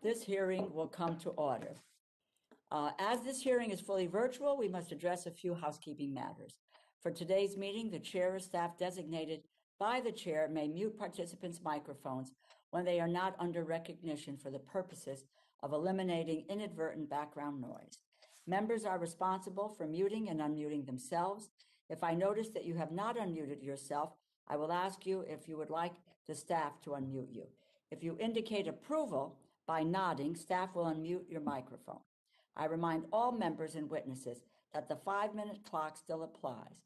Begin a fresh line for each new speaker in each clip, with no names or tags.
this hearing will come to order. As this hearing is fully virtual, we must address a few housekeeping matters. For today's meeting, the chair or staff designated by the chair may mute participants' microphones when they are not under recognition for the purposes of eliminating inadvertent background noise. Members are responsible for muting and unmuting themselves. If I notice that you have not unmuted yourself, I will ask you if you would like the staff to unmute you. If you indicate approval by nodding, staff will unmute your microphone. I remind all members and witnesses that the 5-minute clock still applies.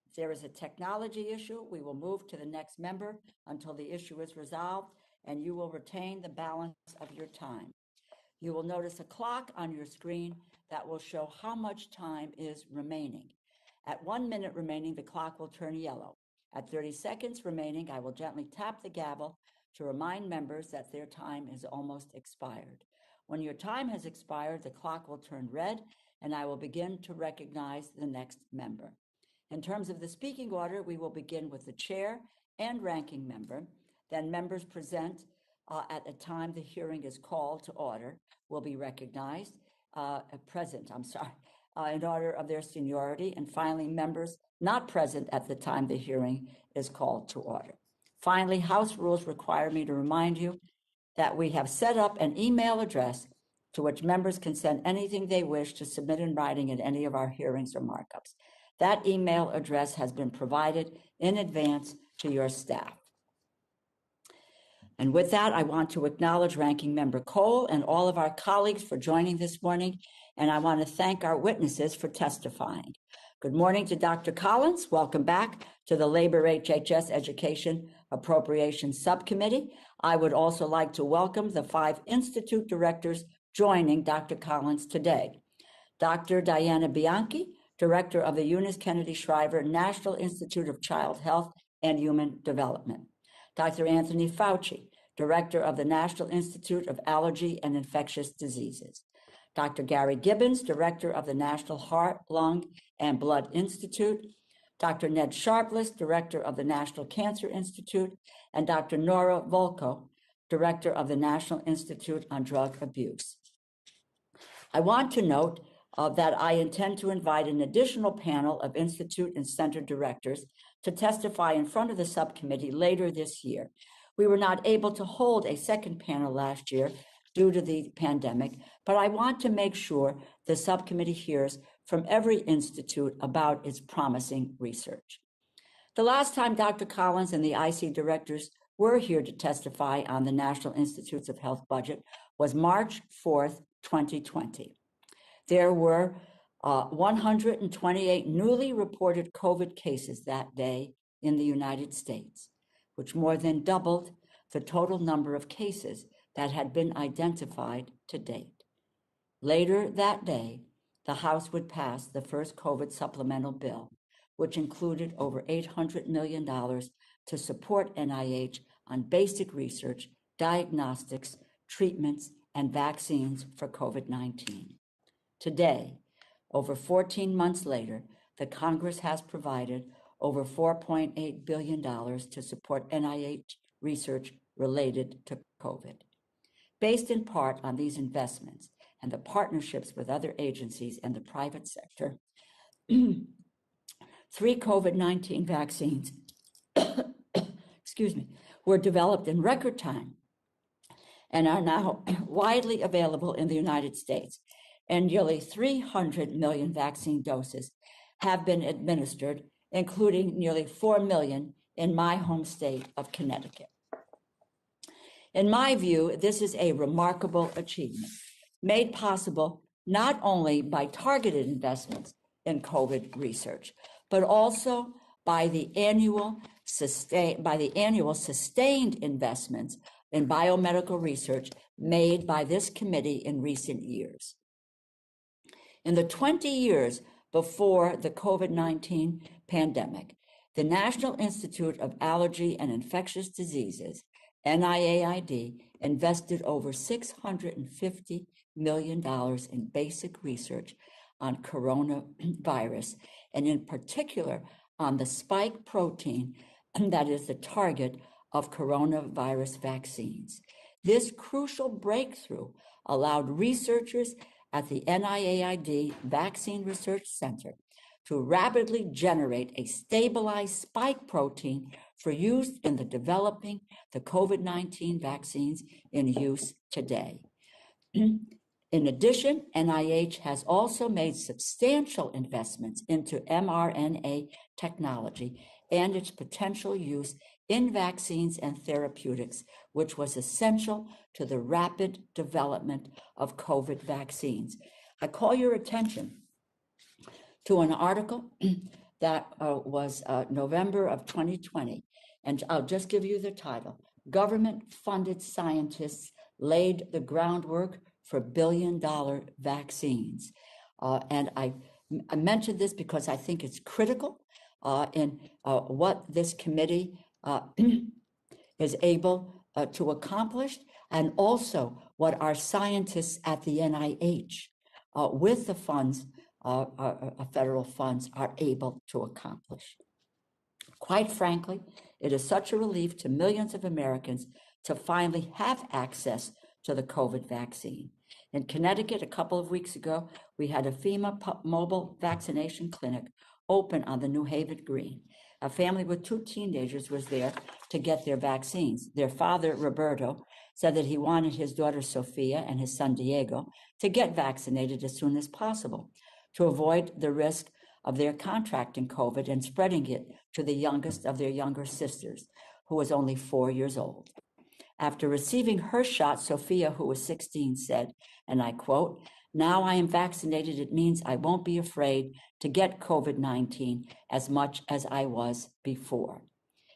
If there is a technology issue, we will move to the next member until the issue is resolved, and you will retain the balance of your time. You will notice a clock on your screen that will show how much time is remaining. At 1 minute remaining, the clock will turn yellow. At 30 seconds remaining, I will gently tap the gavel to remind members that their time is almost expired. When your time has expired, the clock will turn red, and I will begin to recognize the next member. In terms of the speaking order, we will begin with the chair and ranking member. Then members present at a time the hearing is called to order will be recognized, in order of their seniority. And finally, members not present at the time the hearing is called to order. Finally, House rules require me to remind you that we have set up an email address to which members can send anything they wish to submit in writing at any of our hearings or markups. That email address has been provided in advance to your staff. And with that, I want to acknowledge Ranking Member Cole and all of our colleagues for joining this morning, and I want to thank our witnesses for testifying. Good morning to Dr. Collins. Welcome back to the Labor HHS Education Appropriations Subcommittee. I would also like to welcome the 5 Institute directors joining Dr. Collins today. Dr. Diana Bianchi, Director of the Eunice Kennedy Shriver National Institute of Child Health and Human Development. Dr. Anthony Fauci, Director of the National Institute of Allergy and Infectious Diseases. Dr. Gary Gibbons, Director of the National Heart, Lung, and Blood Institute. Dr. Ned Sharpless, Director of the National Cancer Institute. And Dr. Nora Volko, Director of the National Institute on Drug Abuse. I want to note that I intend to invite an additional panel of Institute and Center directors to testify in front of the subcommittee later this year. We were not able to hold a second panel last year due to the pandemic, but I want to make sure the subcommittee hears from every institute about its promising research. The last time Dr. Collins and the IC directors were here to testify on the National Institutes of Health budget was March 4th, 2020. There were 128 newly reported COVID cases that day in the United States, which more than doubled the total number of cases that had been identified to date. Later that day, the House would pass the first COVID supplemental bill, which included over $800 million to support NIH on basic research, diagnostics, treatments, and vaccines for COVID-19. Today, over 14 months later, the Congress has provided over $4.8 billion to support NIH research related to COVID. Based in part on these investments and the partnerships with other agencies and the private sector, 3 COVID-19 vaccines were developed in record time and are now widely available in the United States. And nearly 300 million vaccine doses have been administered, including nearly 4 million in my home state of Connecticut. In my view, this is a remarkable achievement, made possible not only by targeted investments in COVID research, but also by the annual sustained investments in biomedical research made by this committee in recent years. In the 20 years before the COVID-19 pandemic, the National Institute of Allergy and Infectious Diseases, NIAID, invested over $650 million in basic research on coronavirus, and in particular on the spike protein that is the target of coronavirus vaccines. This crucial breakthrough allowed researchers at the NIAID Vaccine Research Center to rapidly generate a stabilized spike protein for use in the developing the COVID-19 vaccines in use today. In addition, NIH has also made substantial investments into mRNA technology and its potential use in vaccines and therapeutics, which was essential to the rapid development of COVID vaccines. I call your attention to an article that was November of 2020, and I'll just give you the title. Government-funded scientists laid the groundwork for billion-dollar vaccines. And I mentioned this because I think it's critical in what this committee is able to accomplish, and also what our scientists at the NIH, with the funds, federal funds, are able to accomplish. Quite frankly, it is such a relief to millions of Americans to finally have access to the COVID vaccine. In Connecticut, a couple of weeks ago, we had a FEMA mobile vaccination clinic open on the New Haven Green. A family with 2 teenagers was there to get their vaccines. Their father, Roberto, said that he wanted his daughter, Sophia, and his son, Diego, to get vaccinated as soon as possible to avoid the risk of their contracting COVID and spreading it to the youngest of their younger sisters, who was only 4 years old. After receiving her shot, Sophia, who was 16, said, and I quote, "Now I am vaccinated, it means I won't be afraid to get COVID-19 as much as I was before."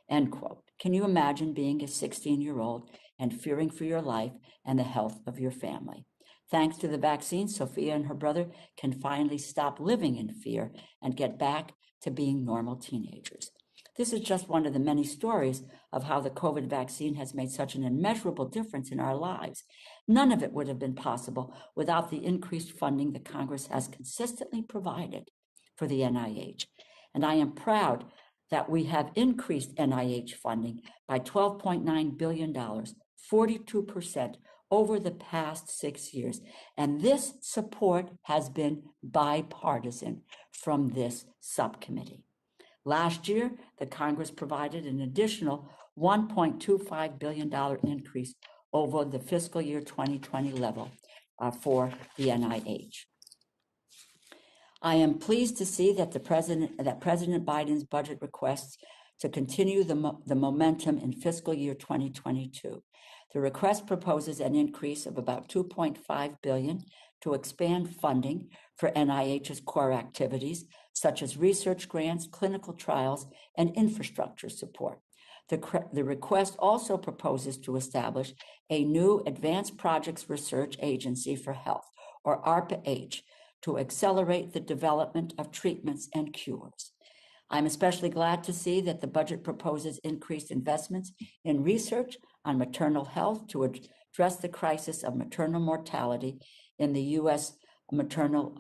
End quote. Can you imagine being a 16-year-old and fearing for your life and the health of your family? Thanks to the vaccine, Sophia and her brother can finally stop living in fear and get back to being normal teenagers. This is just one of the many stories of how the COVID vaccine has made such an immeasurable difference in our lives. None of it would have been possible without the increased funding that Congress has consistently provided for the NIH. And I am proud that we have increased NIH funding by $12.9 billion, 42% over the past 6 years. And this support has been bipartisan from this subcommittee. Last year, the Congress provided an additional $1.25 billion increase over the fiscal year 2020 level for the NIH. I am pleased to see that President Biden's budget requests to continue the momentum in fiscal year 2022. The request proposes an increase of about $2.5 billion to expand funding for NIH's core activities, such as research grants, clinical trials, and infrastructure support. The request also proposes to establish a new Advanced Projects Research Agency for Health, or ARPA-H, to accelerate the development of treatments and cures. I'm especially glad to see that the budget proposes increased investments in research on maternal health to address the crisis of maternal mortality in the U.S. Maternal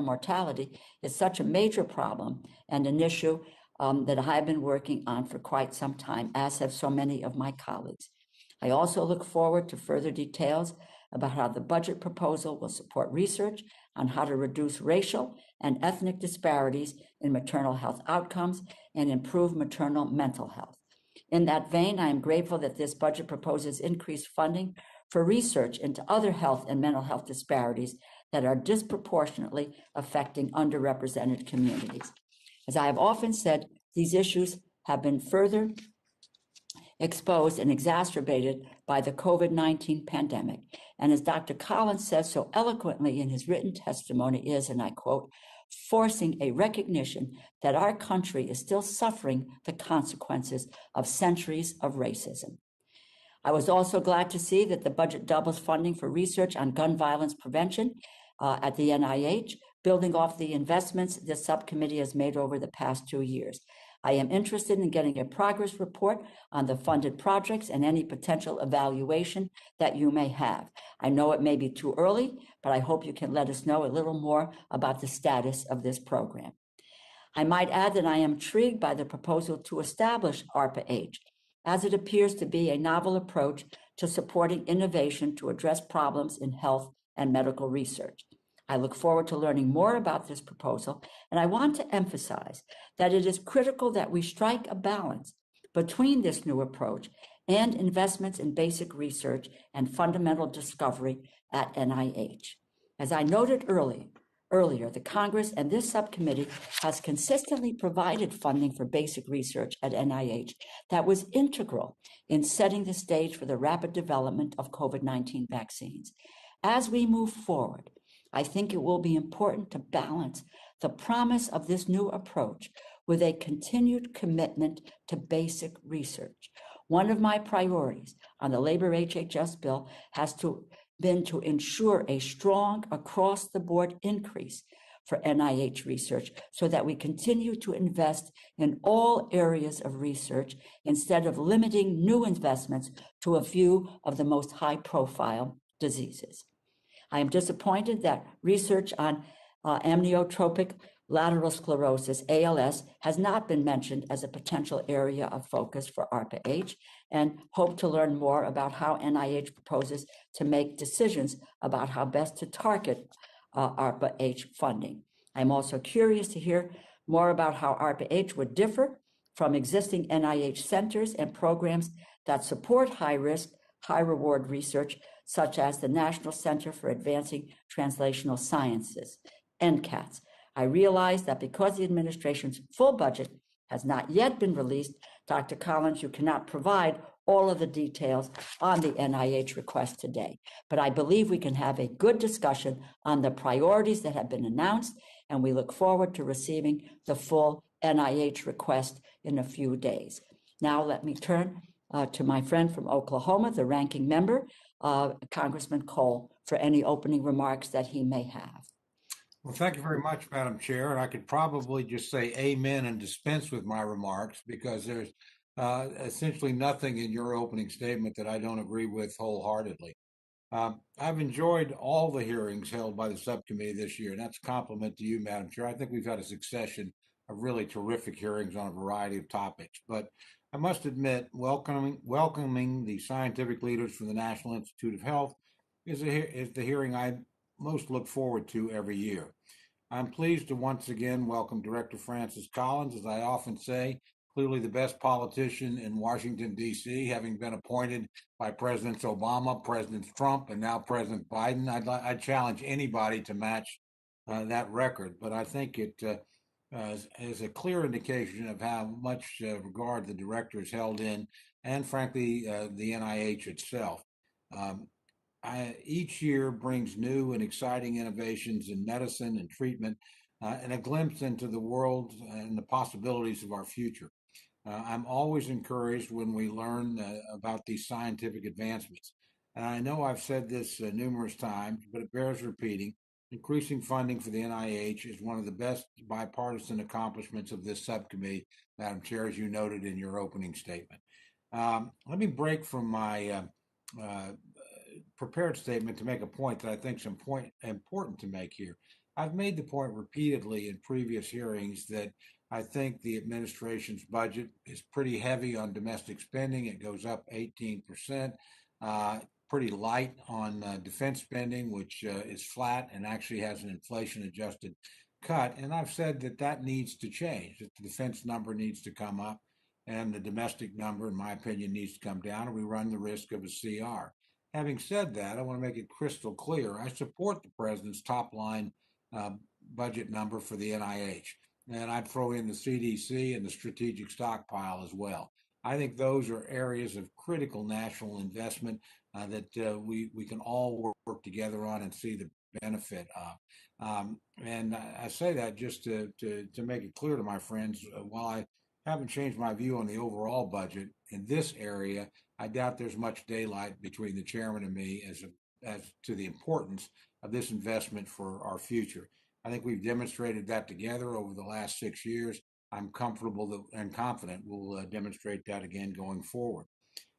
mortality is such a major problem and an issue that I've been working on for quite some time, as have so many of my colleagues. I also look forward to further details about how the budget proposal will support research on how to reduce racial and ethnic disparities in maternal health outcomes and improve maternal mental health. In that vein, I am grateful that this budget proposes increased funding for research into other health and mental health disparities that are disproportionately affecting underrepresented communities. As I have often said, these issues have been further exposed and exacerbated by the COVID-19 pandemic. And as Dr. Collins says so eloquently in his written testimony is, and I quote, forcing a recognition that our country is still suffering the consequences of centuries of racism. I was also glad to see that the budget doubles funding for research on gun violence prevention at the NIH, building off the investments this subcommittee has made over the past 2 years. I am interested in getting a progress report on the funded projects and any potential evaluation that you may have. I know it may be too early, but I hope you can let us know a little more about the status of this program. I might add that I am intrigued by the proposal to establish ARPA-H as it appears to be a novel approach to supporting innovation to address problems in health and medical research. I look forward to learning more about this proposal, and I want to emphasize that it is critical that we strike a balance between this new approach and investments in basic research and fundamental discovery at NIH. As I noted earlier, the Congress and this subcommittee has consistently provided funding for basic research at NIH that was integral in setting the stage for the rapid development of COVID-19 vaccines. As we move forward, I think it will be important to balance the promise of this new approach with a continued commitment to basic research. One of my priorities on the labor HHS bill has been to ensure a strong across-the-board increase for NIH research so that we continue to invest in all areas of research instead of limiting new investments to a few of the most high-profile diseases. I am disappointed that research on amyotrophic lateral sclerosis, ALS, has not been mentioned as a potential area of focus for ARPA-H, and hope to learn more about how NIH proposes to make decisions about how best to target ARPA-H funding. I'm also curious to hear more about how ARPA-H would differ from existing NIH centers and programs that support high-risk, high-reward research, such as the National Center for Advancing Translational Sciences, NCATS. I realize that because the administration's full budget has not yet been released, Dr. Collins, you cannot provide all of the details on the NIH request today. But I believe we can have a good discussion on the priorities that have been announced, and we look forward to receiving the full NIH request in a few days. Now let me turn to my friend from Oklahoma, the ranking member, Congressman Cole, for any opening remarks that he may have.
Well, thank you very much, Madam Chair. And I could probably just say amen and dispense with my remarks because there's essentially nothing in your opening statement that I don't agree with wholeheartedly. I've enjoyed all the hearings held by the subcommittee this year, and that's a compliment to you, Madam Chair. I think we've had a succession of really terrific hearings on a variety of topics. But I must admit, welcoming the scientific leaders from the National Institute of Health is the hearing I most look forward to every year. I'm pleased to once again welcome Director Francis Collins, as I often say, clearly the best politician in Washington, D.C., having been appointed by Presidents Obama, President Trump, and now President Biden. I'd challenge anybody to match that record, but I think it is a clear indication of how much regard the director is held in, and frankly, the NIH itself. Each year brings new and exciting innovations in medicine and treatment and a glimpse into the world and the possibilities of our future. I'm always encouraged when we learn about these scientific advancements. And I know I've said this numerous times, but it bears repeating. Increasing funding for the NIH is one of the best bipartisan accomplishments of this subcommittee, Madam Chair, as you noted in your opening statement. Let me break from my prepared statement to make a point that I think is important to make here. I've made the point repeatedly in previous hearings that I think the administration's budget is pretty heavy on domestic spending. It goes up 18%, pretty light on defense spending, which is flat and actually has an inflation-adjusted cut. And I've said that that needs to change, that the defense number needs to come up and the domestic number, in my opinion, needs to come down, and we run the risk of a CR. Having said that, I want to make it crystal clear. I support the president's top line budget number for the NIH. And I'd throw in the CDC and the strategic stockpile as well. I think those are areas of critical national investment that we can all work together on and see the benefit of. And I say that just to make it clear to my friends, while I haven't changed my view on the overall budget in this area, I doubt there's much daylight between the chairman and me as to the importance of this investment for our future. I think we've demonstrated that together over the last 6 years. I'm comfortable and confident we'll demonstrate that again going forward.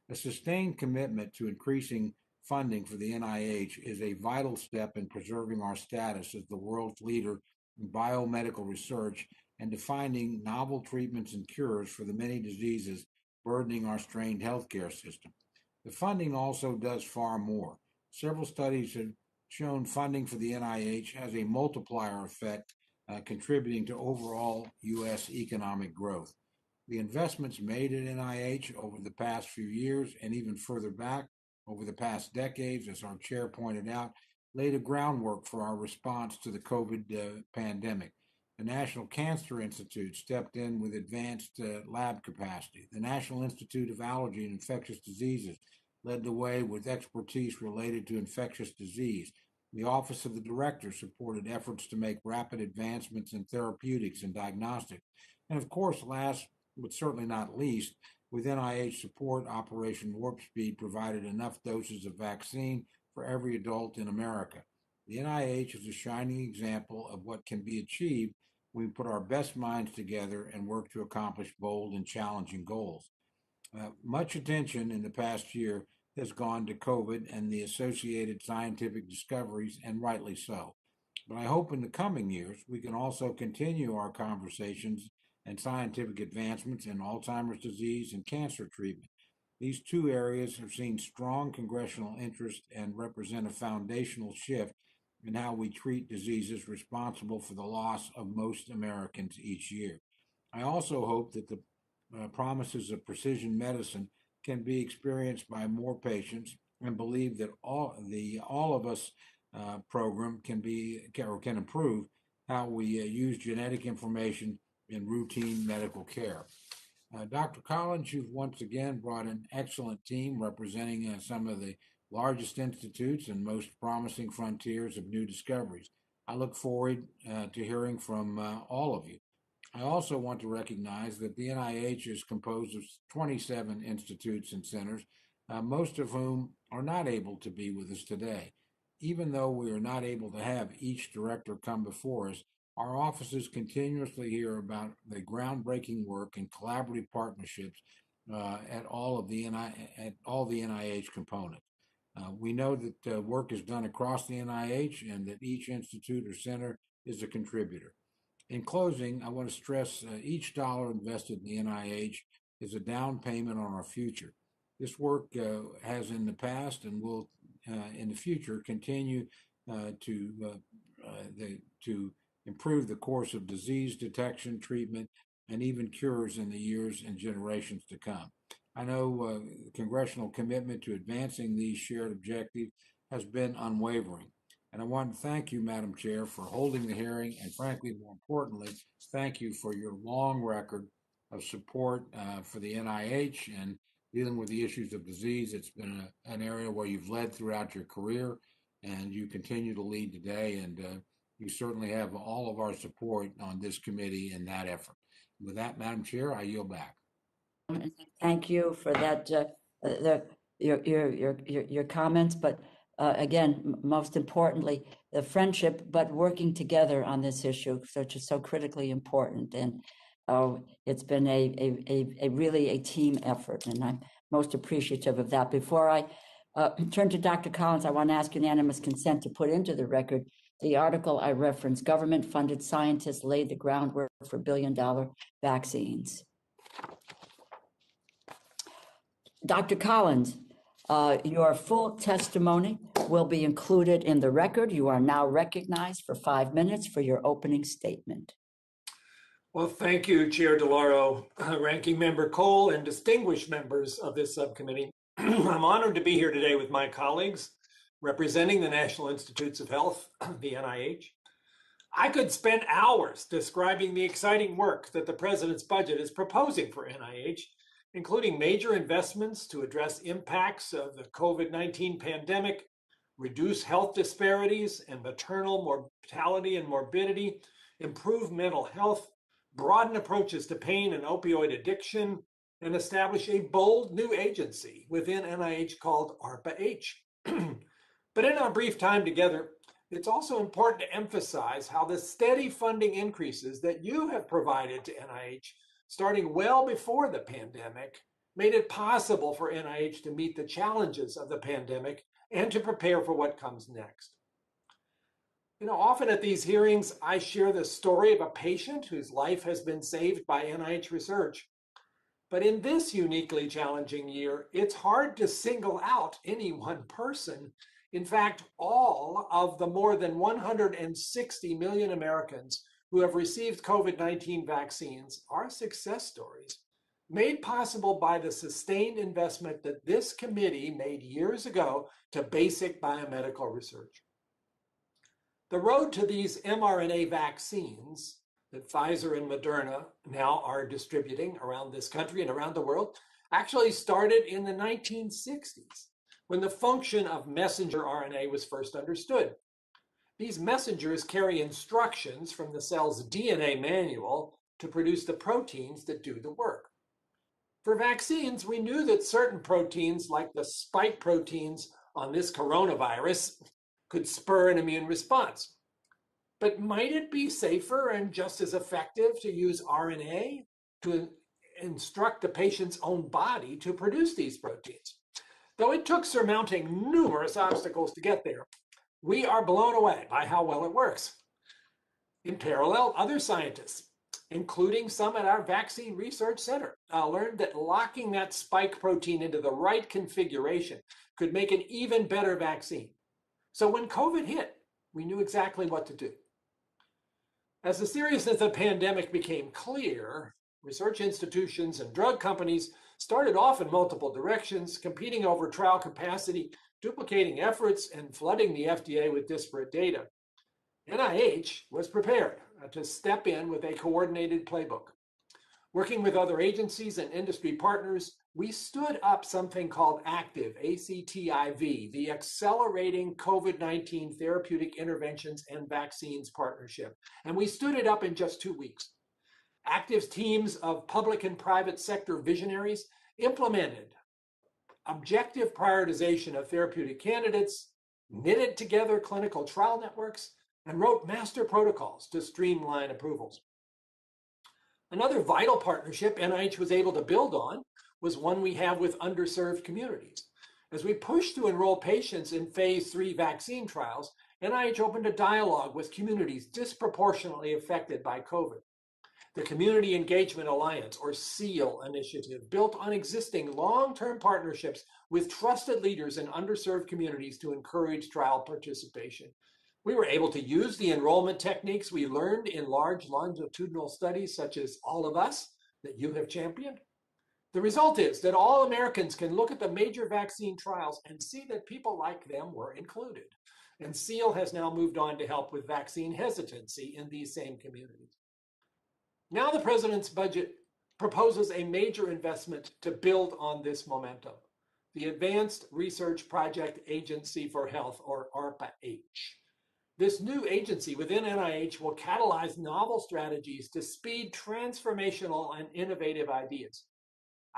A sustained commitment to increasing funding for the NIH is a vital step in preserving our status as the world's leader in biomedical research and to finding novel treatments and cures for the many diseases burdening our strained healthcare system. The funding also does far more. Several studies have shown funding for the NIH has a multiplier effect, contributing to overall U.S. economic growth. The investments made at NIH over the past few years and even further back over the past decades, as our chair pointed out, laid a groundwork for our response to the COVID pandemic. The National Cancer Institute stepped in with advanced lab capacity. The National Institute of Allergy and Infectious Diseases led the way with expertise related to infectious disease. The Office of the Director supported efforts to make rapid advancements in therapeutics and diagnostics. And of course, last but certainly not least, with NIH support, Operation Warp Speed provided enough doses of vaccine for every adult in America. The NIH is a shining example of what can be achieved when we put our best minds together and work to accomplish bold and challenging goals. Much attention in the past year has gone to COVID and the associated scientific discoveries, and rightly so. But I hope in the coming years we can also continue our conversations and scientific advancements in Alzheimer's disease and cancer treatment. These two areas have seen strong congressional interest and represent a foundational shift in how we treat diseases responsible for the loss of most Americans each year. I also hope that the promises of precision medicine can be experienced by more patients, and believe that All of Us program can improve how we use genetic information in routine medical care. Dr. Collins, you've once again brought an excellent team representing some of the largest institutes and most promising frontiers of new discoveries. I look forward to hearing from all of you. I also want to recognize that the NIH is composed of 27 institutes and centers, most of whom are not able to be with us today. Even though we are not able to have each director come before us, our offices continuously hear about the groundbreaking work and collaborative partnerships at all the NIH components. We know that work is done across the NIH and that each institute or center is a contributor. In closing, I want to stress each dollar invested in the NIH is a down payment on our future. This work has in the past and will in the future continue to improve the course of disease detection, treatment, and even cures in the years and generations to come. I know the congressional commitment to advancing these shared objectives has been unwavering. And I want to thank you, Madam Chair, for holding the hearing, and frankly, more importantly, thank you for your long record of support for the NIH and dealing with the issues of disease. It's been an area where you've led throughout your career, and you continue to lead today, and you certainly have all of our support on this committee in that effort. With that, Madam Chair, I yield back.
Thank you for that, your comments, but again, most importantly, the friendship, but working together on this issue, which is so critically important. And it's been a really a team effort, and I'm most appreciative of that. Before I turn to Dr. Collins, I want to ask unanimous consent to put into the record the article I referenced. Government-funded scientists laid the groundwork for billion-dollar vaccines. Dr. Collins, your full testimony will be included in the record. You are now recognized for 5 minutes for your opening statement.
Well, thank you, Chair DeLauro, Ranking Member Cole, and distinguished members of this subcommittee. I'm honored to be here today with my colleagues representing the National Institutes of Health, the NIH. I could spend hours describing the exciting work that the President's budget is proposing for NIH, including major investments to address impacts of the COVID-19 pandemic, reduce health disparities and maternal mortality and morbidity, improve mental health, broaden approaches to pain and opioid addiction, and establish a bold new agency within NIH called ARPA-H. But in our brief time together, it's also important to emphasize how the steady funding increases that you have provided to NIH, starting well before the pandemic, made it possible for NIH to meet the challenges of the pandemic and to prepare for what comes next. You know, often at these hearings, I share the story of a patient whose life has been saved by NIH research. But in this uniquely challenging year, it's hard to single out any one person. In fact, all of the more than 160 million Americans who have received COVID-19 vaccines are success stories made possible by the sustained investment that this committee made years ago to basic biomedical research. The road to these mRNA vaccines that Pfizer and Moderna now are distributing around this country and around the world actually started in the 1960s, when the function of messenger RNA was first understood. These messengers carry instructions from the cell's DNA manual to produce the proteins that do the work. For vaccines, we knew that certain proteins, like the spike proteins on this coronavirus, could spur an immune response. But might it be safer and just as effective to use RNA to instruct the patient's own body to produce these proteins? Though it took surmounting numerous obstacles to get there, we are blown away by how well it works. In parallel, other scientists, including some at our Vaccine Research Center, learned that locking that spike protein into the right configuration could make an even better vaccine. So when COVID hit, we knew exactly what to do. As the seriousness of the pandemic became clear, research institutions and drug companies started off in multiple directions, competing over trial capacity, duplicating efforts, and flooding the FDA with disparate data. NIH was prepared to step in with a coordinated playbook. Working with other agencies and industry partners, we stood up something called ACTIV, A-C-T-I-V, the Accelerating COVID-19 Therapeutic Interventions and Vaccines Partnership. And we stood it up in just 2 weeks. ACTIV's teams of public and private sector visionaries implemented objective prioritization of therapeutic candidates, knitted together clinical trial networks, and wrote master protocols to streamline approvals. Another vital partnership NIH was able to build on was one we have with underserved communities. As we pushed to enroll patients in phase 3 vaccine trials, NIH opened a dialogue with communities disproportionately affected by COVID. The Community Engagement Alliance, or SEAL initiative, built on existing long-term partnerships with trusted leaders in underserved communities to encourage trial participation. We were able to use the enrollment techniques we learned in large longitudinal studies such as All of Us that you have championed. The result is that all Americans can look at the major vaccine trials and see that people like them were included. And SEAL has now moved on to help with vaccine hesitancy in these same communities. Now the president's budget proposes a major investment to build on this momentum, the Advanced Research Project Agency for Health, or ARPA-H. This new agency within NIH will catalyze novel strategies to speed transformational and innovative ideas.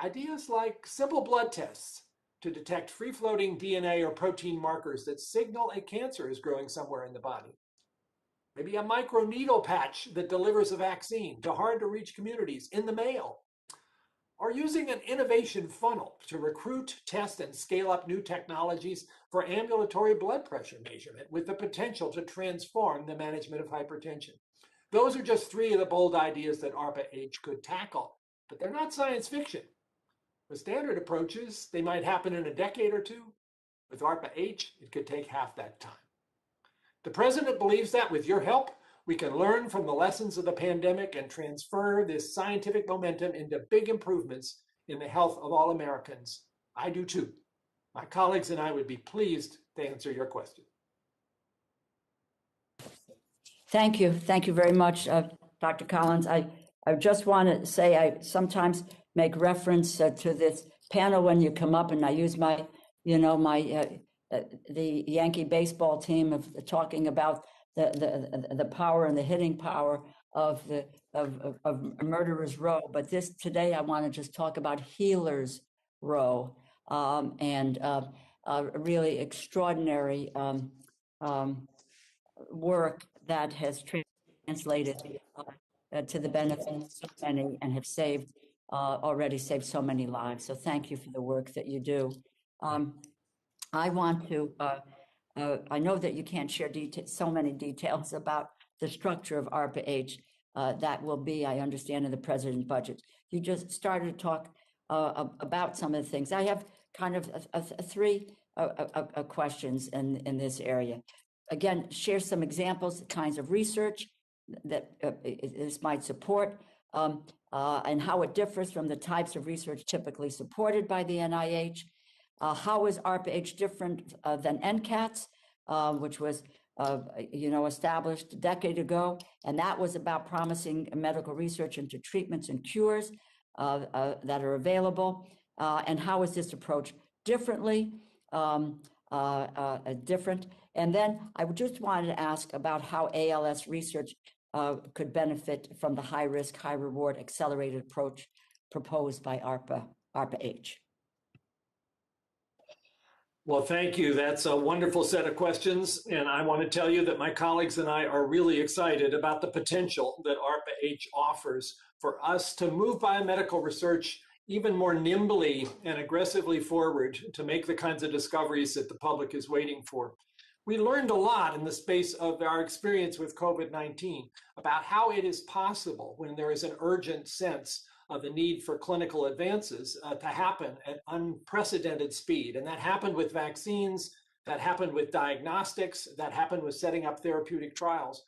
Ideas like simple blood tests to detect free-floating DNA or protein markers that signal a cancer is growing somewhere in the body. Maybe a microneedle patch that delivers a vaccine to hard-to-reach communities in the mail. Or using an innovation funnel to recruit, test, and scale up new technologies for ambulatory blood pressure measurement with the potential to transform the management of hypertension. Those are just 3 of the bold ideas that ARPA-H could tackle, but they're not science fiction. With standard approaches, they might happen in a decade or 2. With ARPA-H, it could take half that time. The president believes that with your help, we can learn from the lessons of the pandemic and transfer this scientific momentum into big improvements in the health of all Americans. I do too. My colleagues and I would be pleased to answer your question.
Thank you. Thank you very much, Dr. Collins. I just want to say I sometimes make reference to this panel when you come up, and I use my, the Yankee baseball team of talking about the power and the hitting power of Murderers Row. But today I want to just talk about Healers Row and really extraordinary work that has translated to the benefit of so many and have already saved so many lives. So thank you for the work that you do. I want to, I know that you can't share so many details about the structure of ARPA-H. That will be, I understand, in the president's budget. You just started to talk about some of the things. I have kind of three questions in this area. Again, share some examples, the kinds of research that this might support, and how it differs from the types of research typically supported by the NIH. How is ARPA-H different than NCATS, which was established a decade ago, and that was about promising medical research into treatments and cures that are available, and how is this approach different? And then I just wanted to ask about how ALS research could benefit from the high risk, high reward accelerated approach proposed by ARPA-H.
Well, thank you. That's a wonderful set of questions. And I want to tell you that my colleagues and I are really excited about the potential that ARPA-H offers for us to move biomedical research even more nimbly and aggressively forward to make the kinds of discoveries that the public is waiting for. We learned a lot in the space of our experience with COVID-19 about how it is possible when there is an urgent sense of the need for clinical advances to happen at unprecedented speed. And that happened with vaccines, that happened with diagnostics, that happened with setting up therapeutic trials.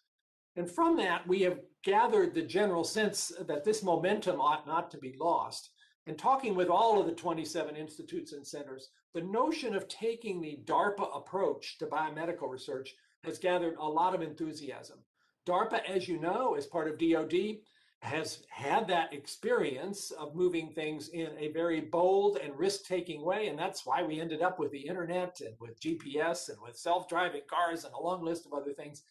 And from that, we have gathered the general sense that this momentum ought not to be lost. And talking with all of the 27 institutes and centers, the notion of taking the DARPA approach to biomedical research has gathered a lot of enthusiasm. DARPA, as you know, as part of DoD, has had that experience of moving things in a very bold and risk-taking way, and that's why we ended up with the internet and with GPS and with self-driving cars and a long list of other things.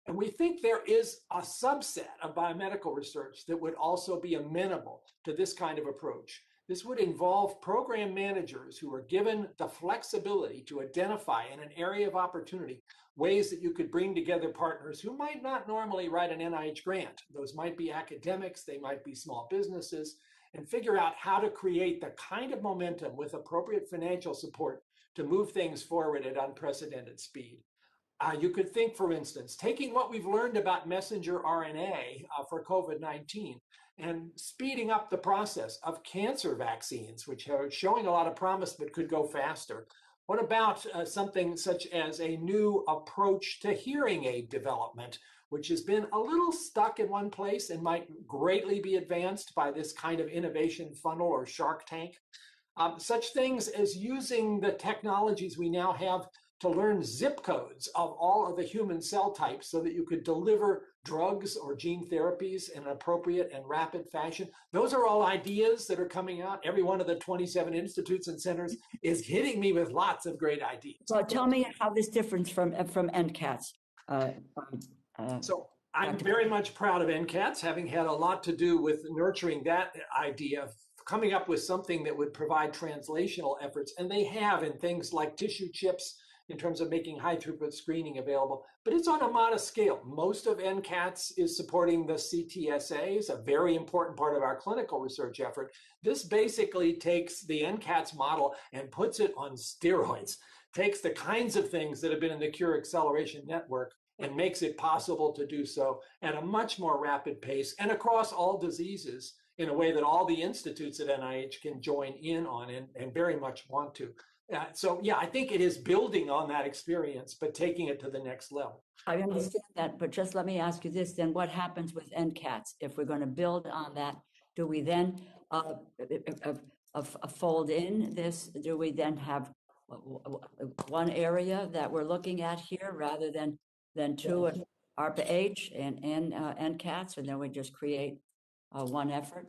And we think there is a subset of biomedical research that would also be amenable to this kind of approach. This would involve program managers who are given the flexibility to identify in an area of opportunity ways that you could bring together partners who might not normally write an NIH grant. Those might be academics, they might be small businesses, and figure out how to create the kind of momentum with appropriate financial support to move things forward at unprecedented speed. You could think, for instance, taking what we've learned about messenger RNA for COVID-19 and speeding up the process of cancer vaccines, which are showing a lot of promise but could go faster. What about something such as a new approach to hearing aid development, which has been a little stuck in one place and might greatly be advanced by this kind of innovation funnel or Shark Tank? Such things as using the technologies we now have to learn zip codes of all of the human cell types so that you could deliver drugs or gene therapies in an appropriate and rapid fashion. Those are all ideas that are coming out. Every one of the 27 institutes and centers is hitting me with lots of great ideas.
So tell me how this differs from NCATS.
So I'm very much proud of NCATS, having had a lot to do with nurturing that idea of coming up with something that would provide translational efforts. And they have in things like tissue chips, in terms of making high throughput screening available, but it's on a modest scale. Most of NCATS is supporting the CTSAs, a very important part of our clinical research effort. This basically takes the NCATS model and puts it on steroids, takes the kinds of things that have been in the Cure Acceleration Network and makes it possible to do so at a much more rapid pace and across all diseases in a way that all the institutes at NIH can join in on and very much want to. So yeah, I think it is building on that experience, but taking it to the next level.
I understand that, but just let me ask you this, then what happens with NCATS? If we're going to build on that, do we then fold in this? Do we then have one area that we're looking at here rather than two at ARPA-H and NCATS, and then we just create one effort?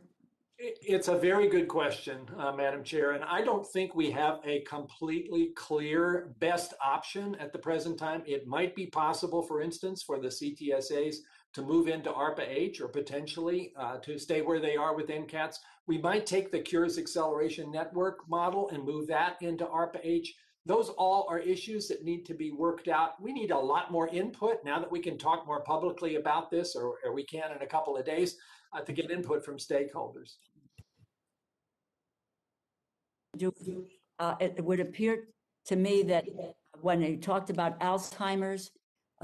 It's a very good question, Madam Chair, and I don't think we have a completely clear best option at the present time. It might be possible, for instance, for the CTSAs to move into ARPA-H or potentially to stay where they are with NCATS. We might take the Cures Acceleration Network model and move that into ARPA-H. Those all are issues that need to be worked out. We need a lot more input now that we can talk more publicly about this, or we can in a couple of days, to get input from stakeholders.
It would appear to me that when you talked about Alzheimer's,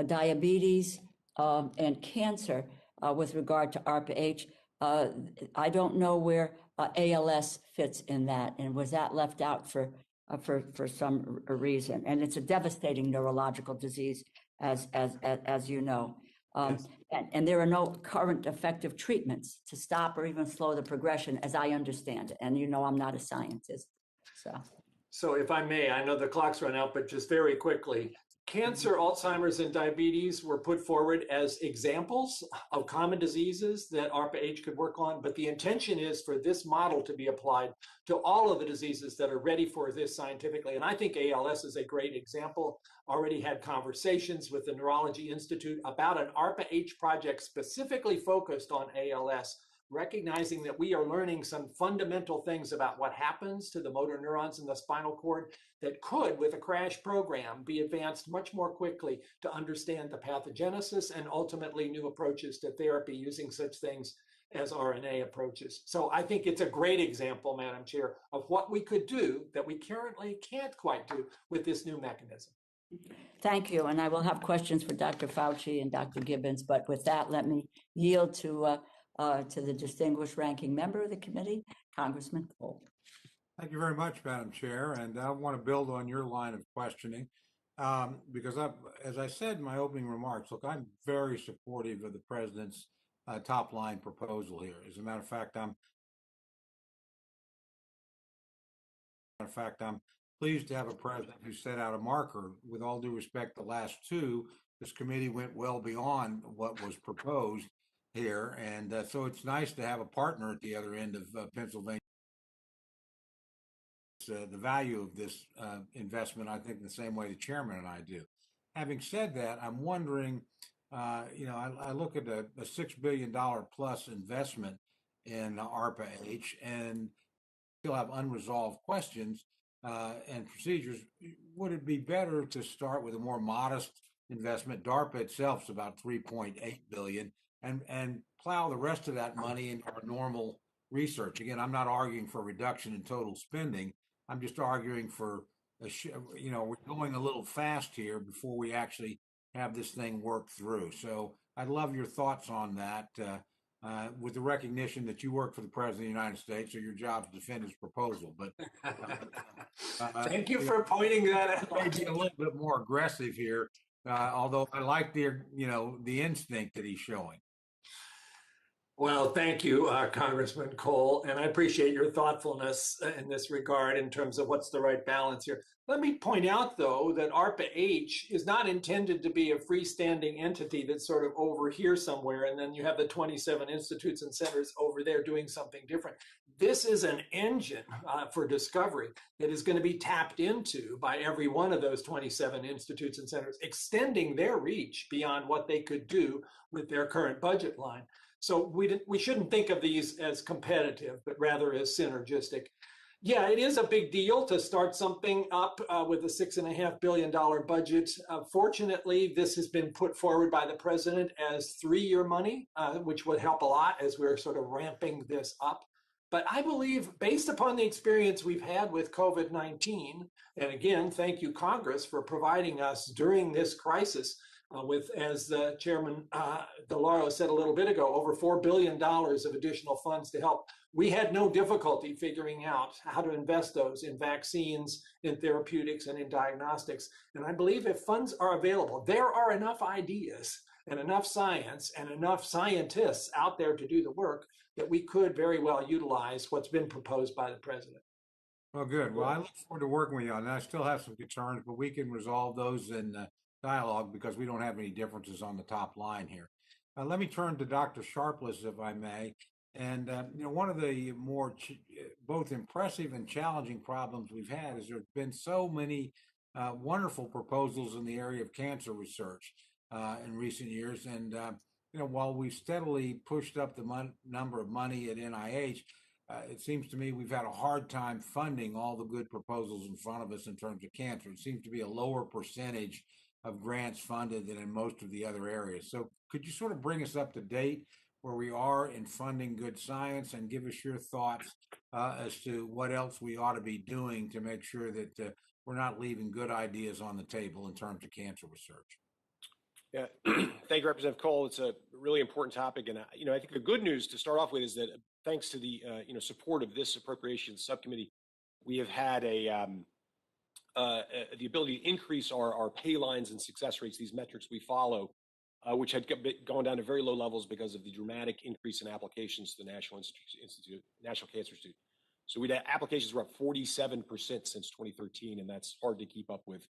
diabetes, and cancer with regard to ARPA-H, I don't know where ALS fits in that, and was that left out for some reason? And it's a devastating neurological disease, as you know.
Yes.
And there are no current effective treatments to stop or even slow the progression, as I understand it. And you know, I'm not a scientist, so.
So if I may, I know the clock's run out, but just very quickly, cancer, Alzheimer's, and diabetes were put forward as examples of common diseases that ARPA-H could work on, but the intention is for this model to be applied to all of the diseases that are ready for this scientifically. And I think ALS is a great example. Already had conversations with the Neurology Institute about an ARPA-H project specifically focused on ALS, recognizing that we are learning some fundamental things about what happens to the motor neurons in the spinal cord that could, with a crash program, be advanced much more quickly to understand the pathogenesis and ultimately new approaches to therapy using such things as RNA approaches. So I think it's a great example, Madam Chair, of what we could do that we currently can't quite do with this new mechanism.
Thank you, and I will have questions for Dr. Fauci and Dr. Gibbons, but with that, let me yield to the distinguished ranking member of the committee, Congressman Cole.
Thank you very much, Madam Chair. And I want to build on your line of questioning because as I said in my opening remarks, look, I'm very supportive of the president's top line proposal here. As a matter of fact, I'm pleased to have a president who set out a marker. With all due respect, the last two, this committee went well beyond what was proposed here. And so it's nice to have a partner at the other end of Pennsylvania. The value of this investment, I think, in the same way the chairman and I do. Having said that, I'm wondering, I look at a $6 billion plus investment in ARPA-H and still have unresolved questions and procedures. Would it be better to start with a more modest investment? DARPA itself is about $3.8 billion, and plow the rest of that money into our normal research. Again, I'm not arguing for a reduction in total spending. I'm just arguing for, we're going a little fast here before we actually have this thing worked through. So I'd love your thoughts on that with the recognition that you work for the President of the United States, so your job is to defend his proposal. But
thank you for pointing that out.
Maybe a little bit more aggressive here, although I like the instinct that he's showing.
Well, thank you, Congressman Cole, and I appreciate your thoughtfulness in this regard in terms of what's the right balance here. Let me point out, though, that ARPA-H is not intended to be a freestanding entity that's sort of over here somewhere, and then you have the 27 institutes and centers over there doing something different. This is an engine for discovery that is going to be tapped into by every one of those 27 institutes and centers, extending their reach beyond what they could do with their current budget line. So we shouldn't think of these as competitive, but rather as synergistic. Yeah, it is a big deal to start something up with a $6.5 billion budget. Fortunately, this has been put forward by the president as 3-year money, which would help a lot as we're sort of ramping this up. But I believe, based upon the experience we've had with COVID-19, and again, thank you, Congress, for providing us during this crisis with, as the Chairman DeLauro said a little bit ago, over $4 billion of additional funds to help. We had no difficulty figuring out how to invest those in vaccines, in therapeutics, and in diagnostics. And I believe if funds are available, there are enough ideas and enough science and enough scientists out there to do the work that we could very well utilize what's been proposed by the president.
Well, good. Well, I look forward to working with you on that. I still have some concerns, but we can resolve those in dialogue because we don't have any differences on the top line here. Let me turn to Dr. Sharpless, if I may. And, one of the more both impressive and challenging problems we've had is there's been so many wonderful proposals in the area of cancer research in recent years. And, while we've steadily pushed up the number of money at NIH, it seems to me we've had a hard time funding all the good proposals in front of us in terms of cancer. It seems to be a lower percentage of grants funded than in most of the other areas. So could you sort of bring us up to date where we are in funding good science and give us your thoughts as to what else we ought to be doing to make sure that we're not leaving good ideas on the table in terms of cancer research?
Yeah, thank you, Representative Cole. It's a really important topic. And, I think the good news to start off with is that thanks to the support of this Appropriations Subcommittee, we have had the ability to increase our pay lines and success rates, these metrics we follow, which had gone down to very low levels because of the dramatic increase in applications to the National Cancer Institute. So applications were up 47% since 2013, and that's hard to keep up with.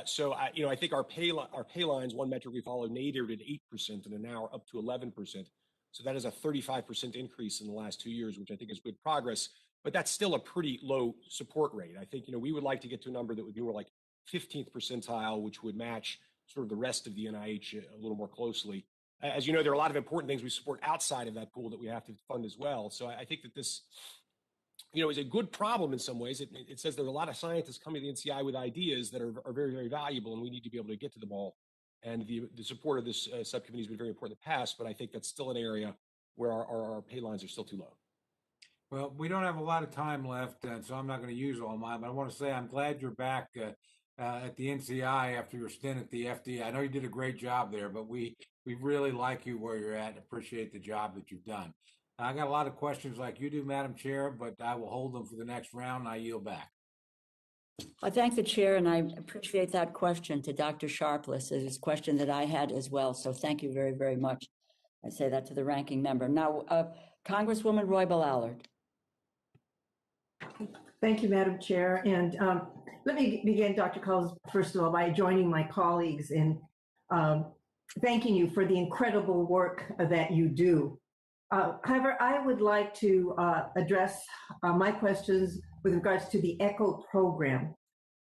So I think our pay lines, one metric we follow, nadir'd at 8% and are now up to 11%. So that is a 35% increase in the last 2 years, which I think is good progress. But that's still a pretty low support rate. I think we would like to get to a number that would be more like 15th percentile, which would match sort of the rest of the NIH a little more closely. As you know, there are a lot of important things we support outside of that pool that we have to fund as well. So I think that this is a good problem in some ways. It says there are a lot of scientists coming to the NCI with ideas that are very, very valuable, and we need to be able to get to them all. And the support of this subcommittee has been very important in the past, but I think that's still an area where our pay lines are still too low.
Well, we don't have a lot of time left, so I'm not going to use all mine, but I want to say I'm glad you're back at the NCI after your stint at the FDA. I know you did a great job there, but we really like you where you're at and appreciate the job that you've done. I got a lot of questions like you do, Madam Chair, but I will hold them for the next round, and I yield back.
I thank the chair, and I appreciate that question to Dr. Sharpless. It is a question that I had as well, so thank you very, very much. I say that to the ranking member. Now, Congresswoman Roybal Allard.
Thank you, Madam Chair. And let me begin, Dr. Collins, first of all, by joining my colleagues in thanking you for the incredible work that you do. However, I would like to address my questions with regards to the ECHO program.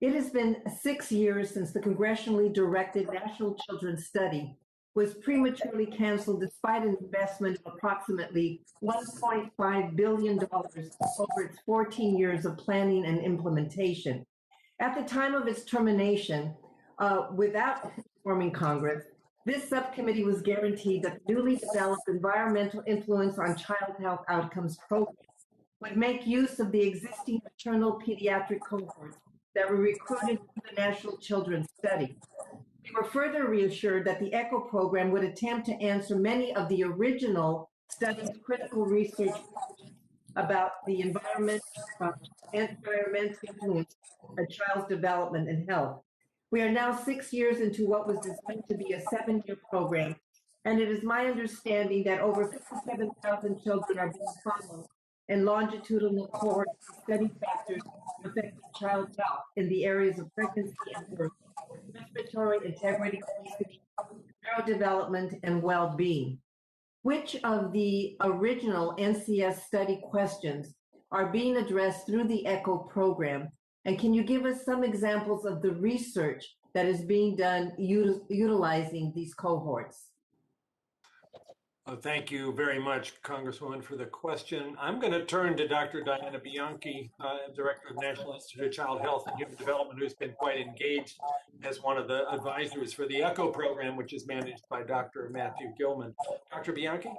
It has been 6 years since the congressionally directed National Children's Study was prematurely canceled despite an investment of approximately $1.5 billion over its 14 years of planning and implementation. At the time of its termination, without informing Congress, this subcommittee was guaranteed that the newly developed environmental influence on child health outcomes program would make use of the existing maternal pediatric cohorts that were recruited to the National Children's Study. We were further reassured that the ECHO program would attempt to answer many of the original study's critical research about the environmental influence of a child's development and health. We are now 6 years into what was designed to be a 7-year program, and it is my understanding that over 57,000 children are being followed in longitudinal cohorts to study factors affecting child health in the areas of pregnancy and birth, respiratory integrity, obesity, neurodevelopment, and well-being. Which of the original NCS study questions are being addressed through the ECHO program? And can you give us some examples of the research that is being done utilizing these cohorts?
Thank you very much, Congresswoman, for the question. I'm going to turn to Dr. Diana Bianchi, Director of the National Institute of Child Health and Human Development, who's been quite engaged as one of the advisors for the ECHO program, which is managed by Dr. Matthew Gilman. Dr. Bianchi?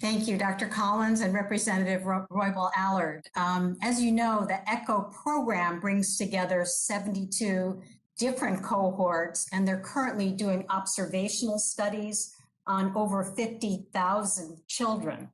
Thank you, Dr. Collins and Representative Roybal Allard. As you know, the ECHO program brings together 72 different cohorts, and they're currently doing observational studies on over 50,000 children.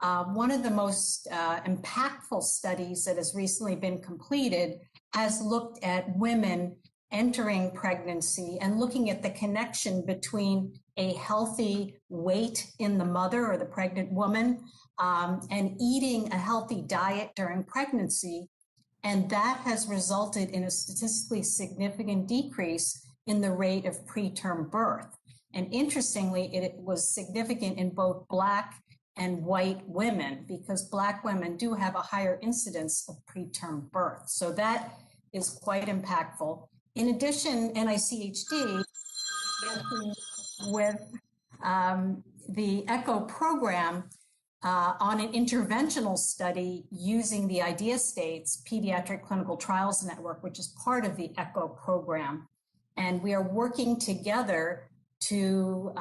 One of the most impactful studies that has recently been completed has looked at women entering pregnancy and looking at the connection between a healthy weight in the mother or the pregnant woman and eating a healthy diet during pregnancy. And that has resulted in a statistically significant decrease in the rate of preterm birth. And interestingly, it was significant in both Black and white women because Black women do have a higher incidence of preterm birth. So that is quite impactful. In addition, NICHD is working with the ECHO program on an interventional study using the IDEA States Pediatric Clinical Trials Network, which is part of the ECHO program. And we are working together to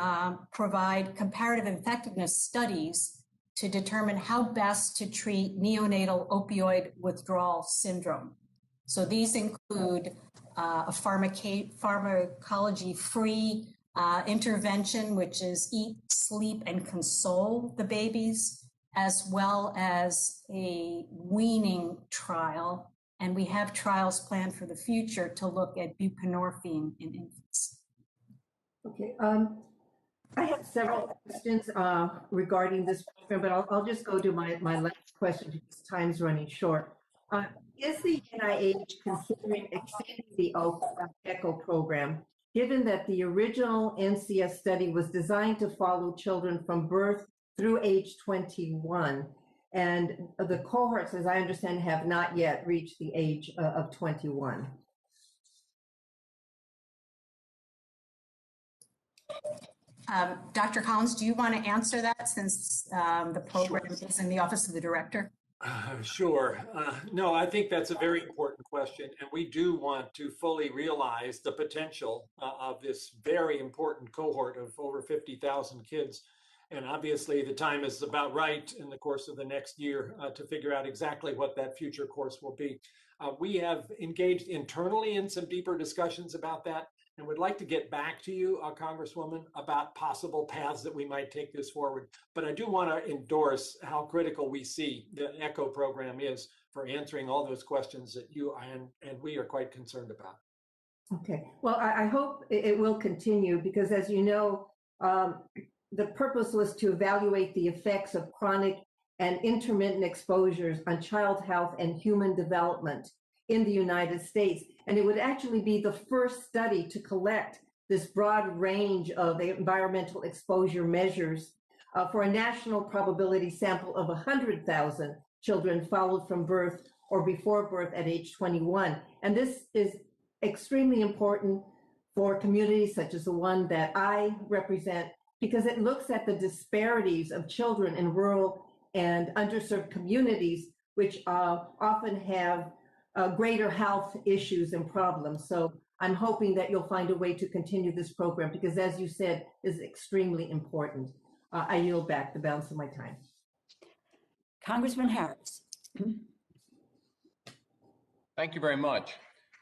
provide comparative effectiveness studies to determine how best to treat neonatal opioid withdrawal syndrome. So these include a pharmacology-free intervention, which is eat, sleep, and console the babies, as well as a weaning trial. And we have trials planned for the future to look at buprenorphine in infants.
Okay. I have several questions regarding this program, but I'll just go to my last question because time's running short. Is the NIH considering extending the ECHO program, given that the original NCS study was designed to follow children from birth through age 21, and the cohorts, as I understand, have not yet reached the age of 21?
Dr. Collins, do you want to answer that since the program is in the Office of the Director?
Sure. No, I think that's a very important question. And we do want to fully realize the potential of this very important cohort of over 50,000 kids. And obviously the time is about right in the course of the next year to figure out exactly what that future course will be. We have engaged internally in some deeper discussions about that and would like to get back to you, Congresswoman, about possible paths that we might take this forward. But I do want to endorse how critical we see the ECHO program is for answering all those questions that you and we are quite concerned about.
Okay. Well, I hope it will continue because, as you know, the purpose was to evaluate the effects of chronic and intermittent exposures on child health and human development in the United States. And it would actually be the first study to collect this broad range of environmental exposure measures for a national probability sample of 100,000 children followed from birth or before birth at age 21. And this is extremely important for communities such as the one that I represent, because it looks at the disparities of children in rural and underserved communities, which often have greater health issues and problems. So I'm hoping that you'll find a way to continue this program because, as you said, is extremely important. I yield back the balance of my time.
Congressman Harris.
Thank you very much.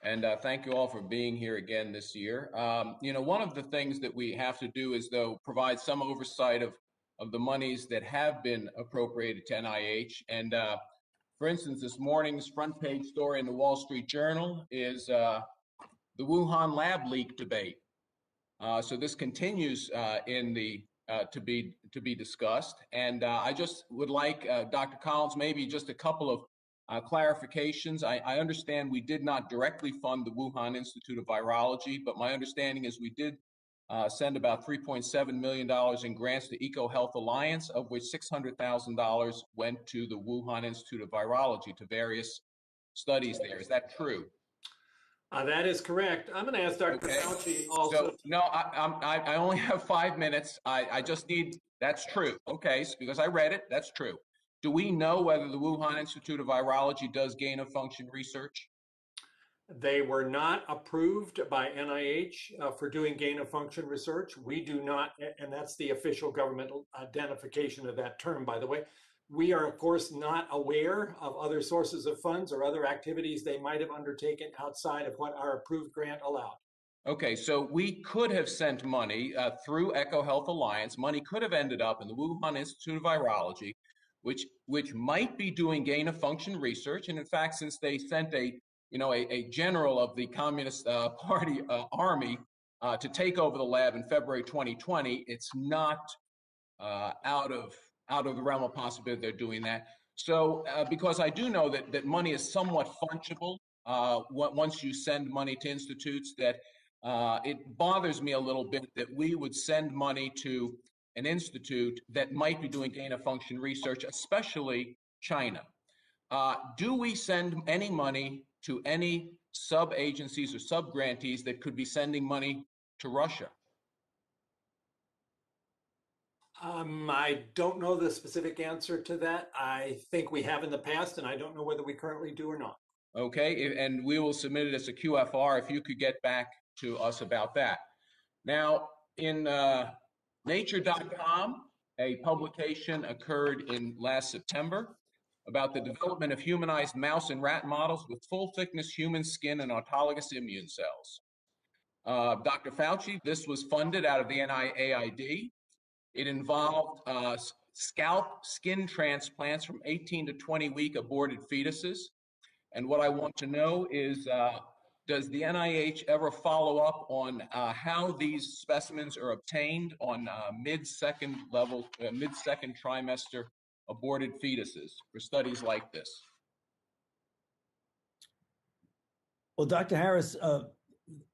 And thank you all for being here again this year. You know, one of the things that we have to do is, though, provide some oversight of the monies that have been appropriated to NIH. And for instance, this morning's front page story in the Wall Street Journal is the Wuhan lab leak debate. So this continues in the to be discussed. And I just would like Dr. Collins, maybe just a couple of clarifications. I understand we did not directly fund the Wuhan Institute of Virology, but my understanding is we did send about $3.7 million in grants to EcoHealth Alliance, of which $600,000 went to the Wuhan Institute of Virology, to various studies there. Is that true?
That is correct. I'm going to ask Dr. Fauci also.
So, no, I only have 5 minutes. I just need, that's true. Okay, so because I read it, that's true. Do we know whether the Wuhan Institute of Virology does gain of function research?
They were not approved by NIH for doing gain of function research. We do not, and that's the official government identification of that term, by the way. We are, of course, not aware of other sources of funds or other activities they might have undertaken outside of what our approved grant allowed.
Okay, so we could have sent money through EcoHealth Alliance. Money could have ended up in the Wuhan Institute of Virology, which might be doing gain of function research. And in fact, since they sent a general of the Communist Party army to take over the lab in February 2020, it's not out of the realm of possibility they're doing that. So because I do know that money is somewhat fungible once you send money to institutes, that it bothers me a little bit that we would send money to an institute that might be doing gain of function research, especially China. Do we send any money to any sub-agencies or sub-grantees that could be sending money to Russia?
I don't know the specific answer to that. I think we have in the past, and I don't know whether we currently do or not.
Okay, and we will submit it as a QFR if you could get back to us about that. Now, in Nature.com, a publication occurred in last September about the development of humanized mouse and rat models with full-thickness human skin and autologous immune cells. Dr. Fauci, this was funded out of the NIAID. It involved scalp skin transplants from 18 to 20-week aborted fetuses. And what I want to know is, does the NIH ever follow up on how these specimens are obtained on mid-second trimester aborted fetuses for studies like this?
Well, Dr. Harris,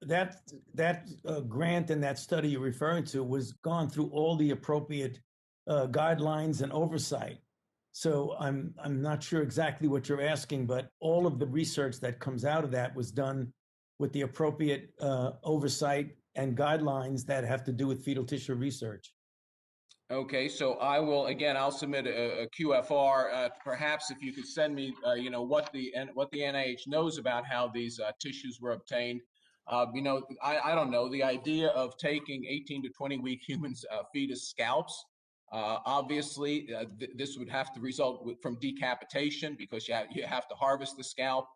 that grant and that study you're referring to was gone through all the appropriate guidelines and oversight. So I'm not sure exactly what you're asking, but all of the research that comes out of that was done with the appropriate oversight and guidelines that have to do with fetal tissue research.
Okay, so I'll submit a QFR. Perhaps if you could send me, what the NIH knows about how these tissues were obtained. I don't know, the idea of taking 18 to 20-week humans fetus scalps. Obviously, this would have to result from decapitation because you have to harvest the scalp.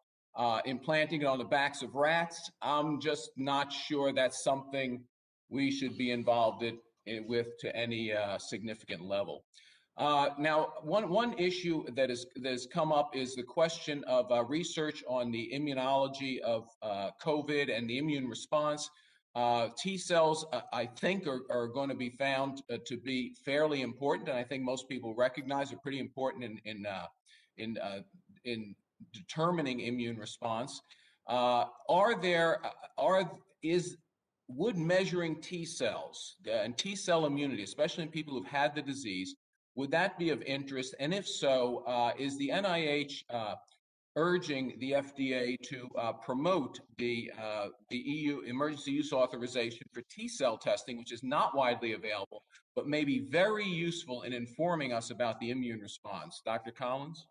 Implanting it on the backs of rats, I'm just not sure that's something we should be involved with to any significant level. Now, one issue that has come up is the question of research on the immunology of COVID and the immune response. T cells, I think, are going to be found to be fairly important, and I think most people recognize are pretty important in determining immune response. Would measuring T cells and T cell immunity, especially in people who've had the disease, would that be of interest? And if so, is the NIH urging the FDA to promote the EU emergency use authorization for T cell testing, which is not widely available, but may be very useful in informing us about the immune response? Dr. Collins?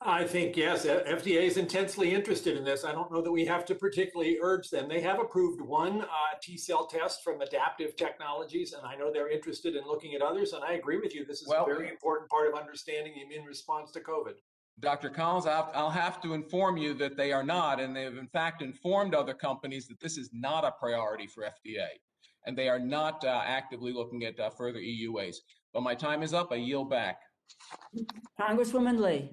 I think, yes, FDA is intensely interested in this. I don't know that we have to particularly urge them. They have approved one T-cell test from Adaptive Technologies, and I know they're interested in looking at others, and I agree with you. This is a very important part of understanding the immune response to COVID.
Dr. Collins, I'll have to inform you that they are not, and they have in fact informed other companies that this is not a priority for FDA, and they are not actively looking at further EUAs. But my time is up. I yield back.
Congresswoman Lee.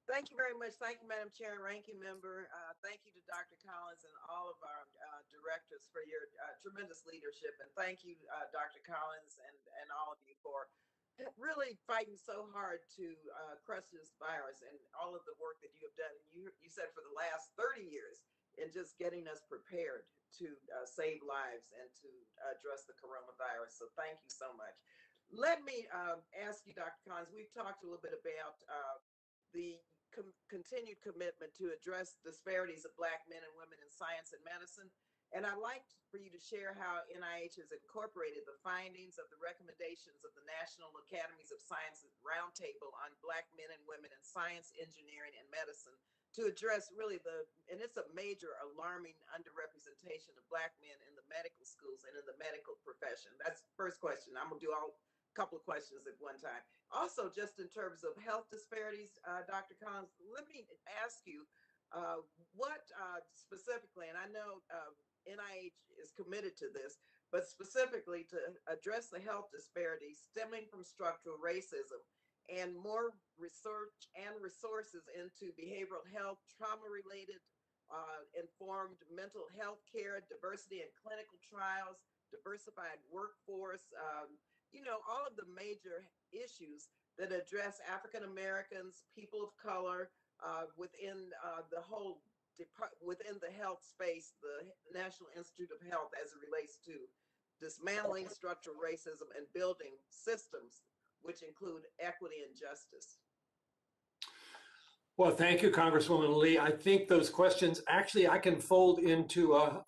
Thank you very much. Thank you, Madam Chair and Ranking Member. Thank you to Dr. Collins and all of our directors for your tremendous leadership. And thank you, Dr. Collins, and all of you for really fighting so hard to crush this virus and all of the work that you have done. You said for the last 30 years in just getting us prepared to save lives and to address the coronavirus. So thank you so much. Let me ask you, Dr. Collins, we've talked a little bit about the continued commitment to address disparities of Black men and women in science and medicine. And I'd like for you to share how NIH has incorporated the findings of the recommendations of the National Academies of Sciences Roundtable on Black men and women in science, engineering, and medicine to address really and it's a major alarming underrepresentation of Black men in the medical schools and in the medical profession. That's the first question. I'm gonna do a couple of questions at one time. Also, just in terms of health disparities, Dr. Collins, let me ask you what specifically, and I know NIH is committed to this, but specifically to address the health disparities stemming from structural racism and more research and resources into behavioral health, trauma-related, informed mental health care, diversity in clinical trials, diversified workforce, all of the major issues that address African Americans, people of color, within within the health space, the National Institute of Health, as it relates to dismantling structural racism and building systems which include equity and justice.
Well, thank you, Congresswoman Lee. I think those questions, actually, I can fold into a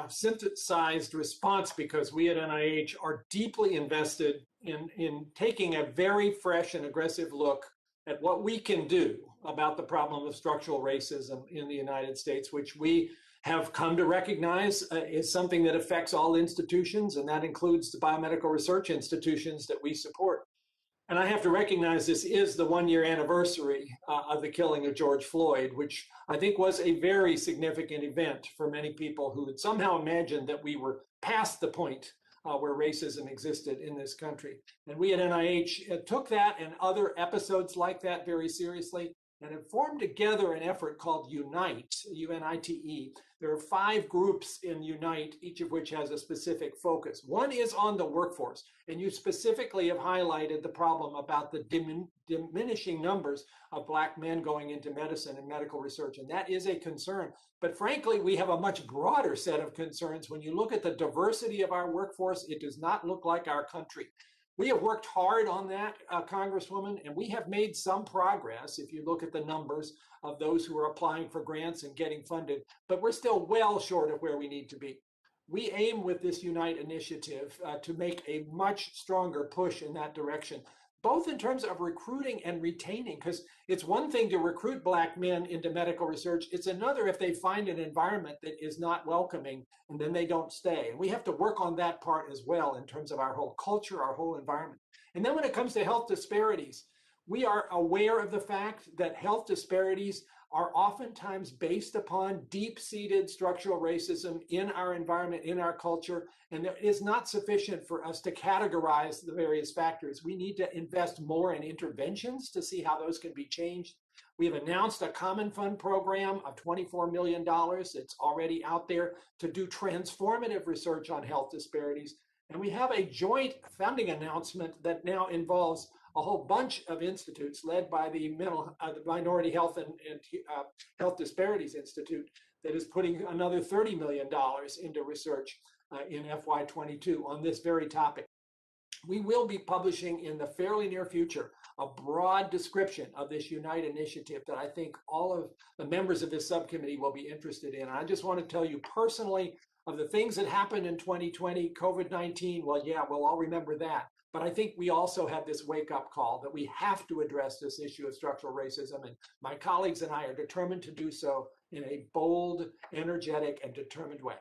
synthesized response because we at NIH are deeply invested in taking a very fresh and aggressive look at what we can do about the problem of structural racism in the United States, which we have come to recognize is something that affects all institutions, and that includes the biomedical research institutions that we support. And I have to recognize this is the one-year anniversary of the killing of George Floyd, which I think was a very significant event for many people who had somehow imagined that we were past the point where racism existed in this country. And we at NIH took that and other episodes like that very seriously and have formed together an effort called Unite, UNITE. There are 5 groups in Unite, each of which has a specific focus. One is on the workforce, and you specifically have highlighted the problem about the diminishing numbers of Black men going into medicine and medical research, and that is a concern. But frankly, we have a much broader set of concerns. When you look at the diversity of our workforce, it does not look like our country. We have worked hard on that, Congresswoman, and we have made some progress if you look at the numbers of those who are applying for grants and getting funded, but we're still well short of where we need to be. We aim with this Unite initiative to make a much stronger push in that direction, both in terms of recruiting and retaining, because it's one thing to recruit Black men into medical research. It's another if they find an environment that is not welcoming and then they don't stay. And we have to work on that part as well in terms of our whole culture, our whole environment. And then when it comes to health disparities, we are aware of the fact that health disparities are oftentimes based upon deep-seated structural racism in our environment, in our culture, and it is not sufficient for us to categorize the various factors. We need to invest more in interventions to see how those can be changed. We have announced a common fund program of $24 million. It's already out there to do transformative research on health disparities. And we have a joint funding announcement that now involves a whole bunch of institutes led by the Minority Health and Health Disparities Institute that is putting another $30 million into research in FY22 on this very topic. We will be publishing in the fairly near future a broad description of this Unite initiative that I think all of the members of this subcommittee will be interested in. I just want to tell you personally of the things that happened in 2020, COVID-19, well, yeah, we'll all remember that. But I think we also have this wake-up call that we have to address this issue of structural racism, and my colleagues and I are determined to do so in a bold, energetic, and determined way.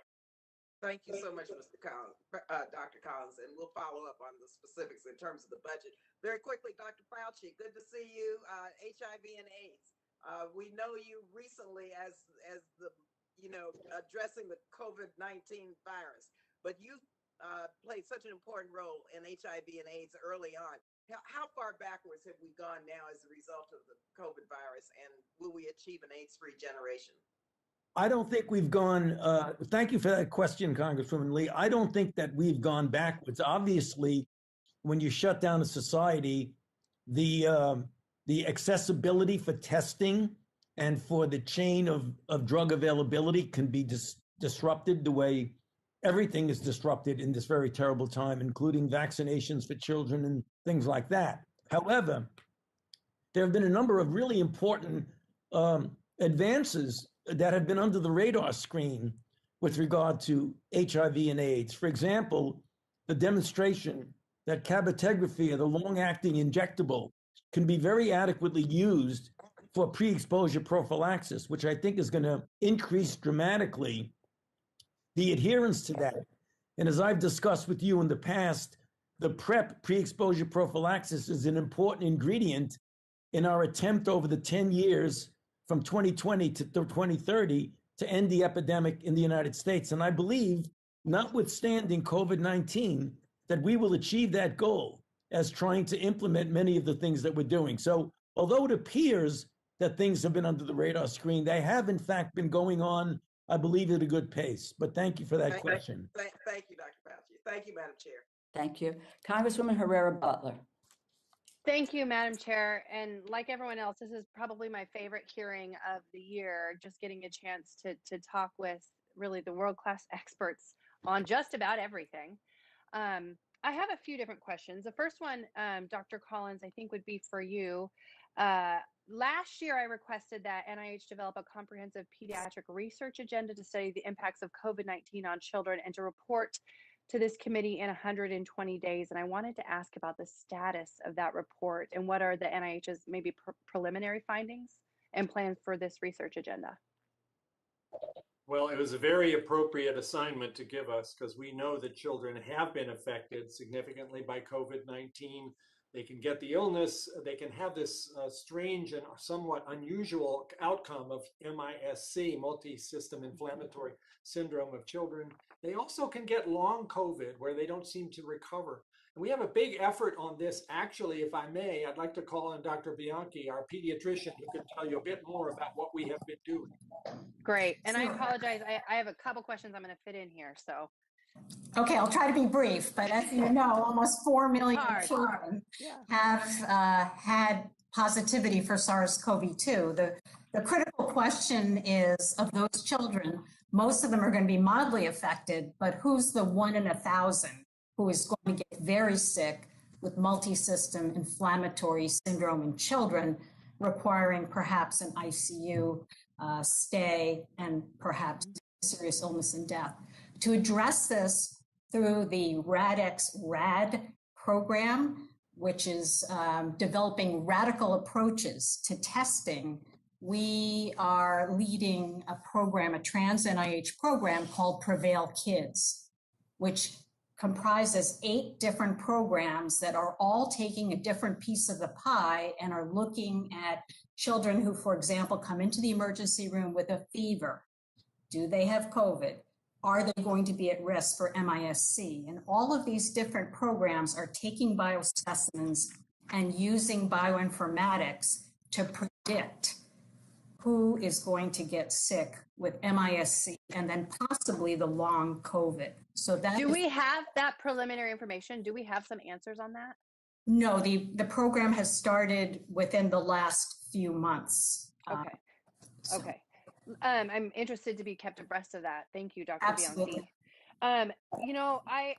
Thank you so much, Mr. Collins, Dr. Collins, and we'll follow up on the specifics in terms of the budget. Very quickly, Dr. Fauci, good to see you. HIV and AIDS. We know you recently as the, addressing the COVID-19 virus, but you played such an important role in HIV and AIDS early on. How far backwards have we gone now as a result of the COVID virus, and will we achieve an AIDS-free generation?
I don't think we've gone, thank you for that question, Congresswoman Lee. I don't think that we've gone backwards. Obviously, when you shut down a society, the accessibility for testing and for the chain of drug availability can be disrupted the way everything is disrupted in this very terrible time, including vaccinations for children and things like that. However, there have been a number of really important advances that have been under the radar screen with regard to HIV and AIDS. For example, the demonstration that cabotegravir, the long-acting injectable, can be very adequately used for pre-exposure prophylaxis, which I think is going to increase dramatically the adherence to that. And as I've discussed with you in the past, the PrEP, pre-exposure prophylaxis, is an important ingredient in our attempt over the 10 years from 2020 to 2030 to end the epidemic in the United States. And I believe, notwithstanding COVID-19, that we will achieve that goal as trying to implement many of the things that we're doing. So although it appears that things have been under the radar screen, they have in fact been going on, I believe, at a good pace. But thank you for that question.
Thank you, Dr. Fauci. Thank you, Madam Chair.
Thank you. Congresswoman Herrera Butler.
Thank you, Madam Chair. And like everyone else, this is probably my favorite hearing of the year, just getting a chance to talk with really the world-class experts on just about everything. I have a few different questions. The first one, Dr. Collins, I think would be for you. Last year, I requested that NIH develop a comprehensive pediatric research agenda to study the impacts of COVID-19 on children and to report to this committee in 120 days. And I wanted to ask about the status of that report and what are the NIH's maybe preliminary findings and plans for this research agenda.
Well, it was a very appropriate assignment to give us because we know that children have been affected significantly by COVID-19. They can get the illness. They can have this strange and somewhat unusual outcome of MISC, multi-system inflammatory syndrome of children. They also can get long COVID where they don't seem to recover. And we have a big effort on this. Actually, if I may, I'd like to call on Dr. Bianchi, our pediatrician, who can tell you a bit more about what we have been doing.
Great. And I apologize. I have a couple questions I'm going to fit in here. So.
Okay, I'll try to be brief, but as you know, almost 4 million children have had positivity for SARS-CoV-2. The critical question is, of those children, most of them are going to be mildly affected, but who's the 1 in 1,000 who is going to get very sick with multi-system inflammatory syndrome in children, requiring perhaps an ICU stay and perhaps serious illness and death? To address this through the RADx-RAD program, which is developing radical approaches to testing, we are leading a program, a trans NIH program called Prevail Kids, which comprises 8 different programs that are all taking a different piece of the pie and are looking at children who, for example, come into the emergency room with a fever. Do they have COVID? Are they going to be at risk for MISC? And all of these different programs are taking biospecimens and using bioinformatics to predict who is going to get sick with MISC and then possibly the long COVID. So that
do we have that preliminary information? Do we have some answers on that?
No, the program has started within the last few months.
Okay. Okay. I'm interested to be kept abreast of that. Thank you, Dr. Bianchi. You know, I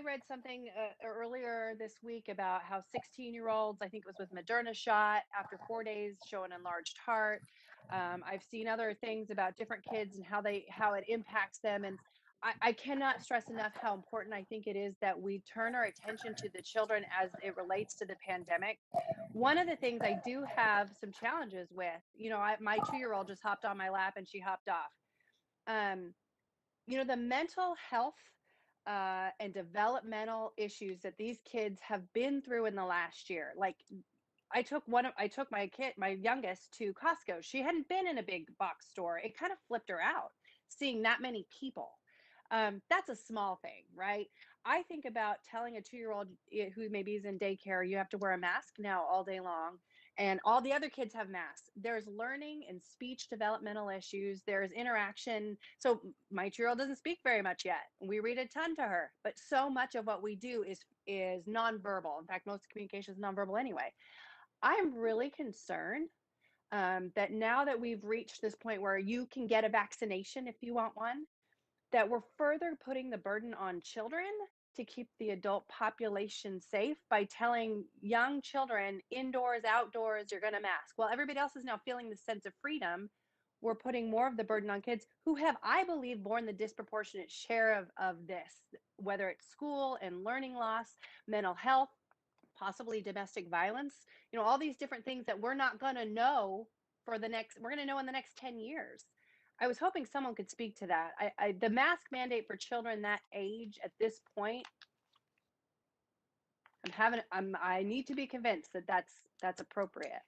read something earlier this week about how 16-year-olds, I think it was with Moderna shot, after 4 days show an enlarged heart. I've seen other things about different kids and how it impacts them. And I cannot stress enough how important I think it is that we turn our attention to the children as it relates to the pandemic. One of the things I do have some challenges with, you know, my 2-year-old just hopped on my lap and she hopped off. You know, the mental health and developmental issues that these kids have been through in the last year. Like, I took my youngest, to Costco. She hadn't been in a big box store. It kind of flipped her out, seeing that many people. That's a small thing, right? I think about telling a 2-year-old who maybe is in daycare, you have to wear a mask now all day long, and all the other kids have masks. There's learning and speech developmental issues. There's interaction. So my 2-year-old doesn't speak very much yet. We read a ton to her, but so much of what we do is nonverbal. In fact, most communication is nonverbal anyway. I'm really concerned that now that we've reached this point where you can get a vaccination if you want one, that we're further putting the burden on children to keep the adult population safe by telling young children indoors, outdoors, you're going to mask. While everybody else is now feeling the sense of freedom, we're putting more of the burden on kids who have, I believe, borne the disproportionate share of this, whether it's school and learning loss, mental health, possibly domestic violence, you know, all these different things that we're not going to know we're going to know in the next 10 years. I was hoping someone could speak to that. The mask mandate for children that age at this point, I need to be convinced that that's appropriate.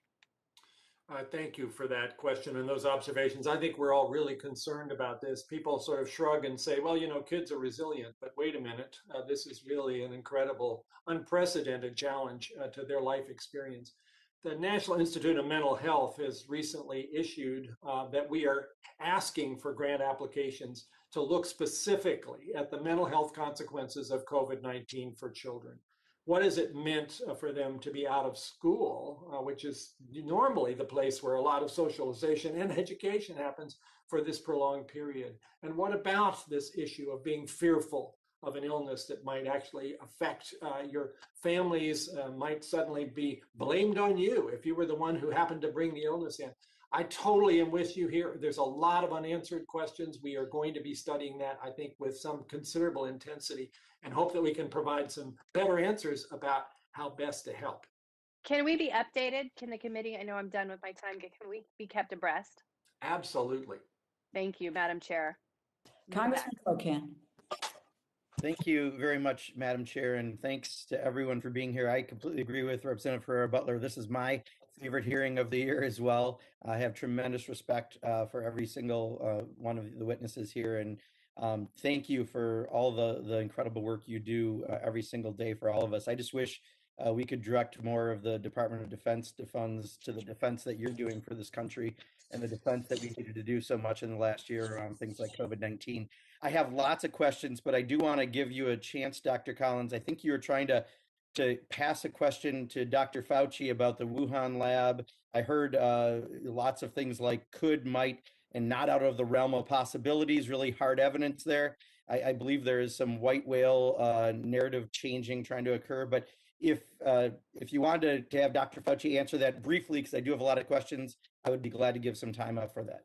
Thank you for that question and those observations. I think we're all really concerned about this. People sort of shrug and say, well, you know, kids are resilient, but wait a minute, this is really an incredible, unprecedented challenge to their life experience. The National Institute of Mental Health has recently issued that we are asking for grant applications to look specifically at the mental health consequences of COVID-19 for children. What has it meant for them to be out of school, which is normally the place where a lot of socialization and education happens, for this prolonged period? And what about this issue of being fearful of an illness that might actually affect your families, might suddenly be blamed on you if you were the one who happened to bring the illness in? I totally am with you here. There's a lot of unanswered questions. We are going to be studying that, I think, with some considerable intensity, and hope that we can provide some better answers about how best to help.
Can we be updated? Can the committee, I know I'm done with my time, can we be kept abreast?
Absolutely.
Thank you, Madam Chair.
Congressman Cocan.
Thank you very much, Madam Chair, and thanks to everyone for being here. I completely agree with Representative Ferrera Butler. This is my favorite hearing of the year as well. I have tremendous respect for every single one of the witnesses here, and thank you for all the incredible work you do every single day for all of us. I just wish we could direct more of the Department of Defense funds to the defense that you're doing for this country and the defense that we needed to do so much in the last year around things like COVID-19. I have lots of questions, but I do want to give you a chance, Dr. Collins. I think you were trying to pass a question to Dr. Fauci about the Wuhan lab. I heard lots of things like could, might, and not out of the realm of possibilities, really hard evidence there. I believe there is some white whale narrative changing trying to occur. But if you wanted to have Dr. Fauci answer that briefly, because I do have a lot of questions, I would be glad to give some time up for that.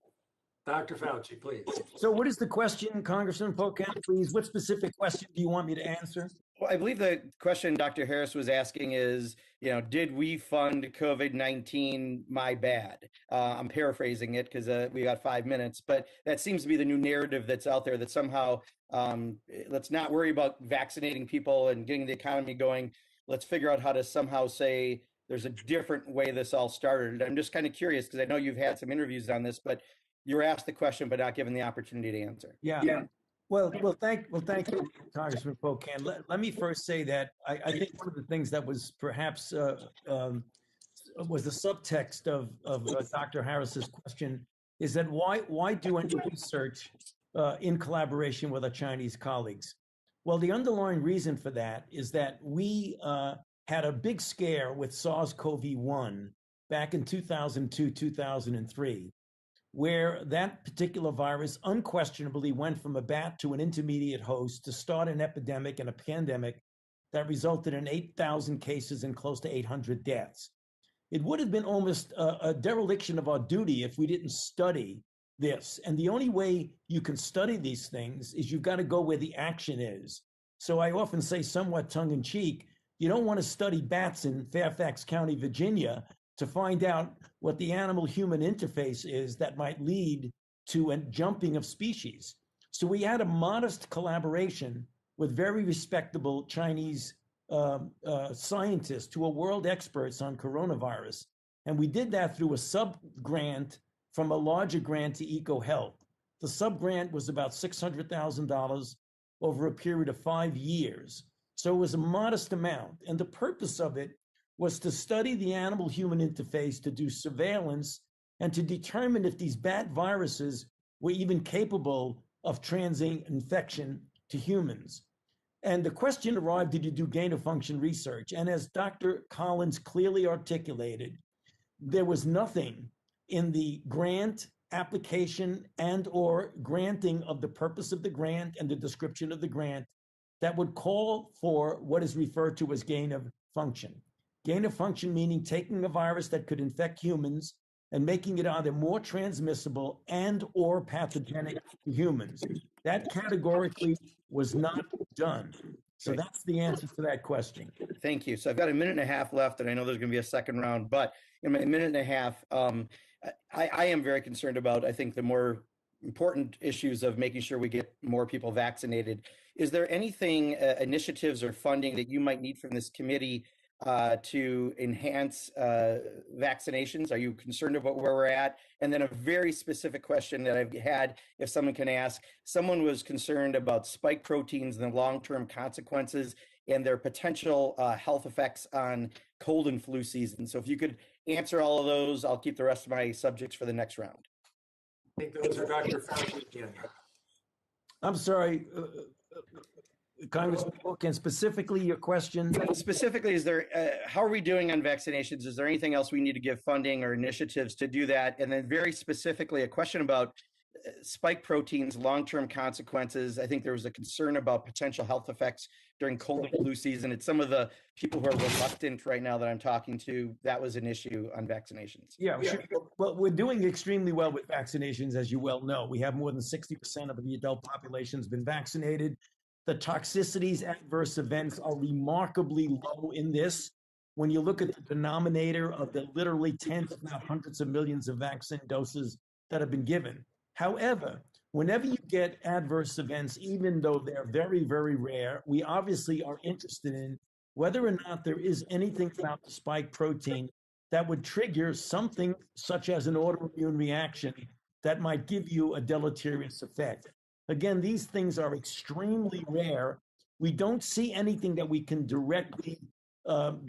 Dr. Fauci, please.
So what is the question, Congressman Pocan, please? What specific question do you want me to answer?
Well, I believe the question Dr. Harris was asking is, did we fund COVID-19? My bad. I'm paraphrasing it because we got 5 minutes, but that seems to be the new narrative that's out there, that somehow let's not worry about vaccinating people and getting the economy going. Let's figure out how to somehow say there's a different way this all started. I'm just kind of curious because I know you've had some interviews on this, but you were asked the question, but not given the opportunity to answer.
Yeah. Well, thank you, Congressman Pocan. Let me first say that I think one of the things that was perhaps was the subtext of Dr. Harris's question is that why do any research in collaboration with our Chinese colleagues? Well, the underlying reason for that is that we had a big scare with SARS-CoV-1 back in 2002, 2003. Where that particular virus unquestionably went from a bat to an intermediate host to start an epidemic and a pandemic that resulted in 8,000 cases and close to 800 deaths. It would have been almost a dereliction of our duty if we didn't study this. And the only way you can study these things is you've got to go where the action is. So I often say, somewhat tongue-in-cheek, you don't want to study bats in Fairfax County, Virginia, to find out what the animal-human interface is that might lead to a jumping of species. So we had a modest collaboration with very respectable Chinese scientists who are world experts on coronavirus. And we did that through a sub-grant from a larger grant to EcoHealth. The sub-grant was about $600,000 over a period of 5 years. So it was a modest amount. And the purpose of it was to study the animal-human interface, to do surveillance, and to determine if these bat viruses were even capable of transmitting infection to humans. And the question arrived, did you do gain-of-function research? And as Dr. Collins clearly articulated, there was nothing in the grant application and or granting of the purpose of the grant and the description of the grant that would call for what is referred to as gain-of-function. Gain-of-function meaning taking a virus that could infect humans and making it either more transmissible and or pathogenic to humans. That categorically was not done. So that's the answer to that question.
Thank you. So I've got a minute and a half left, and I know there's going to be a second round, but in a minute and a half, I am very concerned about, I think, the more important issues of making sure we get more people vaccinated. Is there anything, initiatives or funding that you might need from this committee to enhance vaccinations? Are you concerned about where we're at? And then a very specific question that I've had, if someone can ask, someone was concerned about spike proteins and the long-term consequences and their potential health effects on cold and flu season. So if you could answer all of those, I'll keep the rest of my subjects for the next round.
I think those are Dr. Fauci again.
I'm sorry, Congressman Pocan, specifically your question?
Specifically, is there, how are we doing on vaccinations? Is there anything else we need to give funding or initiatives to do that? And then very specifically, a question about spike proteins, long-term consequences. I think there was a concern about potential health effects during cold and flu season. It's some of the people who are reluctant right now that I'm talking to. That was an issue on vaccinations.
Yeah, sure. Well, we're doing extremely well with vaccinations, as you well know. We have more than 60% of the adult population has been vaccinated. The toxicities, adverse events are remarkably low in this. When you look at the denominator of the literally tens, if not hundreds of millions of vaccine doses that have been given. However, Whenever you get adverse events, even though they're very, very rare, we obviously are interested in whether or not there is anything about the spike protein that would trigger something such as an autoimmune reaction that might give you a deleterious effect. Again, these things are extremely rare. We don't see anything that we can directly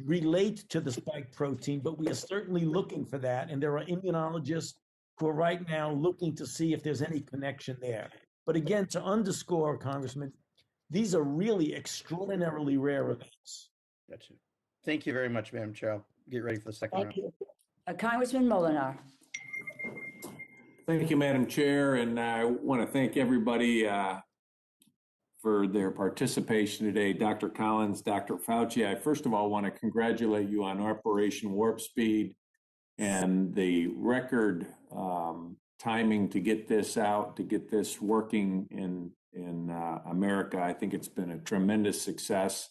relate to the spike protein, but we are certainly looking for that. And there are immunologists who are right now looking to see if there's any connection there. But again, to underscore, Congressman, these are really extraordinarily rare events.
Gotcha. Thank you very much, Madam Chair. I'll get ready for the second round.
Thank you. Congressman Molinar.
Thank you, Madam Chair, and I want to thank everybody for their participation today. Dr. Collins, Dr. Fauci, I first of all want to congratulate you on Operation Warp Speed and the record timing to get this out, to get this working in America. I think it's been a tremendous success.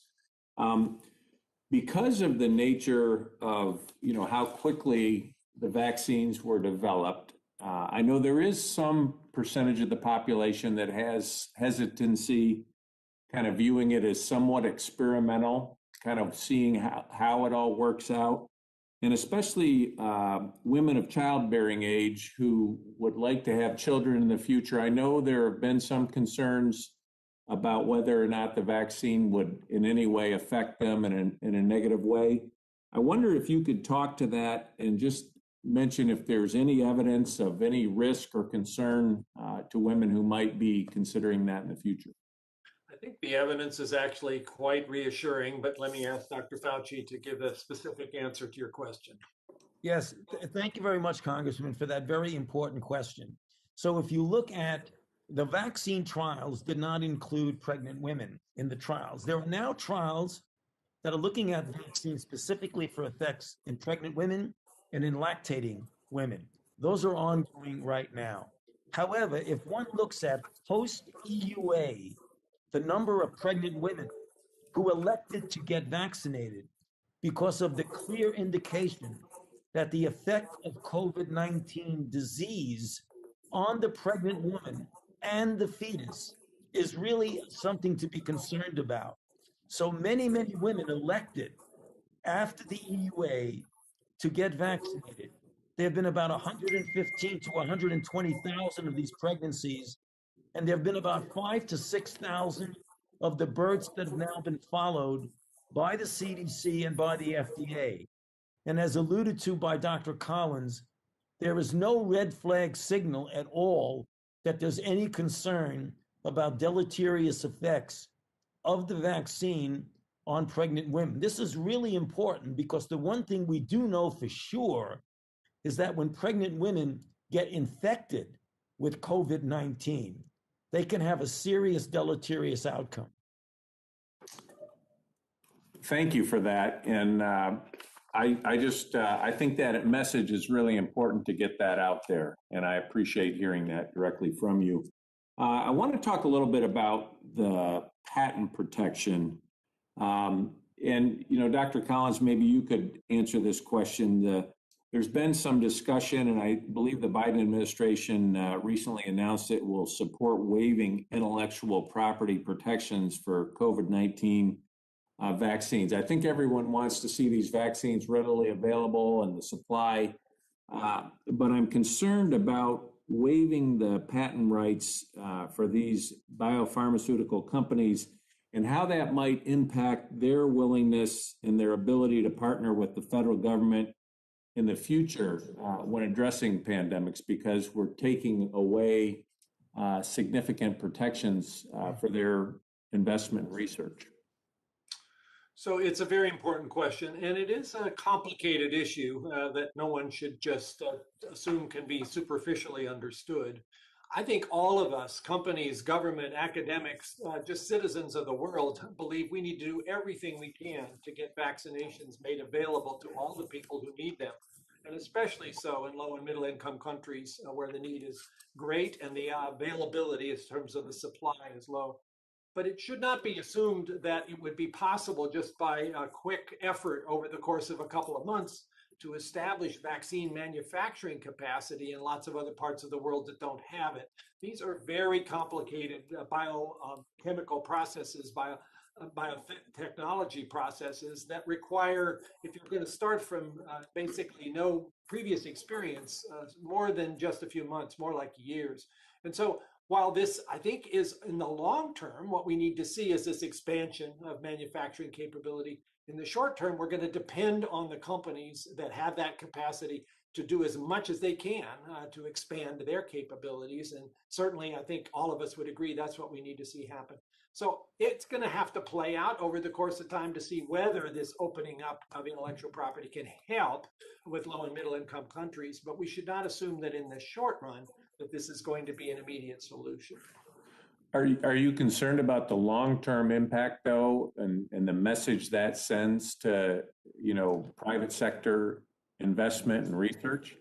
Because of the nature of how quickly the vaccines were developed, I know there is some percentage of the population that has hesitancy, kind of viewing it as somewhat experimental, kind of seeing how it all works out. And especially women of childbearing age who would like to have children in the future. I know there have been some concerns about whether or not the vaccine would in any way affect them in a negative way. I wonder if you could talk to that and just mention if there's any evidence of any risk or concern to women who might be considering that in the future.
I think the evidence is actually quite reassuring, but let me ask Dr. Fauci to give a specific answer to your question.
Yes, thank you very much, Congressman, for that very important question. So if you look at the vaccine trials did not include pregnant women in the trials. There are now trials that are looking at vaccines specifically for effects in pregnant women and in lactating women. Those are ongoing right now. However, if one looks at post-EUA, the number of pregnant women who elected to get vaccinated because of the clear indication that the effect of COVID-19 disease on the pregnant woman and the fetus is really something to be concerned about. So many, many women elected after the EUA to get vaccinated. There have been about 115 to 120,000 of these pregnancies, and there have been about 5,000 to 6,000 of the births that have now been followed by the CDC and by the FDA. And as alluded to by Dr. Collins, there is no red flag signal at all that there's any concern about deleterious effects of the vaccine on pregnant women. This is really important because the one thing we do know for sure is that when pregnant women get infected with COVID-19, they can have a serious deleterious outcome.
Thank you for that. And I think that message is really important to get that out there. And I appreciate hearing that directly from you. I want to talk a little bit about the patent protection. Dr. Collins, maybe you could answer this question. There's been some discussion, and I believe the Biden administration recently announced it will support waiving intellectual property protections for COVID-19 vaccines. I think everyone wants to see these vaccines readily available and the supply, but I'm concerned about waiving the patent rights for these biopharmaceutical companies and how that might impact their willingness and their ability to partner with the federal government in the future when addressing pandemics, because we're taking away significant protections for their investment in research.
So it's a very important question, and it is a complicated issue that no one should just assume can be superficially understood. I think all of us, companies, government, academics, just citizens of the world, believe we need to do everything we can to get vaccinations made available to all the people who need them, and especially so in low and middle income countries where the need is great and the availability in terms of the supply is low. But it should not be assumed that it would be possible just by a quick effort over the course of a couple of months to establish vaccine manufacturing capacity in lots of other parts of the world that don't have it. These are very complicated biochemical processes, biotechnology processes that require, if you're going to start from basically no previous experience, more than just a few months, more like years. And so while this, I think, is in the long term, what we need to see is this expansion of manufacturing capability. In the short term, we're going to depend on the companies that have that capacity to do as much as they can to expand their capabilities. And certainly, I think all of us would agree that's what we need to see happen. So it's going to have to play out over the course of time to see whether this opening up of intellectual property can help with low and middle income countries. But we should not assume that in the short run that this is going to be an immediate solution.
Are you concerned about the long-term impact, though, and the message that sends to, private sector investment and research?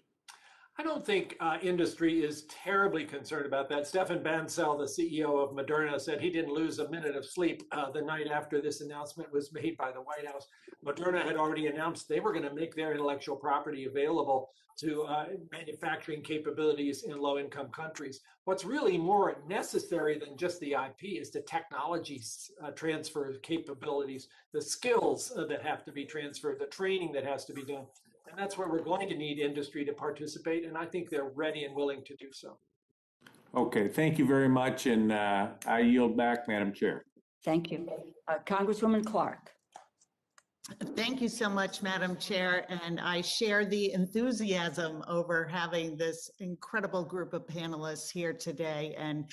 I don't think industry is terribly concerned about that. Stefan Bancel, the CEO of Moderna, said he didn't lose a minute of sleep the night after this announcement was made by the White House. Moderna had already announced they were going to make their intellectual property available to manufacturing capabilities in low-income countries. What's really more necessary than just the IP is the technology transfer capabilities, the skills that have to be transferred, the training that has to be done. And that's where we're going to need industry to participate, and I think they're ready and willing to do so.
Okay, thank you very much, and I yield back, Madam Chair.
Thank you. Congresswoman Clark.
Thank you so much, Madam Chair, and I share the enthusiasm over having this incredible group of panelists here today, and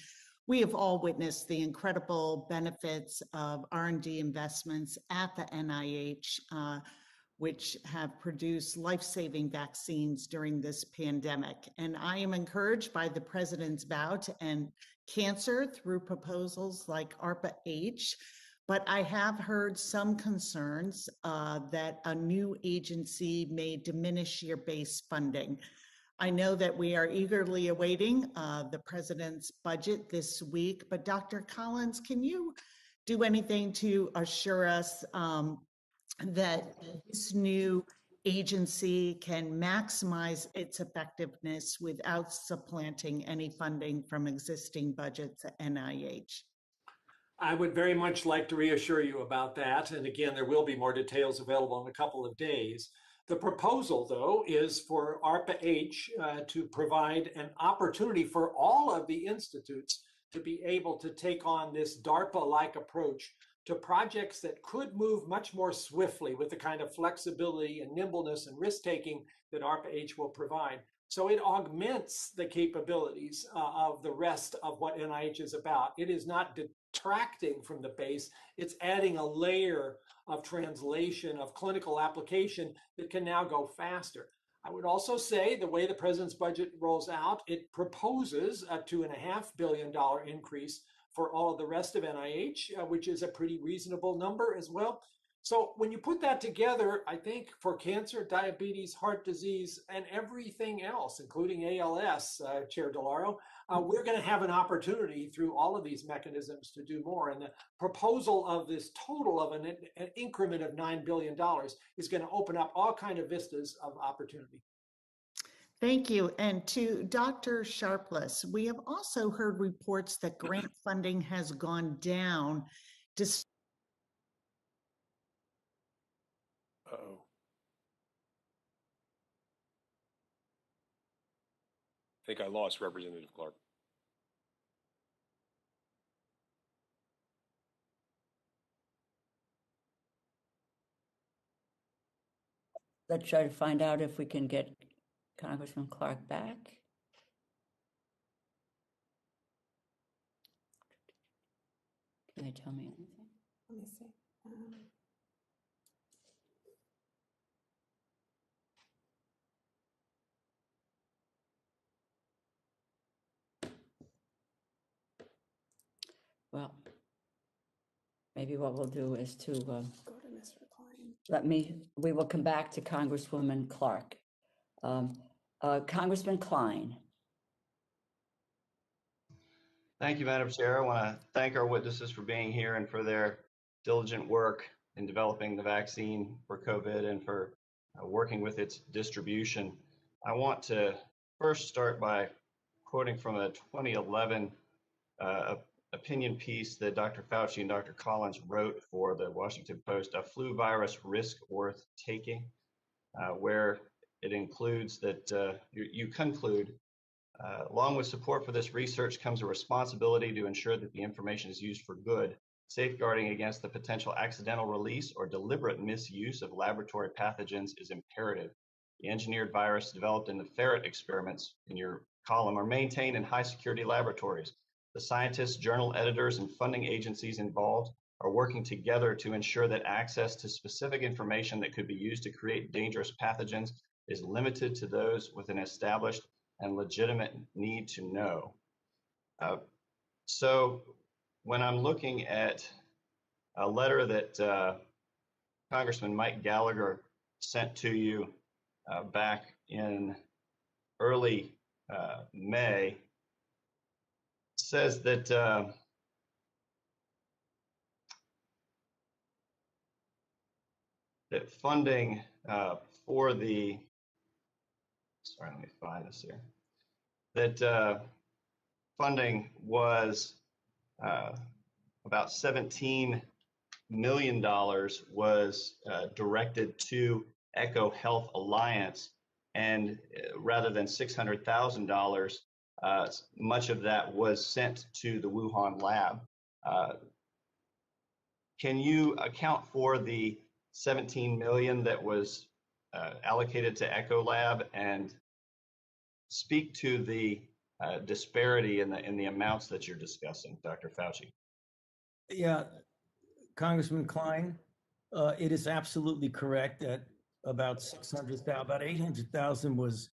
we have all witnessed the incredible benefits of R&D investments at the NIH, which have produced life-saving vaccines during this pandemic. And I am encouraged by the President's vow to end cancer through proposals like ARPA-H, but I have heard some concerns that a new agency may diminish your base funding. I know that we are eagerly awaiting the President's budget this week, but Dr. Collins, can you do anything to assure us that this new agency can maximize its effectiveness without supplanting any funding from existing budgets at NIH?
I would very much like to reassure you about that. And again, there will be more details available in a couple of days. The proposal, though, is for ARPA-H to provide an opportunity for all of the institutes to be able to take on this DARPA-like approach to projects that could move much more swiftly with the kind of flexibility and nimbleness and risk-taking that ARPA-H will provide. So it augments the capabilities of the rest of what NIH is about. It is not detracting from the base, it's adding a layer of translation, of clinical application that can now go faster. I would also say the way the President's budget rolls out, it proposes a $2.5 billion increase for all of the rest of NIH, which is a pretty reasonable number as well. So when you put that together, I think for cancer, diabetes, heart disease, and everything else, including ALS, Chair DeLauro, we're going to have an opportunity through all of these mechanisms to do more. And the proposal of this total of an increment of $9 billion is going to open up all kinds of vistas of opportunity.
Thank you. And to Dr. Sharpless, we have also heard reports that grant funding has gone down.
Uh-oh. I think I lost Representative Clark.
Let's try to find out if we can get Congressman Clark back. Can they tell me anything?
Let me see.
Well, maybe what we'll do is to
Go to Mr. Klein.
we will come back to Congresswoman Clark. Congressman Klein.
Thank you, Madam Chair. I want to thank our witnesses for being here and for their diligent work in developing the vaccine for COVID and for working with its distribution. I want to first start by quoting from a 2011 opinion piece that Dr. Fauci and Dr. Collins wrote for the Washington Post, A Flu Virus Risk Worth Taking, where it includes that you conclude, along with support for this research comes a responsibility to ensure that the information is used for good, safeguarding against the potential accidental release or deliberate misuse of laboratory pathogens is imperative. The engineered virus developed in the ferret experiments in your column are maintained in high security laboratories. The scientists, journal editors, and funding agencies involved are working together to ensure that access to specific information that could be used to create dangerous pathogens is limited to those with an established and legitimate need to know. So when I'm looking at a letter that Congressman Mike Gallagher sent to you back in early May, says that that funding for the, sorry, let me find this here, that funding was about $17 million was directed to Echo Health Alliance, and rather than $600,000, much of that was sent to the Wuhan lab. Can you account for the 17 million that was allocated to Echo Lab and speak to the disparity in the amounts that you're discussing, Dr. Fauci?
Yeah, Congressman Klein, it is absolutely correct that about 800,000 was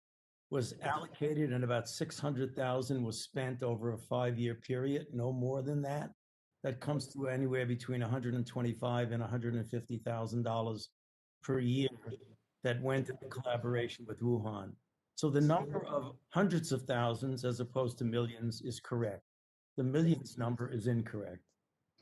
allocated, and about 600,000 was spent over a 5-year period, no more than that. That comes to anywhere between $125,000 and $150,000 per year that went into collaboration with Wuhan. So the number of hundreds of thousands as opposed to millions is correct. The millions number is incorrect.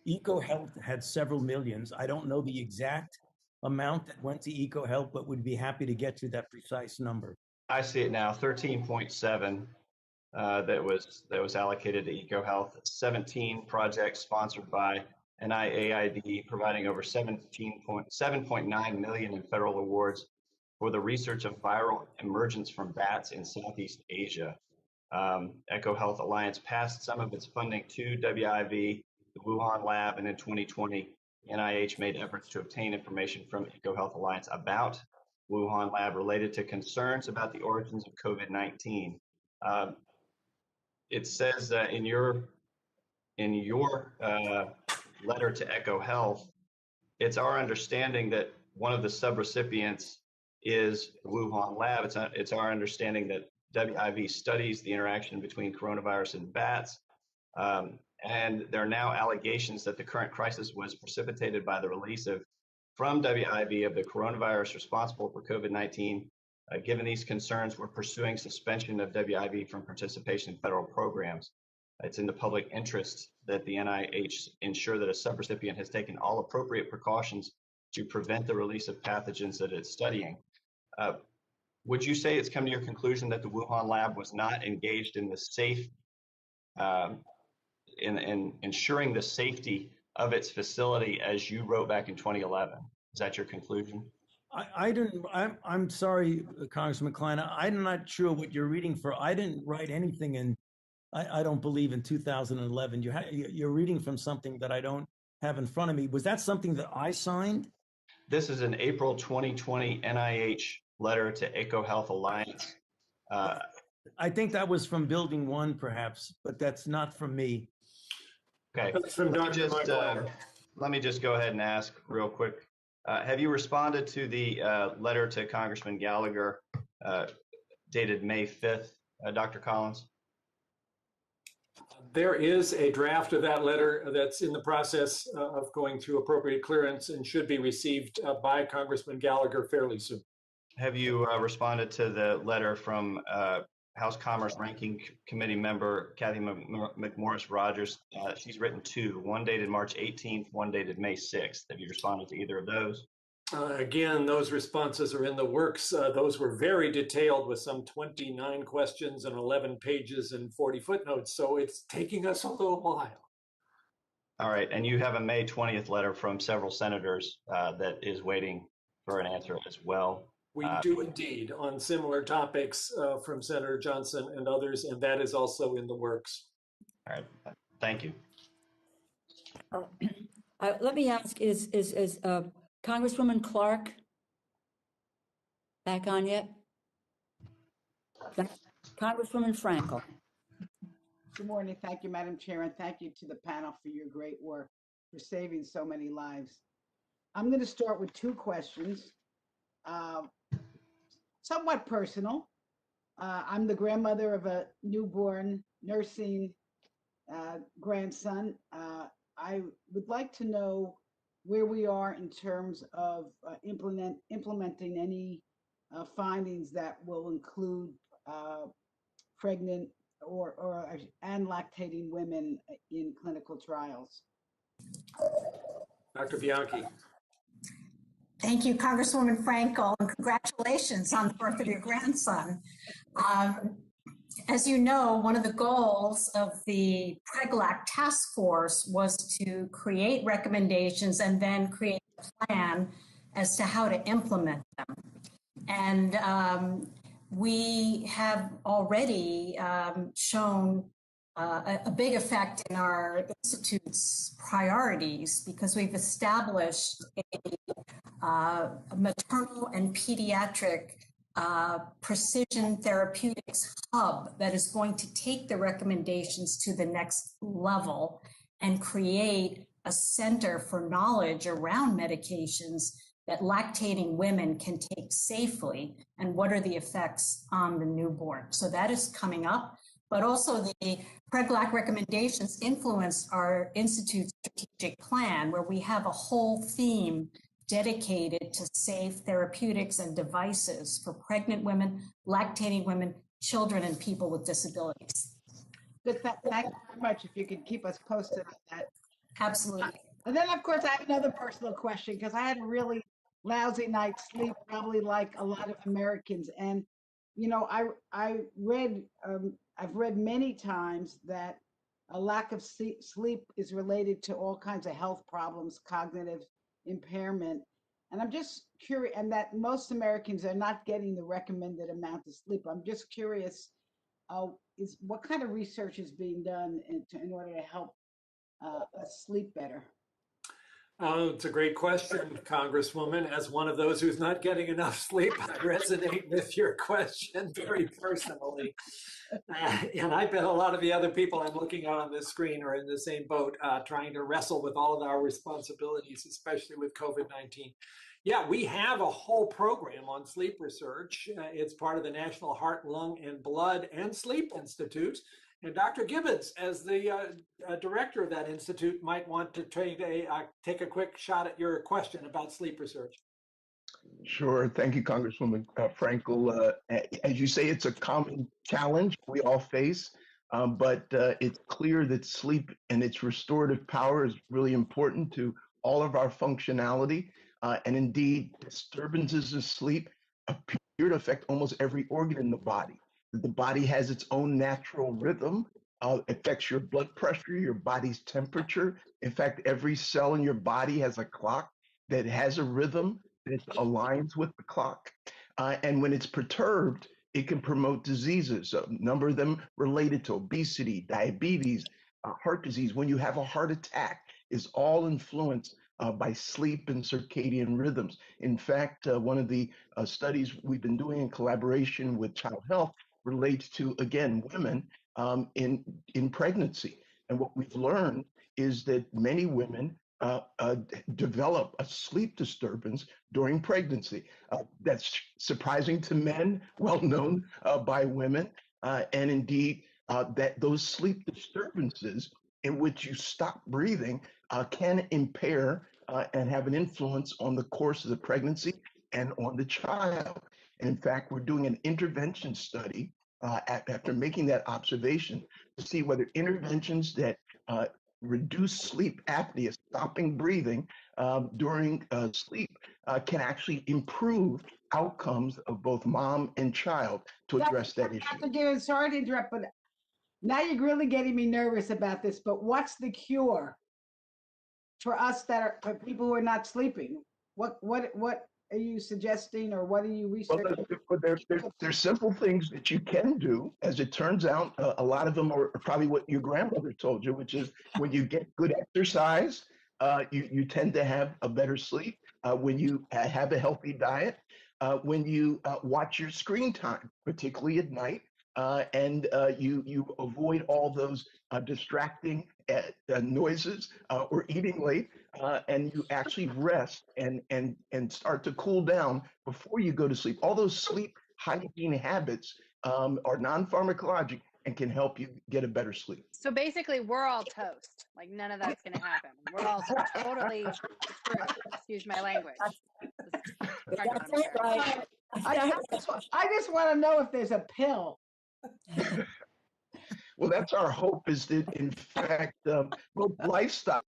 EcoHealth had several millions. I don't know the exact amount that went to EcoHealth, but would be happy to get you that precise number.
I see it now, 13.7 that was allocated to EcoHealth. 17 projects sponsored by NIAID, providing over 7.9 million in federal awards for the research of viral emergence from bats in Southeast Asia. Echo Health Alliance passed some of its funding to WIV, the Wuhan lab, and in 2020, NIH made efforts to obtain information from Echo Health Alliance about Wuhan lab related to concerns about the origins of COVID-19. It says in your letter to Echo Health, it's our understanding that one of the subrecipients is the Wuhan lab. It's our understanding that WIV studies the interaction between coronavirus and bats. And there are now allegations that the current crisis was precipitated by the release from WIV of the coronavirus responsible for COVID-19. Given these concerns, we're pursuing suspension of WIV from participation in federal programs. It's in the public interest that the NIH ensure that a subrecipient has taken all appropriate precautions to prevent the release of pathogens that it's studying. Would you say it's come to your conclusion that the Wuhan lab was not engaged in the safe, in ensuring the safety of its facility as you wrote back in 2011? Is that your conclusion?
I'm sorry, Congressman Klein. I'm not sure what you're reading for. I didn't write anything in, I don't believe, in 2011. You're reading from something that I don't have in front of me. Was that something that I signed?
This is an April 2020 NIH letter to Echo Health Alliance.
I think that was from Building 1, perhaps, but that's not from me.
Okay.
That's from Dr. Michael.
Let me just go ahead and ask real quick. Have you responded to the letter to Congressman Gallagher dated May 5th, Dr. Collins?
There is a draft of that letter that's in the process of going through appropriate clearance and should be received by Congressman Gallagher fairly soon.
Have you responded to the letter from House Commerce Ranking Committee member Kathy McMorris Rogers? She's written two, one dated March 18th, one dated May 6th. Have you responded to either of those?
Again, those responses are in the works. Those were very detailed with some 29 questions and 11 pages and 40 footnotes. So it's taking us a little while.
All right. And you have a May 20th letter from several senators that is waiting for an answer as well.
We do indeed, on similar topics from Senator Johnson and others, and that is also in the works.
All right. Thank you.
Let me ask, is Congresswoman Clark back on yet? Congresswoman Frankel.
Good morning. Thank you, Madam Chair, and thank you to the panel for your great work for saving so many lives. I'm going to start with two questions, somewhat personal. I'm the grandmother of a newborn nursing grandson. I would like to know where we are in terms of implementing any findings that will include pregnant and lactating women in clinical trials.
Dr. Bianchi.
Thank you, Congresswoman Frankel, and congratulations on the birth of your grandson. As you know, one of the goals of the PREGLAC task force was to create recommendations and then create a plan as to how to implement them. And we have already shown a big effect in our institute's priorities because we've established a maternal and pediatric precision therapeutics hub that is going to take the recommendations to the next level and create a center for knowledge around medications that lactating women can take safely and what are the effects on the newborn. So that is coming up, but also the PREGLAC recommendations influence our institute's strategic plan where we have a whole theme dedicated to safe therapeutics and devices for pregnant women, lactating women, children, and people with disabilities.
Good, thank you very much. If you could keep us posted on that.
Absolutely.
And then, of course, I have another personal question because I had a really lousy night's sleep, probably like a lot of Americans. And, you know, I've read many times that a lack of sleep is related to all kinds of health problems, cognitive impairment. And I'm just curious, and that most Americans are not getting the recommended amount of sleep. I'm just curious, is what kind of research is being done in order to help us sleep better?
It's a great question, Congresswoman. As one of those who's not getting enough sleep, I resonate with your question very personally. And I bet a lot of the other people I'm looking at on this screen are in the same boat, trying to wrestle with all of our responsibilities, especially with COVID-19. Yeah, we have a whole program on sleep research. It's part of the National Heart, Lung, and Blood and Sleep Institute. And Dr. Gibbons, as the director of that institute, might want to take a quick shot at your question about sleep research.
Sure. Thank you, Congresswoman Frankel. As you say, it's a common challenge we all face, but it's clear that sleep and its restorative power is really important to all of our functionality. And indeed, disturbances of sleep appear to affect almost every organ in the body. The body has its own natural rhythm, affects your blood pressure, your body's temperature. In fact, every cell in your body has a clock that has a rhythm that aligns with the clock. And when it's perturbed, it can promote diseases, a number of them related to obesity, diabetes, heart disease. When you have a heart attack, is all influenced by sleep and circadian rhythms. In fact, one of the studies we've been doing in collaboration with Child Health relates to, again, women in pregnancy. And what we've learned is that many women develop a sleep disturbance during pregnancy. That's surprising to men, well known by women. And indeed, that those sleep disturbances in which you stop breathing can impair and have an influence on the course of the pregnancy and on the child. And in fact, we're doing an intervention study after making that observation to see whether interventions that reduce sleep apnea, stopping breathing during sleep, can actually improve outcomes of both mom and child to address that issue.
Dr. Gibbon, sorry to interrupt, but now you're really getting me nervous about this. But what's the cure for us that are for people who are not sleeping? What are you suggesting, or what are you researching?
Well, there's simple things that you can do. As it turns out, a lot of them are probably what your grandmother told you, which is when you get good exercise, you tend to have a better sleep. When you have a healthy diet, when you watch your screen time, particularly at night, and you avoid all those distracting noises or eating late, and you actually rest and start to cool down before you go to sleep. All those sleep hygiene habits are non-pharmacologic and can help you get a better sleep.
So basically, we're all toast. Like, none of that's going to happen. We're all totally screwed. Excuse my language.
That's it, right?
I just want to know if there's a pill.
Well, that's our hope, is that in fact, both lifestyle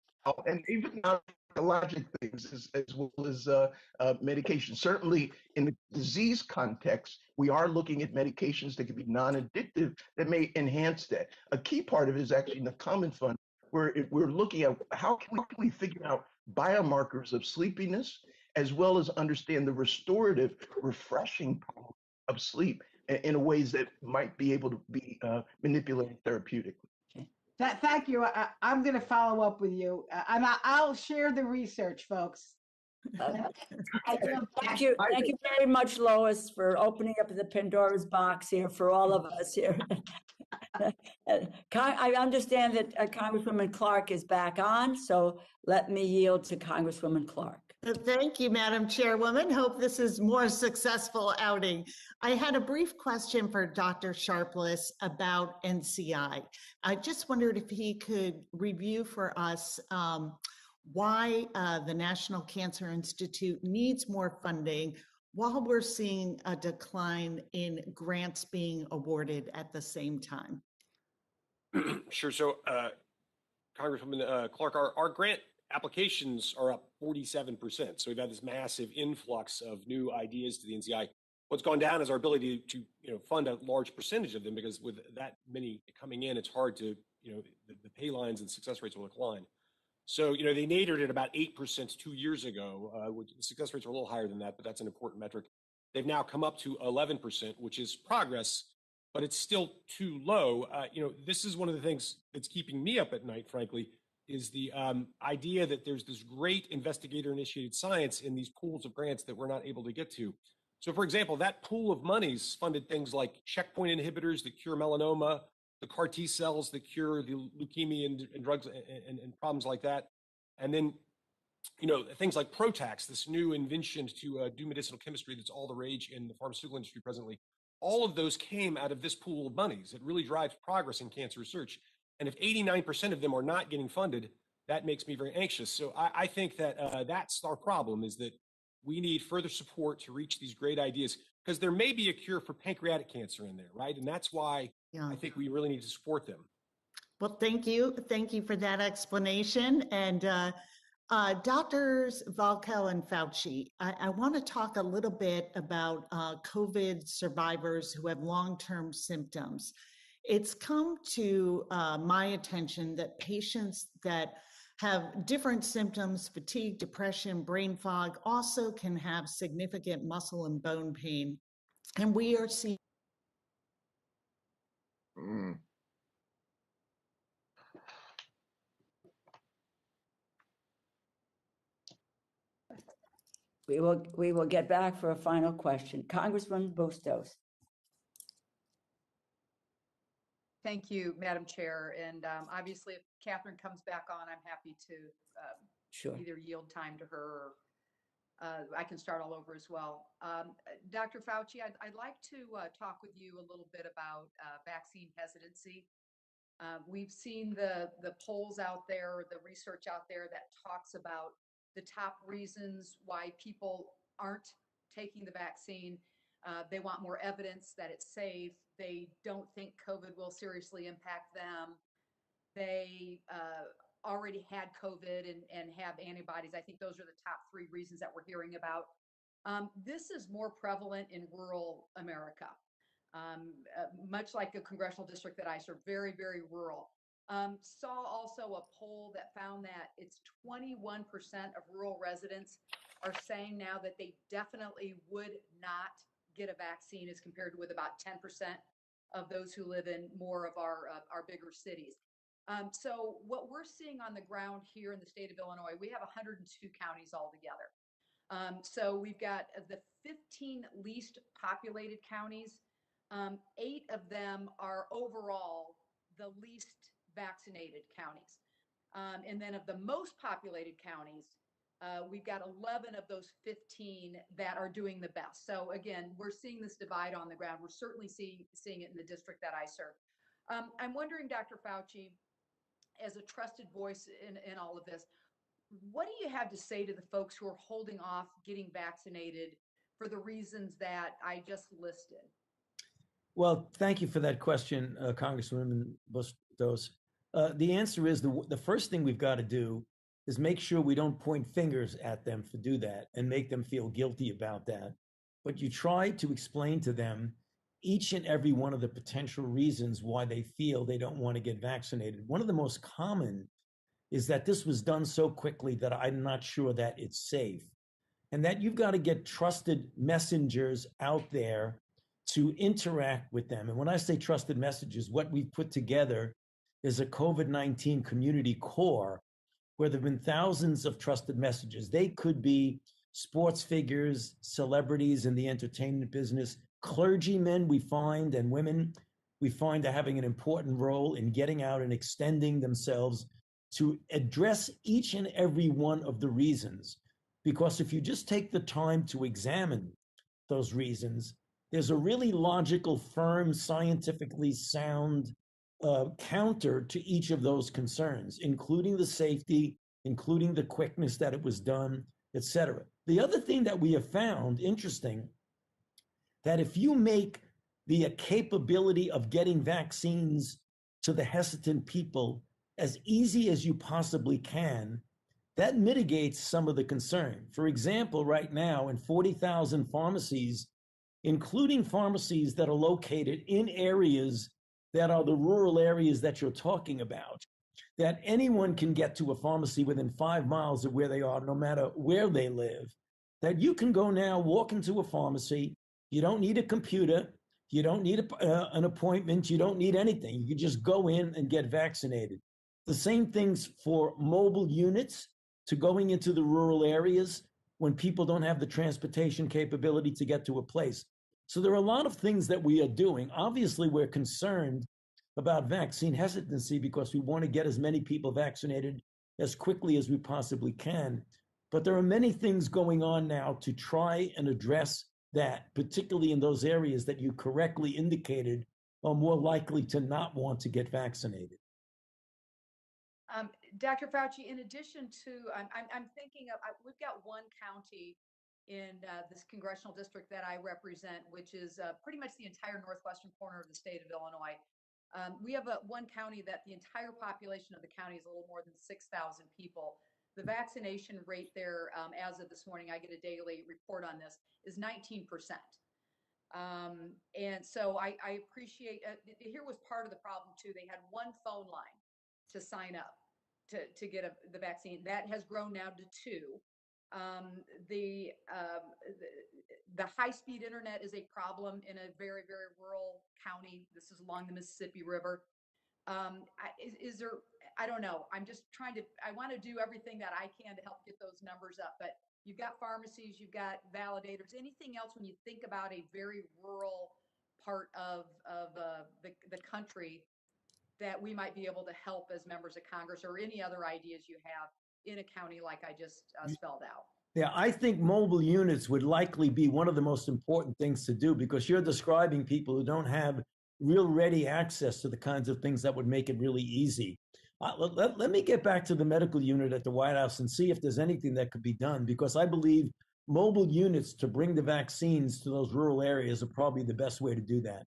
and even non-pharmacologic things, as well as medication. Certainly in the disease context, we are looking at medications that can be non-addictive that may enhance that. A key part of it is actually in the Common Fund, where we're looking at how can we figure out biomarkers of sleepiness, as well as understand the restorative, refreshing power of sleep in ways that might be able to be manipulated therapeutically.
Thank you. I'm going to follow up with you, and I'll share the research, folks.
Thank you very much, Lois, for opening up the Pandora's box here for all of us here. I understand that Congresswoman Clark is back on, so let me yield to Congresswoman Clark.
Thank you, Madam Chairwoman. Hope this is more successful outing. I had a brief question for Dr. Sharpless about NCI. I just wondered if he could review for us why the National Cancer Institute needs more funding while we're seeing a decline in grants being awarded at the same time.
Sure. So, Congresswoman Clark, our grant applications are up 47%. So we've had this massive influx of new ideas to the NCI. What's gone down is our ability to fund a large percentage of them, because with that many coming in, it's hard to, the pay lines and success rates will decline. So, they nadir'd at about 8% 2 years ago. The success rates are a little higher than that, but that's an important metric. They've now come up to 11%, which is progress, but it's still too low. This is one of the things that's keeping me up at night, frankly, is the idea that there's this great investigator-initiated science in these pools of grants that we're not able to get to. So, for example, that pool of monies funded things like checkpoint inhibitors that cure melanoma, the CAR T cells that cure the leukemia and drugs and problems like that. And then, things like Protax, this new invention to do medicinal chemistry that's all the rage in the pharmaceutical industry presently. All of those came out of this pool of monies. It really drives progress in cancer research. And if 89% of them are not getting funded, that makes me very anxious. So I think that that's our problem, is that we need further support to reach these great ideas, because there may be a cure for pancreatic cancer in there, right? And that's why I think we really need to support them.
Well, thank you. Thank you for that explanation. And Doctors Valkel and Fauci, I want to talk a little bit about COVID survivors who have long-term symptoms. It's come to my attention that patients that have different symptoms, fatigue, depression, brain fog, also can have significant muscle and bone pain. And we are seeing
We will get back for a final question. Congressman Bustos.
Thank you, Madam Chair. And obviously, if Catherine comes back on, I'm happy to either yield time to her, or I can start all over as well. Dr. Fauci, I'd like to talk with you a little bit about vaccine hesitancy. We've seen the polls out there, the research out there that talks about the top reasons why people aren't taking the vaccine. They want more evidence that it's safe. They don't think COVID will seriously impact them. They already had COVID and have antibodies. I think those are the top three reasons that we're hearing about. This is more prevalent in rural America, much like a congressional district that I serve, very, very rural. Saw also a poll that found that it's 21% of rural residents are saying now that they definitely would not get a vaccine as compared with about 10% of those who live in more of our bigger cities. So what we're seeing on the ground here in the state of Illinois, we have 102 counties altogether. So we've got the 15 least populated counties. 8 of them are overall the least vaccinated counties. And then of the most populated counties, we've got 11 of those 15 that are doing the best. So again, we're seeing this divide on the ground. We're certainly seeing it in the district that I serve. I'm wondering, Dr. Fauci, as a trusted voice in all of this, what do you have to say to the folks who are holding off getting vaccinated for the reasons that I just listed?
Well, thank you for that question, Congresswoman Bustos. The answer is the first thing we've got to do is make sure we don't point fingers at them for do that and make them feel guilty about that. But you try to explain to them each and every one of the potential reasons why they feel they don't want to get vaccinated. One of the most common is that this was done so quickly that I'm not sure that it's safe. And that you've got to get trusted messengers out there to interact with them. And when I say trusted messengers, what we've put together is a COVID-19 community core where there have been thousands of trusted messages. They could be sports figures, celebrities in the entertainment business, clergymen we find, and women we find are having an important role in getting out and extending themselves to address each and every one of the reasons. Because if you just take the time to examine those reasons, there's a really logical, firm, scientifically sound counter to each of those concerns, including the safety, including the quickness that it was done, et cetera. The other thing that we have found, interesting, that if you make the capability of getting vaccines to the hesitant people as easy as you possibly can, that mitigates some of the concern. For example, right now in 40,000 pharmacies, including pharmacies that are located in areas that are the rural areas that you're talking about, that anyone can get to a pharmacy within 5 miles of where they are, no matter where they live, that you can go now, walk into a pharmacy. You don't need a computer. You don't need an appointment. You don't need anything. You can just go in and get vaccinated. The same things for mobile units to going into the rural areas when people don't have the transportation capability to get to a place. So there are a lot of things that we are doing. Obviously, we're concerned about vaccine hesitancy because we want to get as many people vaccinated as quickly as we possibly can. But there are many things going on now to try and address that, particularly in those areas that you correctly indicated are more likely to not want to get vaccinated.
Dr. Fauci, in addition to, I'm thinking of, we've got one county in this congressional district that I represent, which is pretty much the entire northwestern corner of the state of Illinois. We have one county that the entire population of the county is a little more than 6,000 people. The vaccination rate there, as of this morning, I get a daily report on this, is 19%. And so I appreciate, here was part of the problem too. They had one phone line to sign up to get the vaccine. That has grown now to 2. The high-speed internet is a problem in a very, very rural county. This is along the Mississippi River. Is there, I don't know, I'm just trying to, I want to do everything that I can to help get those numbers up, but you've got pharmacies, you've got validators, anything else when you think about a very rural part of the country that we might be able to help as members of Congress, or any other ideas you have in a county like I just spelled out?
Yeah, I think mobile units would likely be one of the most important things to do, because you're describing people who don't have real ready access to the kinds of things that would make it really easy. Let me get back to the medical unit at the White House and see if there's anything that could be done, because I believe mobile units to bring the vaccines to those rural areas are probably the best way to do that.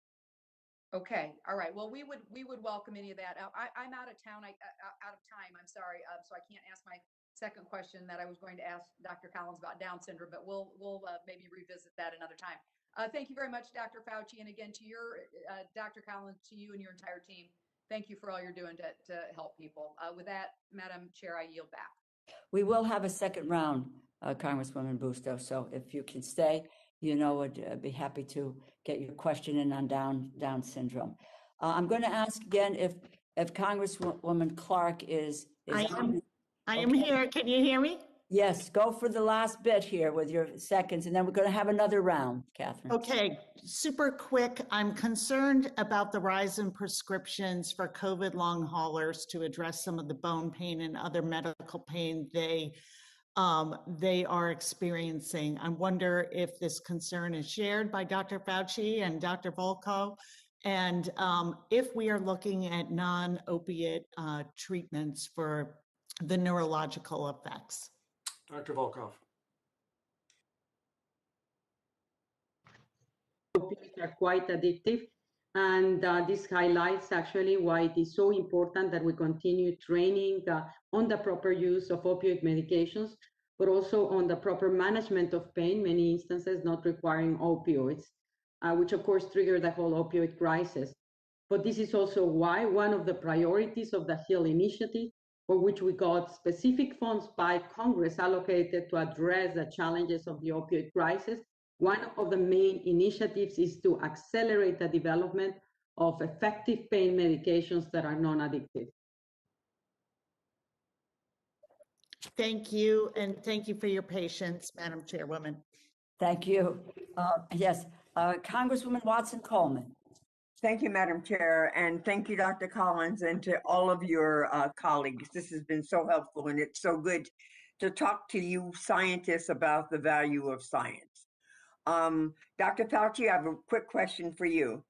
Okay, all right. Well, we would welcome any of that. I'm out of town. Out of time. I'm sorry. So I can't ask my second question that I was going to ask Dr. Collins about Down syndrome, but we'll maybe revisit that another time. Thank you very much, Dr. Fauci, and again to your Dr. Collins, to you and your entire team. Thank you for all you're doing to help people. With that, Madam Chair, I yield back.
We will have a second round, Congresswoman Busto. So if you can stay, would be happy to get your question in on Down syndrome. I'm going to ask again if Congresswoman Clark is
I am
okay.
here. Can you hear me?
Yes, go for the last bit here with your seconds, and then we're going to have another round, Catherine.
Okay, super quick. I'm concerned about the rise in prescriptions for COVID long haulers to address some of the bone pain and other medical pain they are experiencing. I wonder if this concern is shared by Dr. Fauci and Dr. Volkow, and if we are looking at non-opiate treatments for the neurological effects.
Dr. Volkow.
Opiates are quite addictive, and this highlights actually why it is so important that we continue training on the proper use of opioid medications, but also on the proper management of pain, many instances not requiring opioids, which of course trigger the whole opioid crisis. But this is also why one of the priorities of the HEAL initiative, for which we got specific funds by Congress allocated to address the challenges of the opioid crisis, one of the main initiatives is to accelerate the development of effective pain medications that are non-addictive.
Thank you, and thank you for your patience, Madam Chairwoman.
Thank you. Yes, Congresswoman Watson-Coleman.
Thank you, Madam Chair, and thank you, Dr. Collins, and to all of your colleagues. This has been so helpful, and it's so good to talk to you scientists about the value of science. Dr. Fauci, I have a quick question for you.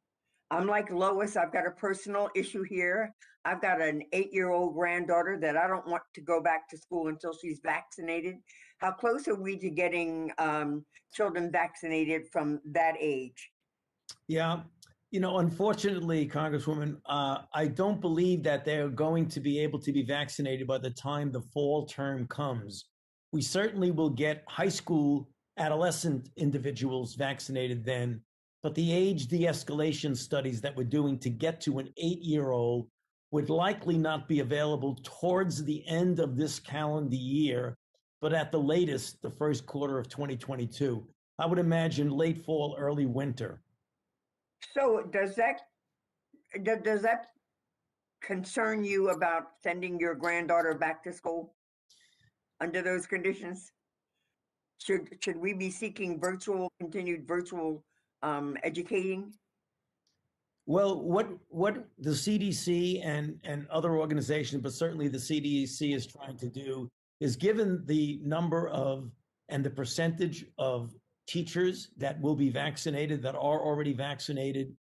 I'm like Lois, I've got a personal issue here. I've got an 8-year-old granddaughter that I don't want to go back to school until she's vaccinated. How close are we to getting children vaccinated from that age?
Yeah. Unfortunately, Congresswoman, I don't believe that they're going to be able to be vaccinated by the time the fall term comes. We certainly will get high school adolescent individuals vaccinated then, but the age de-escalation studies that we're doing to get to an 8-year-old would likely not be available towards the end of this calendar year, but at the latest, the first quarter of 2022. I would imagine late fall, early winter.
So does that concern you about sending your granddaughter back to school under those conditions? Should we be seeking continued virtual educating?
Well, what the CDC and other organizations, but certainly the CDC is trying to do is, given the number of and the percentage of teachers that will be vaccinated, that are already vaccinated,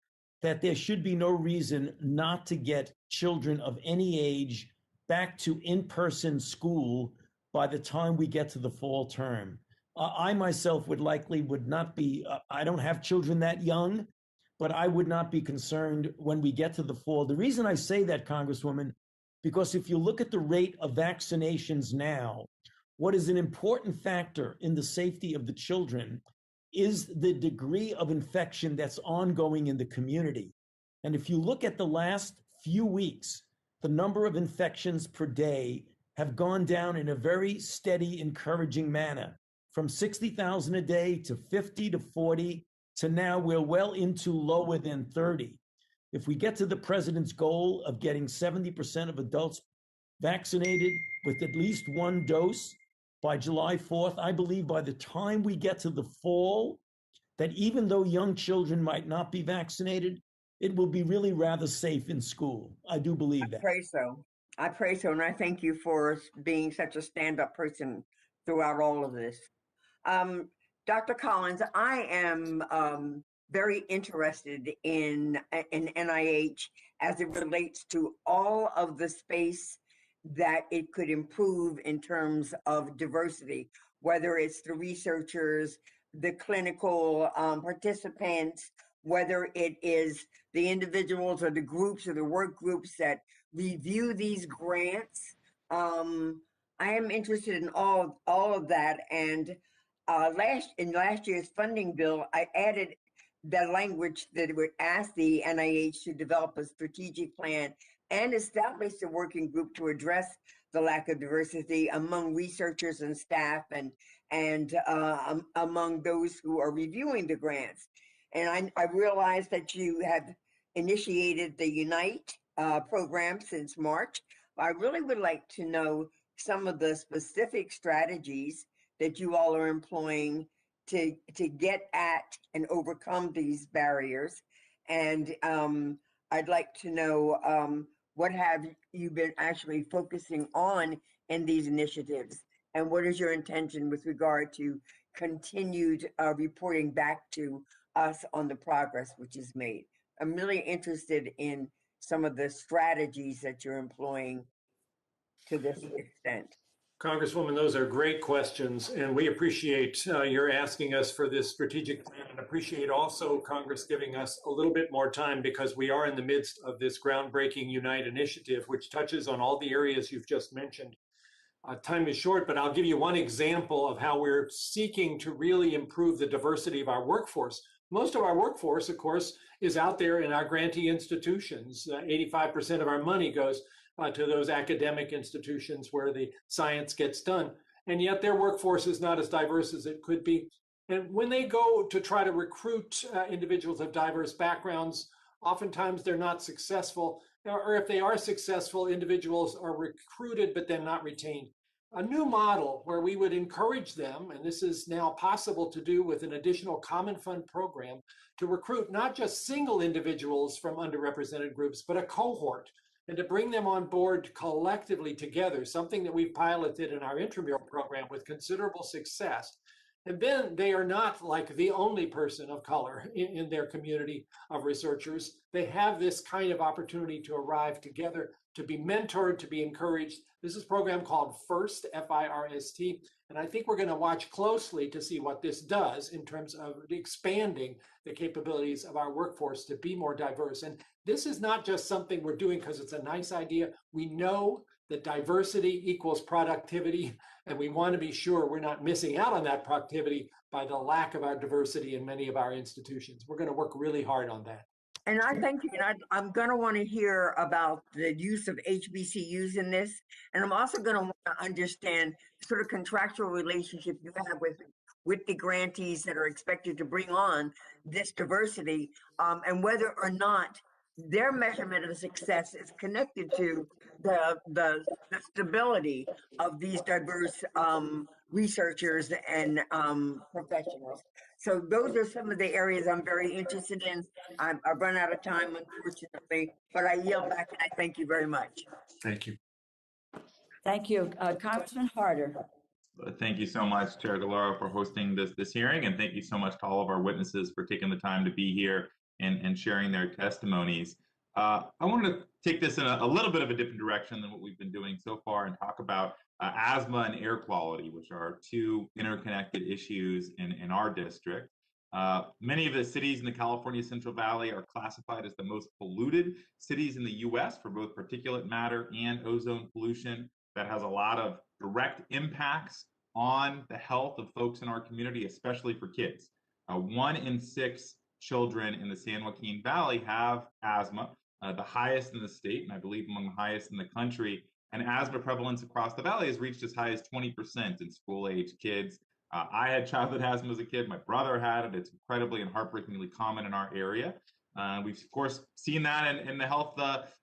that there should be no reason not to get children of any age back to in-person school by the time we get to the fall term. I myself would not be, I don't have children that young, but I would not be concerned when we get to the fall. The reason I say that, Congresswoman, because if you look at the rate of vaccinations now, what is an important factor in the safety of the children is the degree of infection that's ongoing in the community. And if you look at the last few weeks, the number of infections per day have gone down in a very steady, encouraging manner, from 60,000 a day to 50 to 40 to now we're well into lower than 30. If we get to the president's goal of getting 70% of adults vaccinated with at least one dose by July 4th, I believe by the time we get to the fall, that even though young children might not be vaccinated, it will be really rather safe in school. I do believe that.
I pray so. I pray so, and I thank you for being such a stand-up person throughout all of this. Dr. Collins, I am very interested in NIH as it relates to all of the space that it could improve in terms of diversity, whether it's the researchers, the clinical participants, whether it is the individuals or the groups or the work groups that review these grants. I am interested in all of that. And in last year's funding bill, I added the language that would ask the NIH to develop a strategic plan and establish a working group to address the lack of diversity among researchers and staff and among those who are reviewing the grants. And I realize that you have initiated the Unite program since March. I really would like to know some of the specific strategies that you all are employing to get at and overcome these barriers. And I'd like to know what have you been actually focusing on in these initiatives, and what is your intention with regard to continued reporting back to us on the progress which is made? I'm really interested in some of the strategies that you're employing to this extent.
Congresswoman, those are great questions, and we appreciate your asking us for this strategic plan, and appreciate also Congress giving us a little bit more time, because we are in the midst of this groundbreaking Unite initiative, which touches on all the areas you've just mentioned. Time is short, but I'll give you one example of how we're seeking to really improve the diversity of our workforce. Most of our workforce, of course, is out there in our grantee institutions. 85% of our money goes to those academic institutions where the science gets done. And yet their workforce is not as diverse as it could be. And when they go to try to recruit individuals of diverse backgrounds, oftentimes they're not successful. Or if they are successful, individuals are recruited but then not retained. A new model where we would encourage them, and this is now possible to do with an additional common fund program, to recruit not just single individuals from underrepresented groups, but a cohort, and to bring them on board collectively together, something that we've piloted in our intramural program with considerable success. And then they are not like the only person of color in their community of researchers. They have this kind of opportunity to arrive together, to be mentored, to be encouraged. This is a program called FIRST, F-I-R-S-T, and I think we're going to watch closely to see what this does in terms of expanding the capabilities of our workforce to be more diverse. And this is not just something we're doing because it's a nice idea. We know that diversity equals productivity, and we want to be sure we're not missing out on that productivity by the lack of our diversity in many of our institutions. We're going to work really hard on that.
And I thank you. And I'm going to want to hear about the use of HBCUs in this. And I'm also going to want to understand sort of contractual relationship you have with the grantees that are expected to bring on this diversity, and whether or not their measurement of success is connected to the stability of these diverse researchers and professionals. So those are some of the areas I'm very interested in. I've run out of time, unfortunately, but I yield back and I thank you very much.
Thank you.
Thank you. Congressman Harder.
Thank you so much, Chair DeLauro, for hosting this hearing, and thank you so much to all of our witnesses for taking the time to be here and sharing their testimonies. I wanted to take this in a little bit of a different direction than what we've been doing so far and talk about asthma and air quality, which are two interconnected issues in our district. Many of the cities in the California Central Valley are classified as the most polluted cities in the U.S. for both particulate matter and ozone pollution. That has a lot of direct impacts on the health of folks in our community, especially for kids. 1 in 6 children in the San Joaquin Valley have asthma, the highest in the state, and I believe among the highest in the country. And asthma prevalence across the valley has reached as high as 20% in school-age kids. I had childhood asthma as a kid. My brother had it. It's incredibly and heartbreakingly common in our area. We've, of course, seen that in the health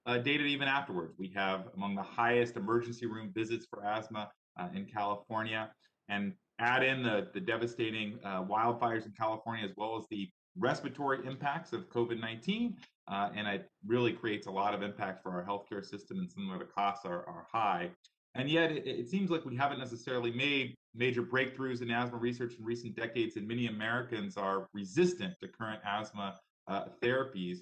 data even afterwards. We have among the highest emergency room visits for asthma in California. And add in the devastating wildfires in California, as well as the respiratory impacts of COVID-19, and it really creates a lot of impact for our healthcare system, and some of the costs are high. And yet it seems like we haven't necessarily made major breakthroughs in asthma research in recent decades, and many Americans are resistant to current asthma therapies.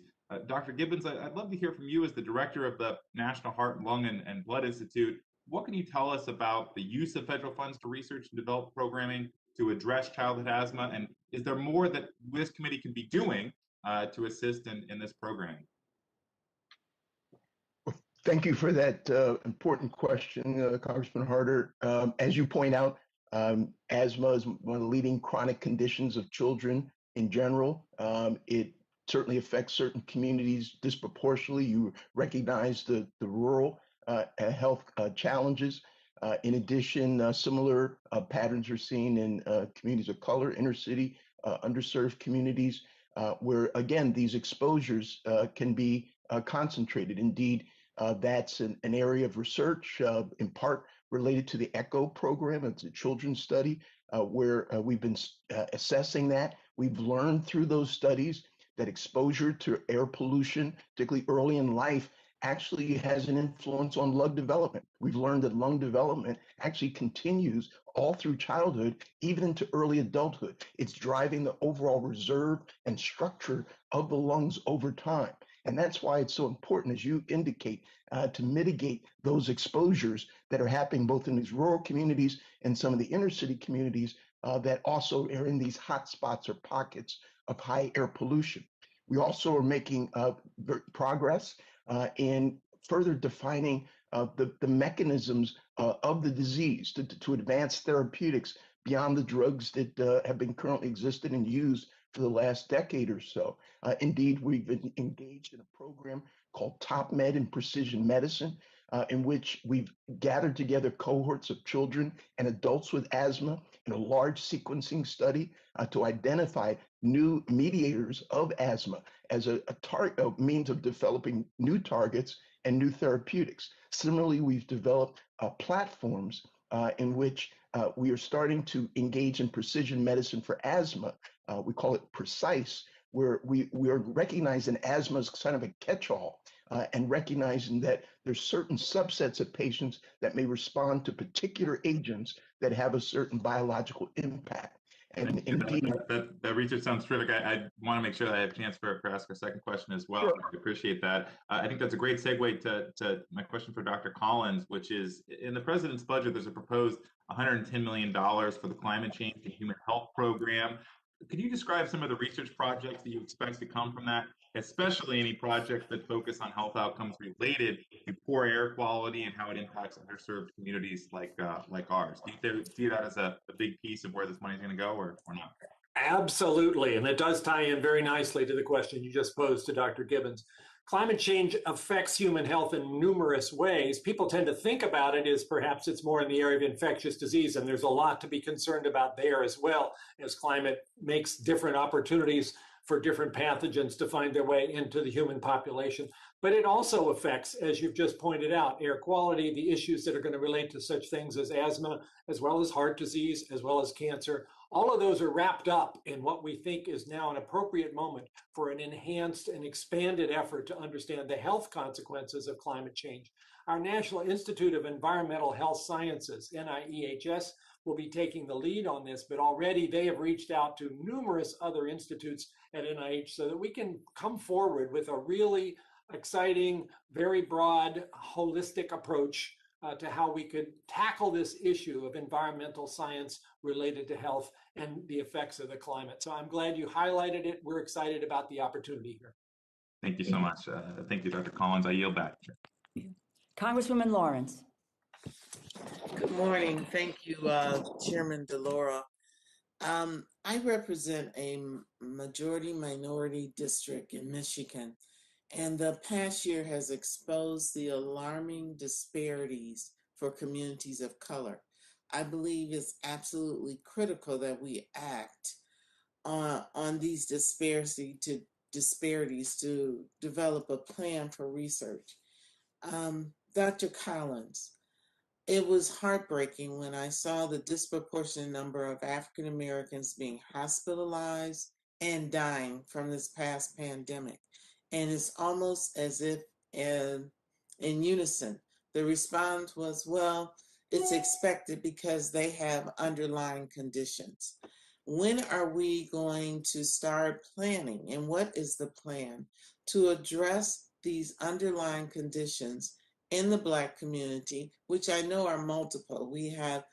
Dr. Gibbons, I'd love to hear from you as the director of the National Heart, Lung, and Blood Institute. What can you tell us about the use of federal funds to research and develop programming to address childhood asthma? And is there more that this committee can be doing to assist in this program?
Thank you for that important question, Congressman Harder. As you point out, asthma is one of the leading chronic conditions of children in general. It certainly affects certain communities disproportionately. You recognize the rural health challenges. In addition, similar patterns are seen in communities of color, inner city, underserved communities, where, again, these exposures can be concentrated. Indeed, that's an area of research, in part related to the ECHO program. It's a children's study where we've been assessing that. We've learned through those studies that exposure to air pollution, particularly early in life, actually has an influence on lung development. We've learned that lung development actually continues all through childhood, even into early adulthood. It's driving the overall reserve and structure of the lungs over time. And that's why it's so important, as you indicate, to mitigate those exposures that are happening both in these rural communities and some of the inner city communities that also are in these hot spots or pockets of high air pollution. We also are making progress in further defining the mechanisms of the disease to advance therapeutics beyond the drugs that have been currently existed and used for the last decade or so. Indeed, we've been engaged in a program called Top Med in Precision Medicine, in which we've gathered together cohorts of children and adults with asthma in a large sequencing study to identify new mediators of asthma as a means of developing new targets and new therapeutics. Similarly, we've developed platforms in which we are starting to engage in precision medicine for asthma. We call it Precise, where we are recognizing asthma as kind of a catch-all and recognizing that there's certain subsets of patients that may respond to particular agents that have a certain biological impact. And indeed,
that research sounds terrific. I want to make sure that I have a chance for ask a second question as well. Sure. I appreciate that. I think that's a great segue to my question for Dr. Collins, which is in the president's budget, there's a proposed $110 million for the Climate Change and Human Health Program. Could you describe some of the research projects that you expect to come from that, especially any projects that focus on health outcomes related to poor air quality and how it impacts underserved communities like ours? Do you see that as a big piece of where this money is going to go or not?
Absolutely. And it does tie in very nicely to the question you just posed to Dr. Gibbons. Climate change affects human health in numerous ways. People tend to think about it as perhaps it's more in the area of infectious disease, and there's a lot to be concerned about there as well, as climate makes different opportunities for different pathogens to find their way into the human population. But it also affects, as you've just pointed out, air quality, the issues that are going to relate to such things as asthma, as well as heart disease, as well as cancer. All of those are wrapped up in what we think is now an appropriate moment for an enhanced and expanded effort to understand the health consequences of climate change. Our National Institute of Environmental Health Sciences, NIEHS, will be taking the lead on this, but already they have reached out to numerous other institutes at NIH so that we can come forward with a really exciting, very broad, holistic approach to how we could tackle this issue of environmental science related to health and the effects of the climate. So I'm glad you highlighted it. We're excited about the opportunity here.
Thank you so much. Thank you, Dr. Collins. I yield back.
Congresswoman Lawrence.
Good morning. Thank you, Chairman DeLauro. I represent a majority minority district in Michigan, and the past year has exposed the alarming disparities for communities of color. I believe it's absolutely critical that we act on these disparities to develop a plan for research. Dr. Collins, it was heartbreaking when I saw the disproportionate number of African Americans being hospitalized and dying from this past pandemic. And it's almost as if in unison, the response was, well, it's expected because they have underlying conditions. When are we going to start planning, and what is the plan to address these underlying conditions in the Black community, which I know are multiple? We have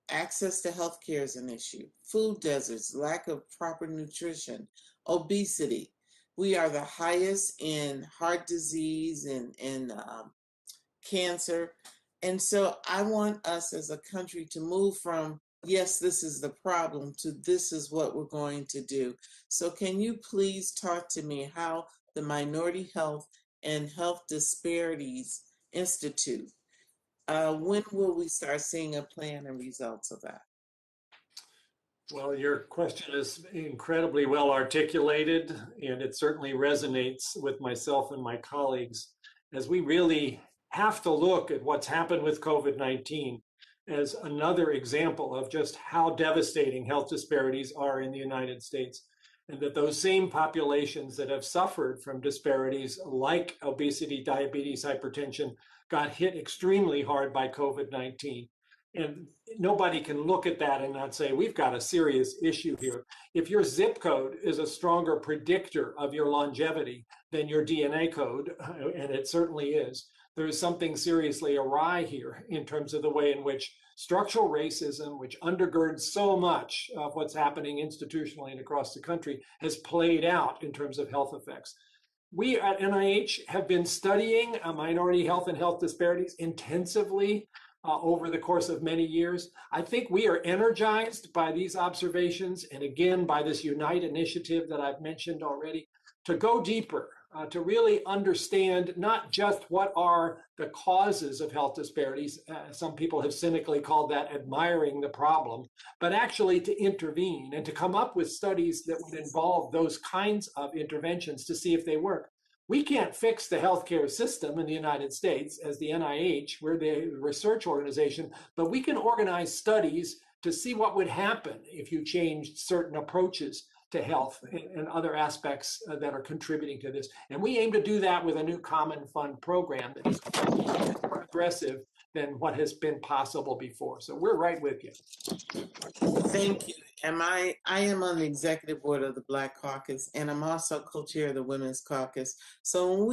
access to healthcare is an issue. Food deserts, lack of proper nutrition, obesity. We are the highest in heart disease and cancer. And so I want us as a country to move from, yes, this is the problem, to this is what we're going to do. So can you please talk to me how the Minority Health and Health Disparities Institute, when will we start seeing a plan and results of that?
Well, your question is incredibly well articulated, and it certainly resonates with myself and my colleagues as we really have to look at what's happened with COVID-19 as another example of just how devastating health disparities are in the United States, and that those same populations that have suffered from disparities like obesity, diabetes, hypertension got hit extremely hard by COVID-19. And nobody can look at that and not say, we've got a serious issue here. If your zip code is a stronger predictor of your longevity than your DNA code, and it certainly is, there is something seriously awry here in terms of the way in which structural racism, which undergirds so much of what's happening institutionally and across the country, has played out in terms of health effects. We at NIH have been studying minority health and health disparities intensively over the course of many years. I think we are energized by these observations, and again, by this Unite initiative that I've mentioned already, to go deeper, to really understand not just what are the causes of health disparities. Some people have cynically called that admiring the problem, but actually to intervene and to come up with studies that would involve those kinds of interventions to see if they work. We can't fix the healthcare system in the United States as the NIH, we're the research organization, but we can organize studies to see what would happen if you changed certain approaches to health and other aspects that are contributing to this. And we aim to do that with a new common fund program that is more aggressive than what has been possible before. So we're right with you.
Thank you. And I am on the executive board of the Black Caucus, and I'm also co-chair of the Women's Caucus. So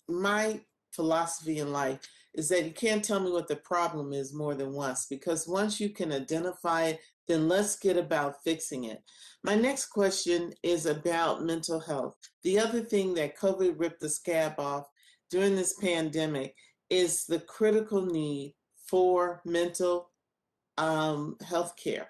my philosophy in life is that you can't tell me what the problem is more than once, because once you can identify it, then let's get about fixing it. My next question is about mental health. The other thing that COVID ripped the scab off during this pandemic is the critical need for mental health care,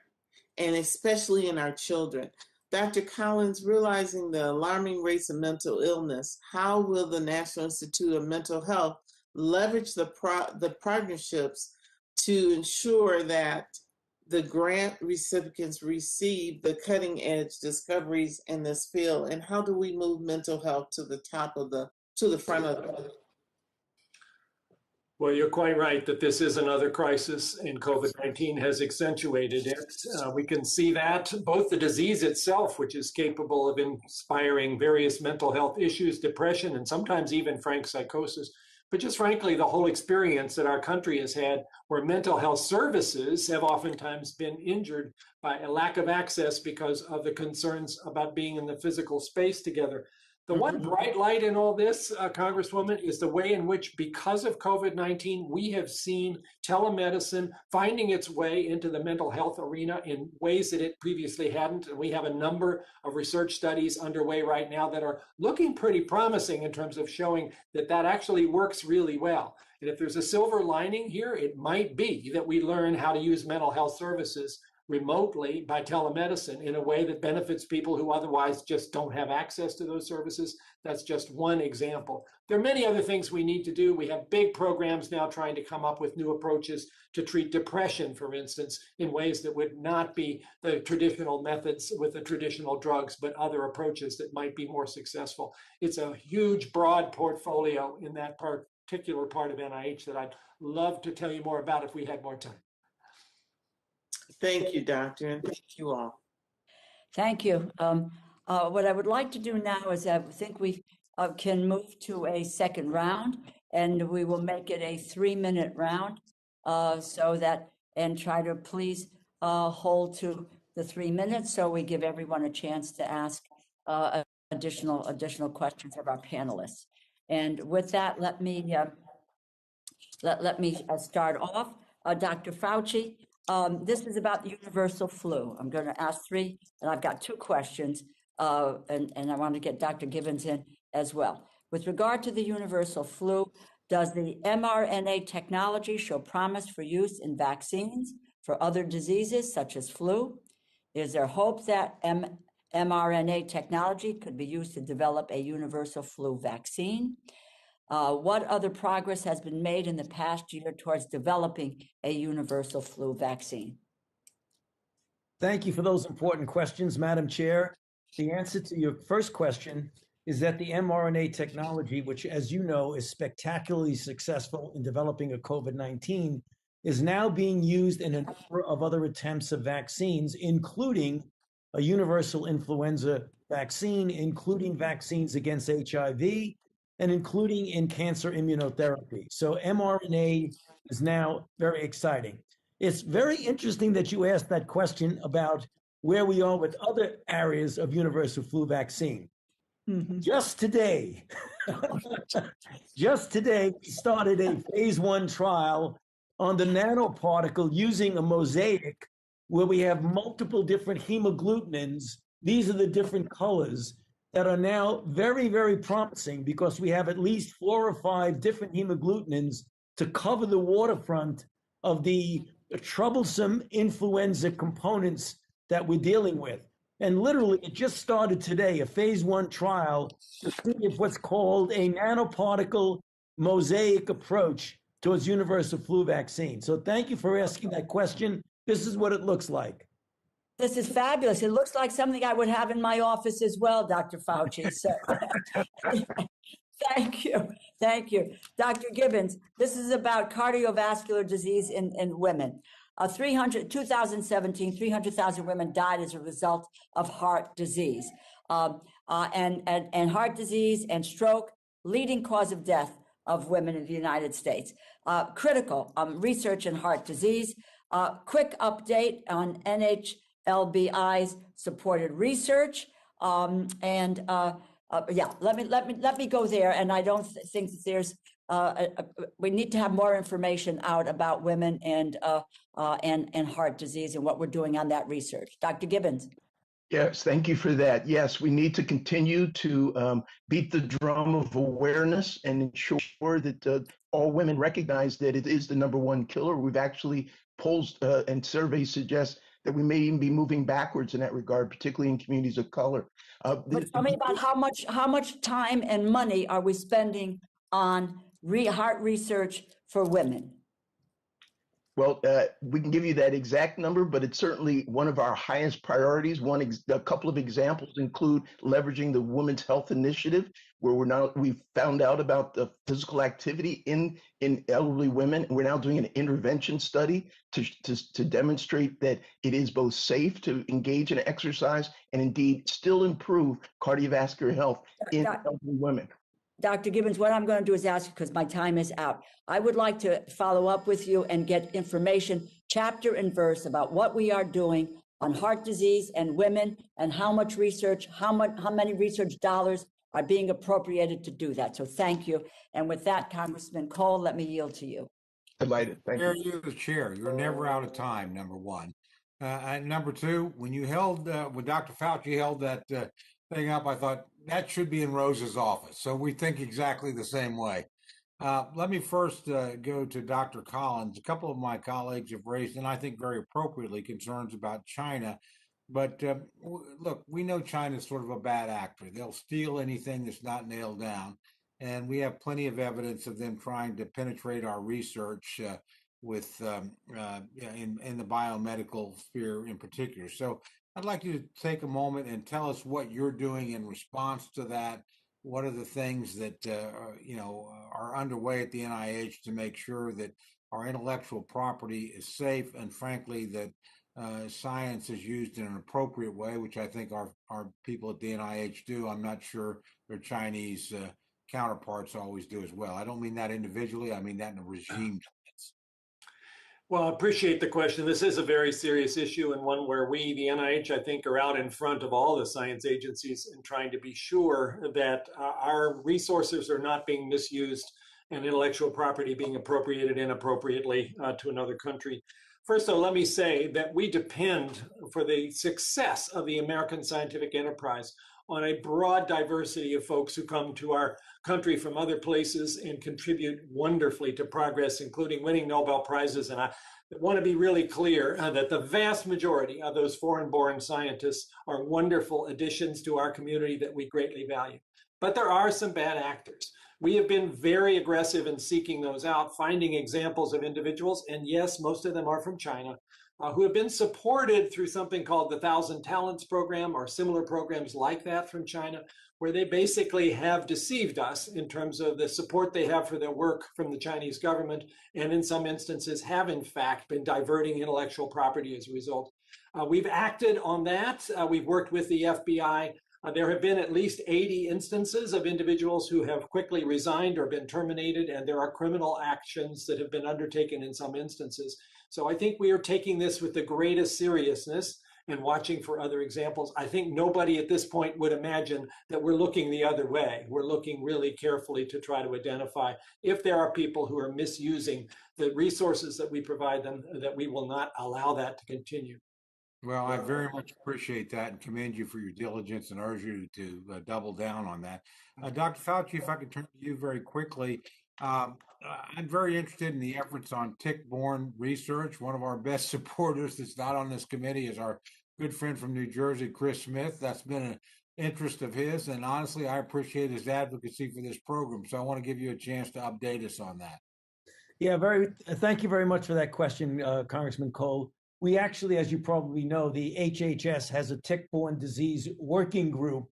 and especially in our children. Dr. Collins, realizing the alarming rates of mental illness, how will the National Institute of Mental Health leverage the partnerships to ensure that the grant recipients receive the cutting edge discoveries in this field? And how do we move mental health to the front of the
Well, you're quite right that this is another crisis, and COVID-19 has accentuated it. We can see that both the disease itself, which is capable of inspiring various mental health issues, depression, and sometimes even frank psychosis, but just frankly, the whole experience that our country has had where mental health services have oftentimes been injured by a lack of access because of the concerns about being in the physical space together. The one bright light in all this, Congresswoman, is the way in which, because of COVID-19, we have seen telemedicine finding its way into the mental health arena in ways that it previously hadn't. And we have a number of research studies underway right now that are looking pretty promising in terms of showing that that actually works really well. And if there's a silver lining here, it might be that we learn how to use mental health services remotely by telemedicine in a way that benefits people who otherwise just don't have access to those services. That's just one example. There are many other things we need to do. We have big programs now trying to come up with new approaches to treat depression, for instance, in ways that would not be the traditional methods with the traditional drugs, but other approaches that might be more successful. It's a huge, broad portfolio in that particular part of NIH that I'd love to tell you more about if we had more time.
Thank you, Doctor, and thank you all.
Thank you. What I would like to do now is I think we can move to a second round, and we will make it a 3-minute round so that, and try to please hold to the 3 minutes so we give everyone a chance to ask additional questions of our panelists. And with that, let me start off. Dr. Fauci, This is about the universal flu. I'm going to ask three, and I've got two questions, and I want to get Dr. Gibbons in as well. With regard to the universal flu, does the mRNA technology show promise for use in vaccines for other diseases such as flu? Is there hope that mRNA technology could be used to develop a universal flu vaccine? What other progress has been made in the past year towards developing a universal flu vaccine?
Thank you for those important questions, Madam Chair. The answer to your first question is that the mRNA technology, which, as you know, is spectacularly successful in developing a COVID-19, is now being used in a number of other attempts of vaccines, including a universal influenza vaccine, including vaccines against HIV, and including in cancer immunotherapy. So mRNA is now very exciting. It's very interesting that you asked that question about where we are with other areas of universal flu vaccine. Just today, we started a phase 1 trial on the nanoparticle using a mosaic where we have multiple different hemagglutinins. These are the different colors that are now very, very promising because we have at least 4 or 5 different hemagglutinins to cover the waterfront of the troublesome influenza components that we're dealing with. And literally, it just started today, a phase 1 trial to see if what's called a nanoparticle mosaic approach towards universal flu vaccine. So thank you for asking that question. This is what it looks like.
This is fabulous. It looks like something I would have in my office as well, Dr. Fauci. So thank you. Thank you. Dr. Gibbons, this is about cardiovascular disease in women. 2017, 300,000 women died as a result of heart disease. And heart disease and stroke, leading cause of death of women in the United States. Critical research in heart disease. Quick update on NHLBI's supported research. Yeah, let me go there. And I don't think that there's we need to have more information out about women and heart disease and what we're doing on that research. Dr. Gibbons.
Yes, thank you for that. Yes, we need to continue to beat the drum of awareness and ensure that all women recognize that it is the #1 killer. We've actually polls and surveys suggest that we may even be moving backwards in that regard, particularly in communities of color.
But tell me about how much time and money are we spending on heart research for women?
Well, we can give you that exact number, but it's certainly one of our highest priorities. A couple of examples include leveraging the Women's Health Initiative, where we've found out about the physical activity in elderly women. We're now doing an intervention study to demonstrate that it is both safe to engage in exercise and indeed still improve cardiovascular health in elderly women.
Dr. Gibbons, what I'm going to do is ask you, because my time is out. I would like to follow up with you and get information, chapter and verse, about what we are doing on heart disease and women, and how much research, how many research dollars are being appropriated to do that. So thank you. And with that, Congressman Cole, let me yield to you.
Delighted. Thank you.
You're the chair. You're never out of time, #1. And #2, when you held, when Dr. Fauci held that thing up, I thought that should be in Rose's office. So we think exactly the same way. Let me first go to Dr. Collins. A couple of my colleagues have raised, and I think very appropriately, concerns about China. But look, we know China's sort of a bad actor. They'll steal anything that's not nailed down. And we have plenty of evidence of them trying to penetrate our research with in the biomedical sphere in particular. So I'd like you to take a moment and tell us what you're doing in response to that. What are the things that are underway at the NIH to make sure that our intellectual property is safe, and frankly that science is used in an appropriate way, which I think our people at the NIH do. I'm not sure their Chinese counterparts always do as well. I don't mean that individually. I mean that in a regime sense.
Well, I appreciate the question. This is a very serious issue, and one where we, the NIH, I think, are out in front of all the science agencies in trying to be sure that our resources are not being misused and intellectual property being appropriated inappropriately to another country. First, though, let me say that we depend for the success of the American scientific enterprise on a broad diversity of folks who come to our country from other places and contribute wonderfully to progress, including winning Nobel Prizes. And I want to be really clear that the vast majority of those foreign-born scientists are wonderful additions to our community that we greatly value. But there are some bad actors. We have been very aggressive in seeking those out, finding examples of individuals, and yes, most of them are from China, who have been supported through something called the 1,000 Talents Program or similar programs like that from China, where they basically have deceived us in terms of the support they have for their work from the Chinese government, and in some instances have in fact been diverting intellectual property as a result. We've acted on that. We've worked with the FBI. There have been at least 80 instances of individuals who have quickly resigned or been terminated, and there are criminal actions that have been undertaken in some instances. So I think we are taking this with the greatest seriousness and watching for other examples. I think nobody at this point would imagine that we're looking the other way. We're looking really carefully to try to identify if there are people who are misusing the resources that we provide them, that we will not allow that to continue.
Well, I very much appreciate that and commend you for your diligence and urge you to double down on that. Dr. Fauci, if I could turn to you very quickly, I'm very interested in the efforts on tick-borne research. One of our best supporters that's not on this committee is our good friend from New Jersey, Chris Smith. That's been an interest of his, and honestly, I appreciate his advocacy for this program. So I want to give you a chance to update us on that.
Yeah, thank you very much for that question, Congressman Cole. We actually, as you probably know, the HHS has a tick-borne disease working group,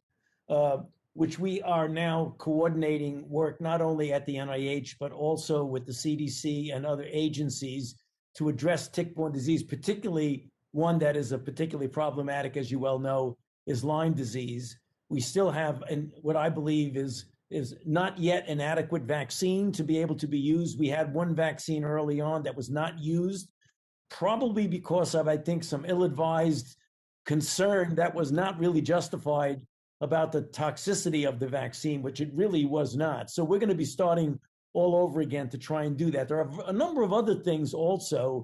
which we are now coordinating work not only at the NIH, but also with the CDC and other agencies to address tick-borne disease, particularly one that is particularly problematic, as you well know, is Lyme disease. We still have what I believe is not yet an adequate vaccine to be able to be used. We had one vaccine early on that was not used, probably because of, I think, some ill-advised concern that was not really justified about the toxicity of the vaccine, which it really was not. So we're going to be starting all over again to try and do that. There are a number of other things also,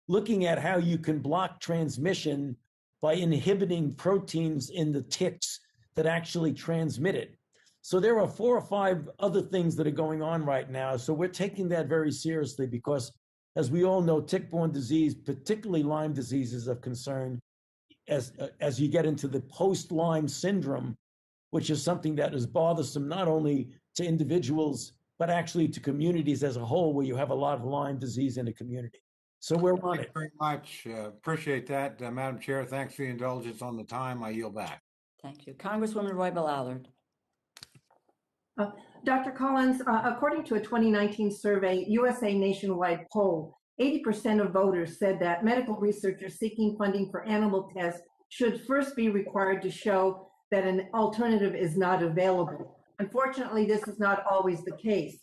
looking at how you can block transmission by inhibiting proteins in the ticks that actually transmit it. So there are 4 or 5 other things that are going on right now. So we're taking that very seriously because, as we all know, tick-borne disease, particularly Lyme disease, is of concern as you get into the post-Lyme syndrome, which is something that is bothersome not only to individuals, but actually to communities as a whole, where you have a lot of Lyme disease in a community. So we're on it.
Thank you very much. Appreciate that, Madam Chair. Thanks for the indulgence on the time. I yield back.
Thank you. Congresswoman Roybal Allard.
Dr. Collins, according to a 2019 survey, USA nationwide poll, 80% of voters said that medical researchers seeking funding for animal tests should first be required to show that an alternative is not available. Unfortunately, this is not always the case.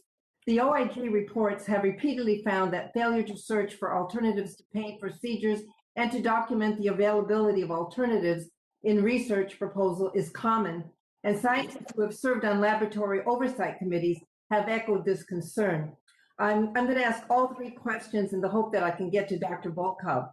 The OIG reports have repeatedly found that failure to search for alternatives to pain procedures and to document the availability of alternatives in research proposal is common, and scientists who have served on laboratory oversight committees have echoed this concern. I'm going to ask all 3 questions in the hope that I can get to Dr. Volkov.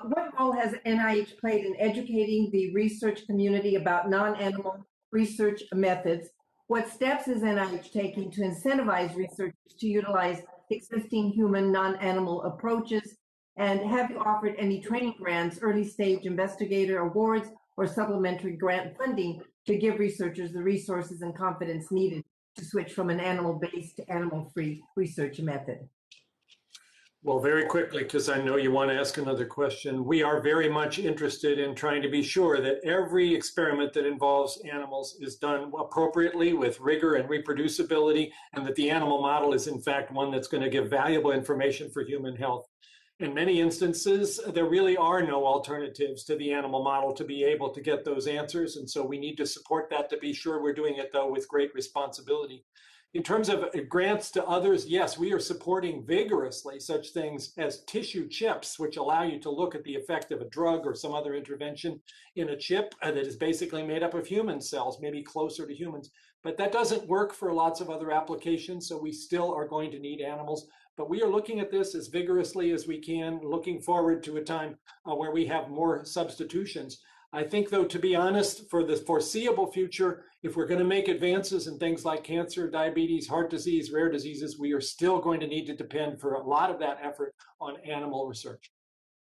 What role has NIH played in educating the research community about non-animal research methods? What steps is NIH taking to incentivize researchers to utilize existing human non-animal approaches? And have you offered any training grants, early stage investigator awards, or supplementary grant funding to give researchers the resources and confidence needed to switch from an animal-based to animal-free research method?
Well, very quickly, because I know you want to ask another question. We are very much interested in trying to be sure that every experiment that involves animals is done appropriately with rigor and reproducibility, and that the animal model is in fact one that's going to give valuable information for human health. In many instances, there really are no alternatives to the animal model to be able to get those answers. And so we need to support that to be sure we're doing it, though, with great responsibility. In terms of grants to others, yes, we are supporting vigorously such things as tissue chips, which allow you to look at the effect of a drug or some other intervention in a chip that is basically made up of human cells, maybe closer to humans. But that doesn't work for lots of other applications, so we still are going to need animals. But we are looking at this as vigorously as we can, looking forward to a time where we have more substitutions. I think, though, to be honest, for the foreseeable future, if we're going to make advances in things like cancer, diabetes, heart disease, rare diseases, we are still going to need to depend for a lot of that effort on animal research.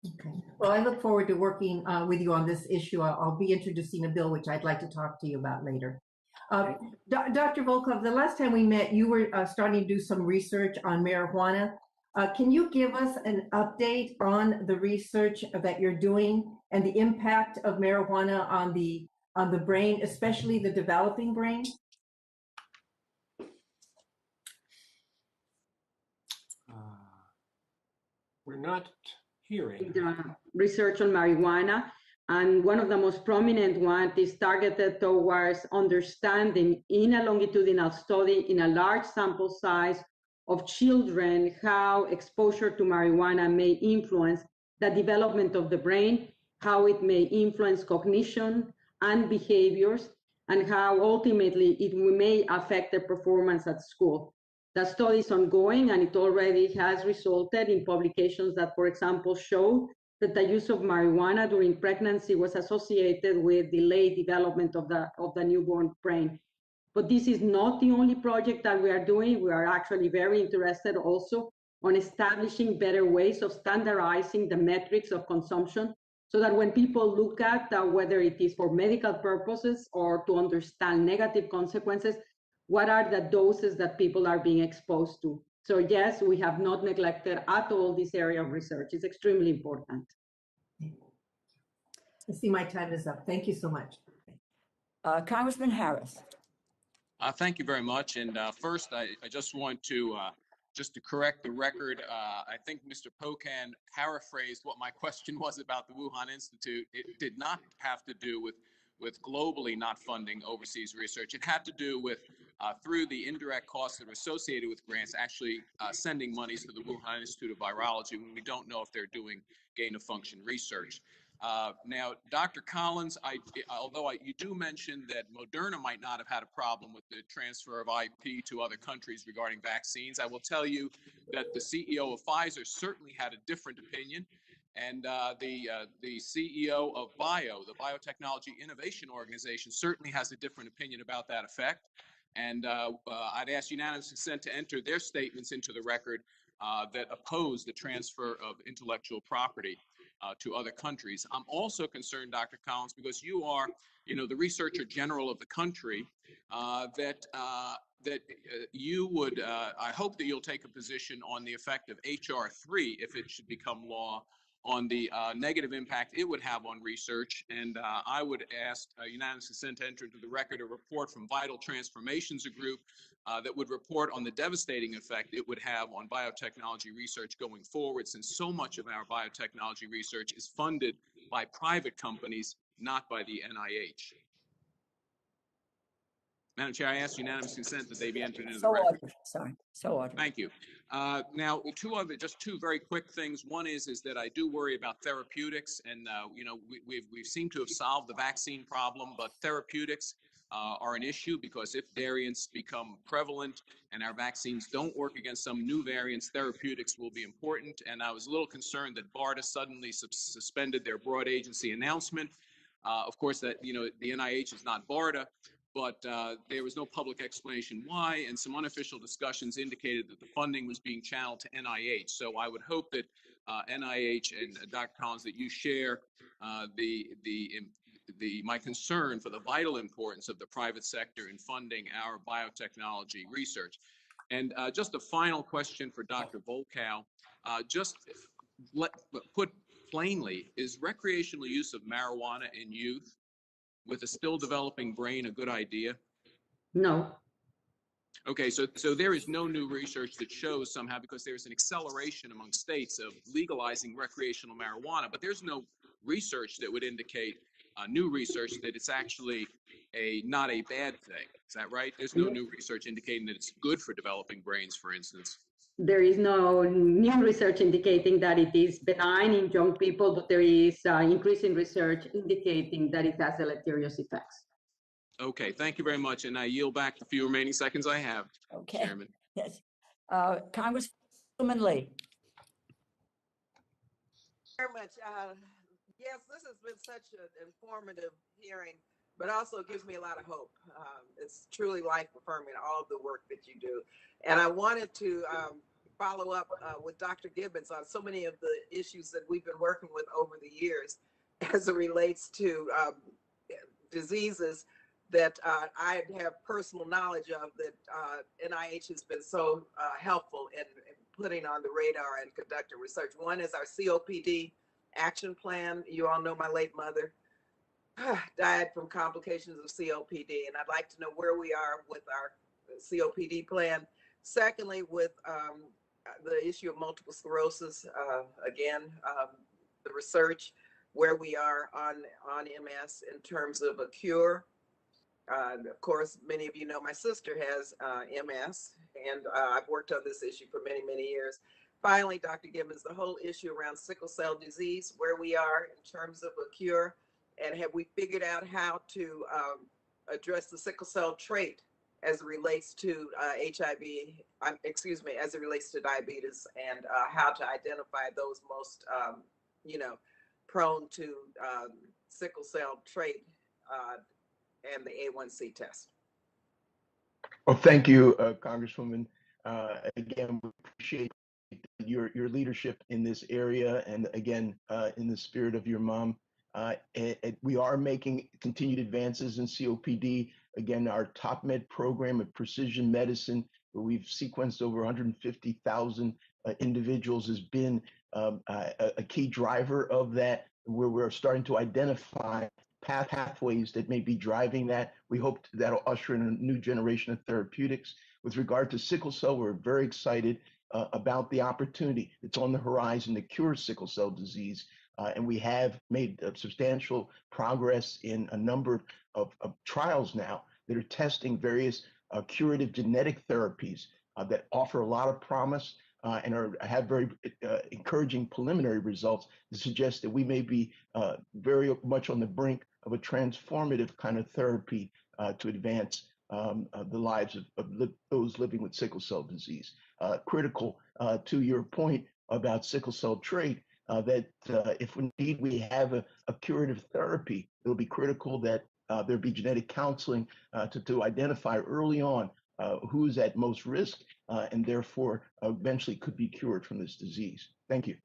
Okay. Well, I look forward to working with you on this issue. I'll be introducing a bill which I'd like to talk to you about later. Dr. Volkov, the last time we met, you were starting to do some research on marijuana. Can you give us an update on the research that you're doing and the impact of marijuana on the brain, especially the developing brain?
We're not hearing.
Research on marijuana, and one of the most prominent ones is targeted towards understanding in a longitudinal study in a large sample size of children how exposure to marijuana may influence the development of the brain, how it may influence cognition and behaviors, and how ultimately it may affect their performance at school. The study is ongoing, and it already has resulted in publications that, for example, show that the use of marijuana during pregnancy was associated with delayed development of the newborn brain. But this is not the only project that we are doing. We are actually very interested also on establishing better ways of standardizing the metrics of consumption so that when people look at whether it is for medical purposes or to understand negative consequences, what are the doses that people are being exposed to? So yes, we have not neglected at all this area of research. It's extremely important.
I see my time is up. Thank you so much.
Congressman Harris.
Thank you very much. And first, I just want to correct the record. I think Mr. Pocan paraphrased what my question was about the Wuhan Institute. It did not have to do with globally not funding overseas research. It had to do with, through the indirect costs that are associated with grants, actually sending monies to the Wuhan Institute of Virology when we don't know if they're doing gain-of-function research. Now, Dr. Collins, although you do mention that Moderna might not have had a problem with the transfer of IP to other countries regarding vaccines, I will tell you that the CEO of Pfizer certainly had a different opinion. And the CEO of the Biotechnology Innovation Organization, certainly has a different opinion about that effect. And I'd ask unanimous consent to enter their statements into the record that oppose the transfer of intellectual property to other countries. I'm also concerned, Dr. Collins, because you are, the researcher general of the country, that you would, I hope that you'll take a position on the effect of H.R. 3 if it should become law, on the negative impact it would have on research. And I would ask unanimous consent to enter into the record a report from Vital Transformations, a group that would report on the devastating effect it would have on biotechnology research going forward, since so much of our biotechnology research is funded by private companies, not by the NIH. Madam Chair, I ask unanimous consent that they be entered into the record.
So ordered.
Thank you. Now, just two very quick things. One is that I do worry about therapeutics, and we've seemed to have solved the vaccine problem, but therapeutics are an issue, because if variants become prevalent and our vaccines don't work against some new variants, therapeutics will be important. And I was a little concerned that BARDA suddenly suspended their broad agency announcement. Of course, that the NIH is not BARDA, but there was no public explanation why, and some unofficial discussions indicated that the funding was being channeled to NIH. So I would hope that NIH and Dr. Collins, that you share my concern for the vital importance of the private sector in funding our biotechnology research. And just a final question for Dr. Volkow. Put plainly, is recreational use of marijuana in youth with a still developing brain a good idea?
No.
Okay, so there is no new research that shows somehow, because there's an acceleration among states of legalizing recreational marijuana, but there's no research that would indicate, new research, that it's actually not a bad thing. Is that right? There's no new research indicating that it's good for developing brains, for instance.
There is no new research indicating that it is benign in young people, but there is increasing research indicating that it has deleterious effects.
Okay, thank you very much. And I yield back the few remaining seconds I have,
Okay.
Chairman.
Yes. Congress. Councilwoman Lee.
Very much. Yes, this has been such an informative hearing, but also gives me a lot of hope. It's truly life affirming, all of the work that you do. And I wanted to follow up with Dr. Gibbons on so many of the issues that we've been working with over the years as it relates to diseases that I have personal knowledge of that NIH has been so helpful in putting on the radar and conducting research. One is our COPD action plan. You all know my late mother died from complications of COPD, and I'd like to know where we are with our COPD plan. Secondly, with the issue of multiple sclerosis, again, the research, where we are on MS in terms of a cure. Of course, many of you know my sister has MS, and I've worked on this issue for many, many years. Finally, Dr. Gibbons, the whole issue around sickle cell disease, where we are in terms of a cure, and have we figured out how to address the sickle cell trait as it relates to HIV, as it relates to diabetes, and how to identify those most, prone to sickle cell trait and the A1C test.
Well, thank you, Congresswoman. Again, we appreciate your leadership in this area, and again, in the spirit of your mom. We are making continued advances in COPD. Again, our TopMed program of precision medicine, where we've sequenced over 150,000 individuals, has been a key driver of that, where we're starting to identify pathways that may be driving that. We hope that'll usher in a new generation of therapeutics. With regard to sickle cell, we're very excited about the opportunity that's on the horizon to cure sickle cell disease. And we have made substantial progress in a number of trials now that are testing various curative genetic therapies that offer a lot of promise and have very encouraging preliminary results that suggest that we may be very much on the brink of a transformative kind of therapy to advance the lives of those living with sickle cell disease. Critical to your point about sickle cell trait, that if indeed we have a curative therapy, it'll be critical that there be genetic counseling to identify early on who's at most risk and therefore eventually could be cured from this disease. Thank you.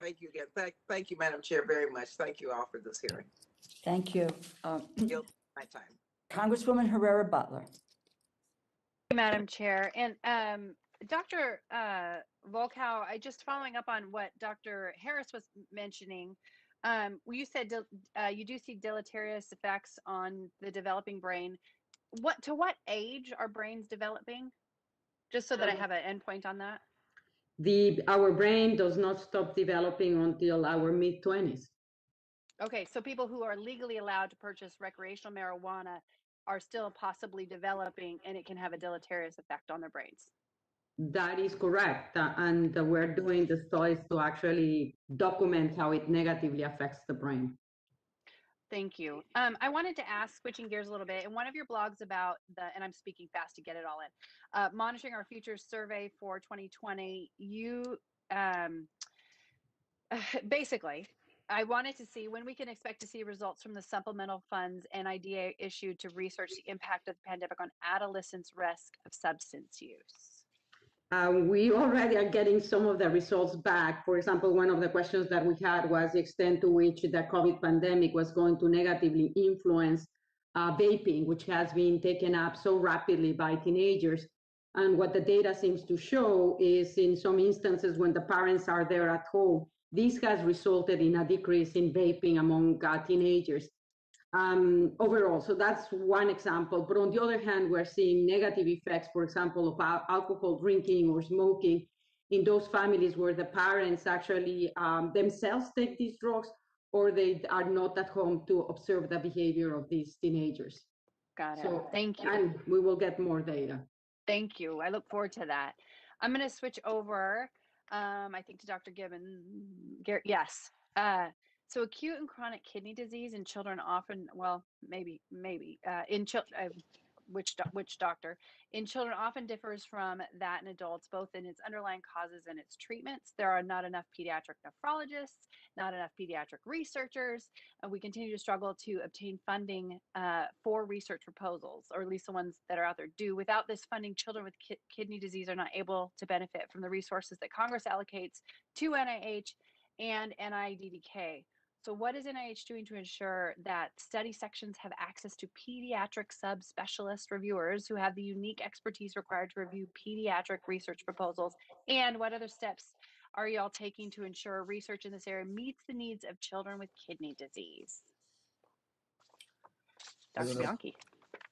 Thank you again. Thank you, Madam Chair, very much. Thank you all for this hearing.
Thank you.
My time.
Congresswoman Herrera Butler.
Thank you, Madam Chair. And Dr. Volkow, just following up on what Dr. Harris was mentioning, you said you do see deleterious effects on the developing brain. To what age are brains developing? Just so that I have an endpoint on that.
Our brain does not stop developing until our mid-20s.
Okay, so people who are legally allowed to purchase recreational marijuana are still possibly developing, and it can have a deleterious effect on their brains.
That is correct. And we're doing the studies to actually document how it negatively affects the brain.
Thank you. I wanted to ask, switching gears a little bit, in one of your blogs about and I'm speaking fast to get it all in, Monitoring Our Future survey for 2020, you basically, I wanted to see when we can expect to see results from the supplemental funds NIDA issued to research the impact of the pandemic on adolescents' risk of substance use.
We already are getting some of the results back. For example, one of the questions that we had was the extent to which the COVID pandemic was going to negatively influence vaping, which has been taken up so rapidly by teenagers. And what the data seems to show is in some instances when the parents are there at home, this has resulted in a decrease in vaping among teenagers. Overall. So that's one example. But on the other hand, we're seeing negative effects, for example, of alcohol drinking or smoking in those families where the parents actually themselves take these drugs or they are not at home to observe the behavior of these teenagers.
Got it. Thank you.
And we will get more data.
Thank you. I look forward to that. I'm going to switch over, I think, to Dr. Gibbons. Yes. So acute and chronic kidney disease in children often, well, maybe in children, which doctor in children often differs from that in adults, both in its underlying causes and its treatments. There are not enough pediatric nephrologists, not enough pediatric researchers, and we continue to struggle to obtain funding for research proposals, or at least the ones that are out there do. Without this funding, children with kidney disease are not able to benefit from the resources that Congress allocates to NIH and NIDDK. So what is NIH doing to ensure that study sections have access to pediatric subspecialist reviewers who have the unique expertise required to review pediatric research proposals? And what other steps are y'all taking to ensure research in this area meets the needs of children with kidney disease? Dr. Bianchi.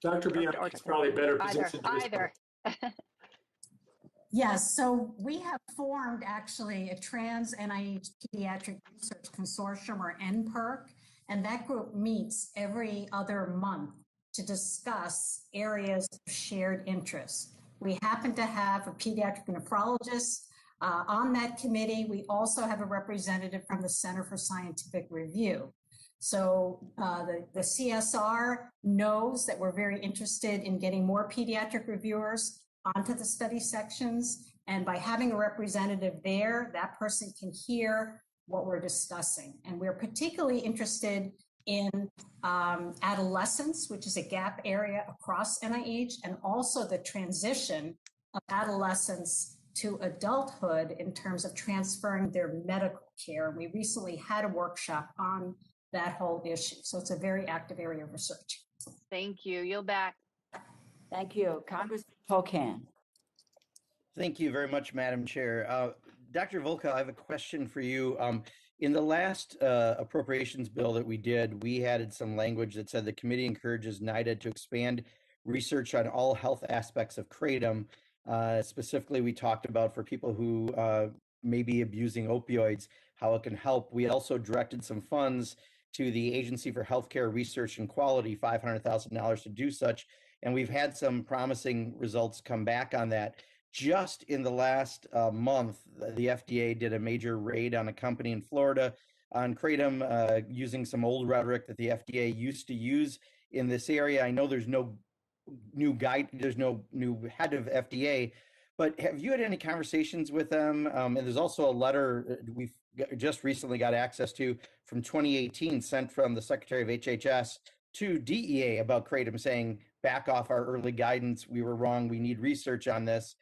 Dr. Bianchi is probably better positioned to respond.
Yes, so we have formed actually a trans NIH Pediatric Research Consortium, or NPERC, and that group meets every other month to discuss areas of shared interest. We happen to have a pediatric nephrologist on that committee. We also have a representative from the Center for Scientific Review. So the CSR knows that we're very interested in getting more pediatric reviewers onto the study sections. And by having a representative there, that person can hear what we're discussing. And we're particularly interested in adolescence, which is a gap area across NIH, and also the transition of adolescents to adulthood in terms of transferring their medical care. We recently had a workshop on that whole issue. So it's a very active area of research.
Thank you. Yield back.
Thank you. Congressman Pocan.
Thank you very much, Madam Chair. Dr. Volkow, I have a question for you. In the last appropriations bill that we did, we added some language that said the committee encourages NIDA to expand research on all health aspects of kratom. Specifically, we talked about for people who may be abusing opioids, how it can help. We also directed some funds to the Agency for Healthcare Research and Quality, $500,000 to do such. And we've had some promising results come back on that. Just in the last month, the FDA did a major raid on a company in Florida on kratom, using some old rhetoric that the FDA used to use in this area. I know there's no new there's no new head of FDA, but have you had any conversations with them? And there's also a letter we've just recently got access to from 2018 sent from the Secretary of HHS to DEA about kratom, saying, back off our early guidance. We were wrong. We need research on this.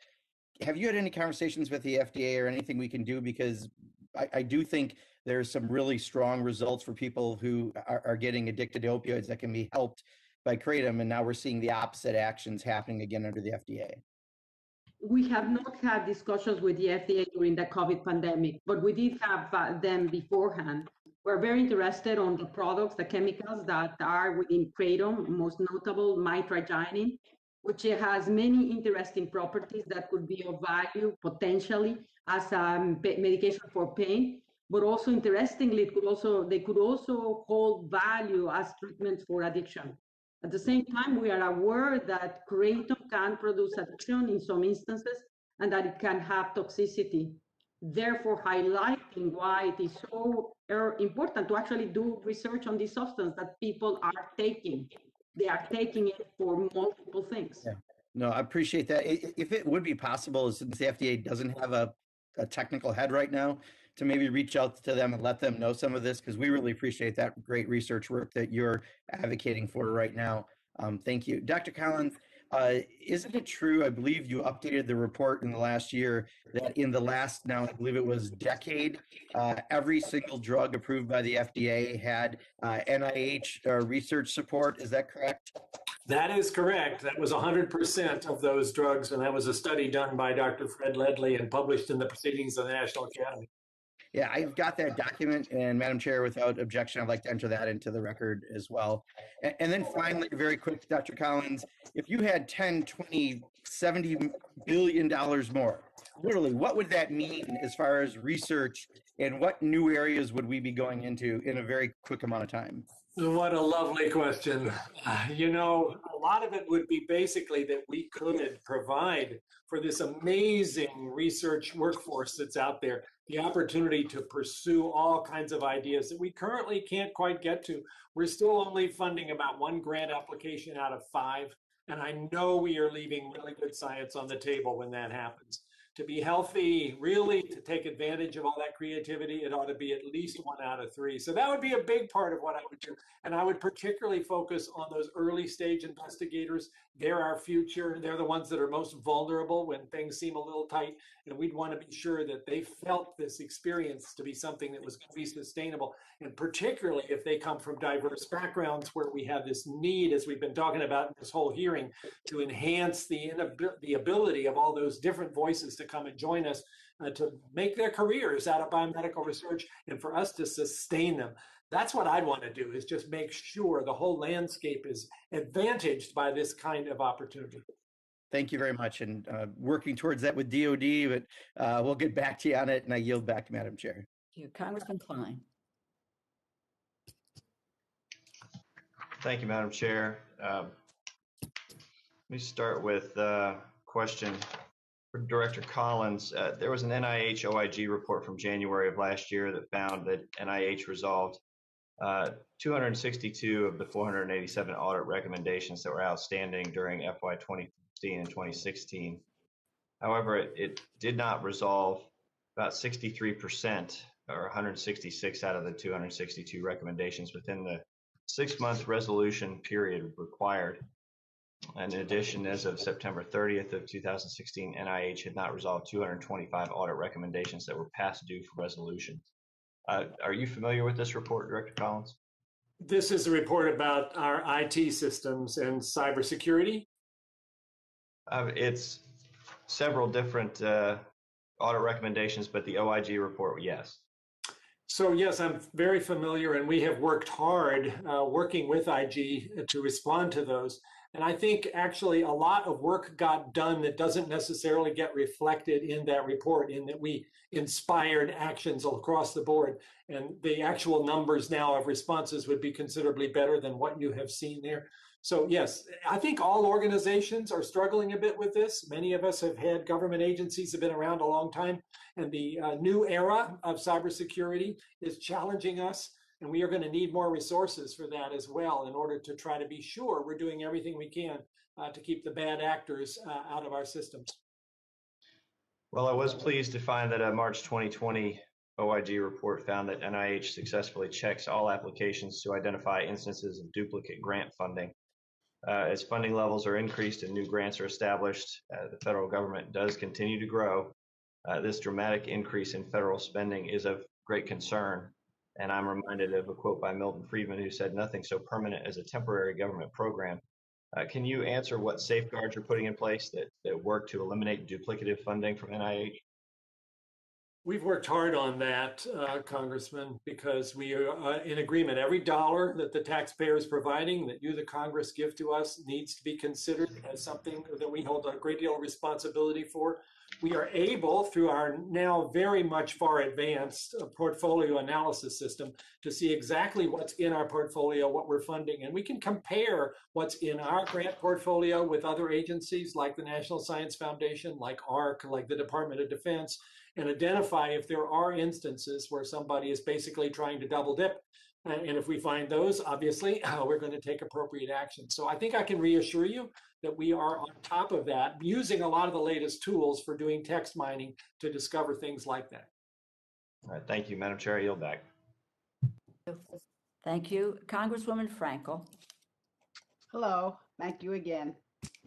Have you had any conversations with the FDA or anything we can do? Because I do think there's some really strong results for people who are getting addicted to opioids that can be helped by kratom. And now we're seeing the opposite actions happening again under the FDA.
We have not had discussions with the FDA during the COVID pandemic, but we did have them beforehand. We're very interested on the products, the chemicals that are within kratom, most notable mitragynine, which has many interesting properties that could be of value potentially as a medication for pain, but also interestingly, they could also hold value as treatments for addiction. At the same time, we are aware that kratom can produce addiction in some instances and that it can have toxicity. Therefore, highlighting why it is so important to actually do research on this substance that people are taking. They are taking it for multiple things.
Yeah. No, I appreciate that. If it would be possible, since the FDA doesn't have a technical head right now, to maybe reach out to them and let them know some of this, because we really appreciate that great research work that you're advocating for right now. Thank you. Dr. Collins, isn't it true, I believe you updated the report in the last year, that in the last, now I believe it was decade, every single drug approved by the FDA had NIH research support. Is that correct?
That is correct. That was 100% of those drugs, and that was a study done by Dr. Fred Ledley and published in the Proceedings of the National Academy.
Yeah, I've got that document, and Madam Chair, without objection, I'd like to enter that into the record as well. And then finally, very quick, Dr. Collins, if you had 10, 20, $70 billion more, literally, what would that mean as far as research, and what new areas would we be going into in a very quick amount of time?
What a lovely question. You know, a lot of it would be basically that we could provide for this amazing research workforce that's out there the opportunity to pursue all kinds of ideas that we currently can't quite get to. We're still only funding about 1 grant application out of 5. And I know we are leaving really good science on the table when that happens. To be healthy, really to take advantage of all that creativity, it ought to be at least 1 out of 3. So that would be a big part of what I would do. And I would particularly focus on those early stage investigators. They're our future. They're the ones that are most vulnerable when things seem a little tight. And we'd want to be sure that they felt this experience to be something that was going to be sustainable. And particularly if they come from diverse backgrounds where we have this need, as we've been talking about in this whole hearing, to enhance the ability of all those different voices to come and join us to make their careers out of biomedical research and for us to sustain them. That's what I'd want to do, is just make sure the whole landscape is advantaged by this kind of opportunity.
Thank you very much. And working towards that with DOD, but we'll get back to you on it. And I yield back to Madam Chair.
Thank you. Congressman Klein.
Thank you, Madam Chair. Let me start with a question for Director Collins. There was an NIH OIG report from January of last year that found that NIH resolved 262 of the 487 audit recommendations that were outstanding during FY 2015 and 2016. However, it did not resolve about 63%, or 166 out of the 262 recommendations within the 6-month resolution period required. And in addition, as of September 30th of 2016, NIH had not resolved 225 audit recommendations that were past due for resolution. Are you familiar with this report, Director Collins?
This is a report about our IT systems and cybersecurity.
It's several different audit recommendations, but the OIG report, yes.
So yes, I'm very familiar, and we have worked hard working with IG to respond to those. And I think actually a lot of work got done that doesn't necessarily get reflected in that report, in that we inspired actions across the board. And the actual numbers now of responses would be considerably better than what you have seen there. So yes, I think all organizations are struggling a bit with this. Many of us have had government agencies have been around a long time, and the new era of cybersecurity is challenging us. And we are going to need more resources for that as well, in order to try to be sure we're doing everything we can to keep the bad actors out of our systems.
Well, I was pleased to find that a March 2020 OIG report found that NIH successfully checks all applications to identify instances of duplicate grant funding. As funding levels are increased and new grants are established, the federal government does continue to grow. This dramatic increase in federal spending is of great concern. And I'm reminded of a quote by Milton Friedman, who said, "Nothing so permanent as a temporary government program." Can you answer what safeguards you're putting in place that work to eliminate duplicative funding from NIH?
We've worked hard on that, Congressman, because we are in agreement. Every dollar that the taxpayer is providing, that you, the Congress, give to us, needs to be considered as something that we hold a great deal of responsibility for. We are able, through our now very much far advanced portfolio analysis system, to see exactly what's in our portfolio, what we're funding. And we can compare what's in our grant portfolio with other agencies like the National Science Foundation, like ARC, like the Department of Defense, and identify if there are instances where somebody is basically trying to double dip. And if we find those, obviously, we're going to take appropriate action. So I think I can reassure you that we are on top of that, using a lot of the latest tools for doing text mining to discover things like that.
All right, thank you, Madam Chair. I yield back.
Thank you. Congresswoman Frankel.
Hello, thank you again.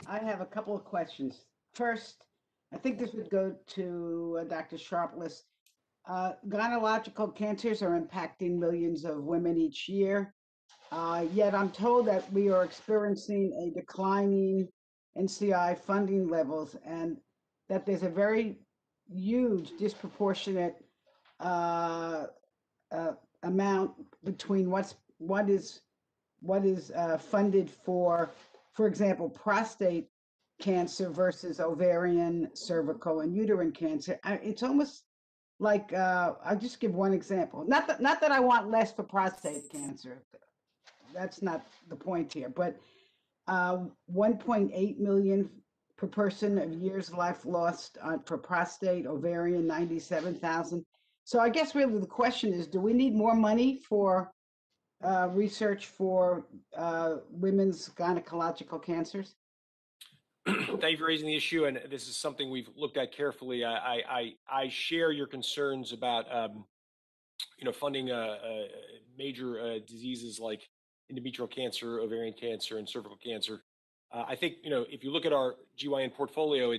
I have a couple of questions. First, I think this would go to Dr. Sharpless. Gynecological cancers are impacting millions of women each year. Yet I'm told that we are experiencing a declining NCI funding levels, and that there's a very huge disproportionate amount between what is funded for example, prostate cancer versus ovarian, cervical, and uterine cancer. It's almost like I'll just give one example. Not that I want less for prostate cancer. That's not the point here, but 1.8 million per person of years life lost for prostate, ovarian, 97,000. So I guess really the question is, do we need more money for research for women's gynecological cancers?
Thank you for raising the issue, and this is something we've looked at carefully. I share your concerns about funding major diseases like endometrial cancer, ovarian cancer, and cervical cancer. I think if you look at our GYN portfolio,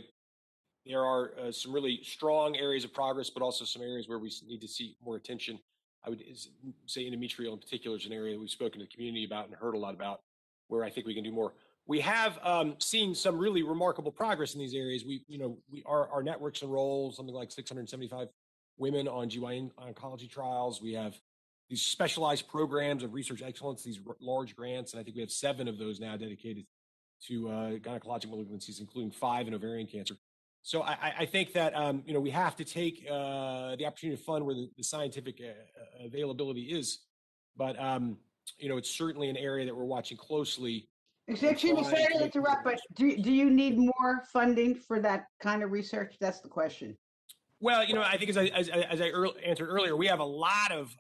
there are some really strong areas of progress, but also some areas where we need to see more attention. I would say endometrial in particular is an area that we've spoken to the community about and heard a lot about, where I think we can do more. We have seen some really remarkable progress in these areas. Our networks enroll something like 675 women on GYN oncology trials. We have these specialized programs of research excellence, these large grants, and I think we have 7 of those now dedicated to gynecologic malignancies, including 5 in ovarian cancer. So I think that we have to take the opportunity to fund where the scientific availability is, but it's certainly an area that we're watching closely.
Excuse me, sorry to interrupt, but do you need more funding for that kind of research? That's the question.
Well, I think as I answered earlier, we have a lot of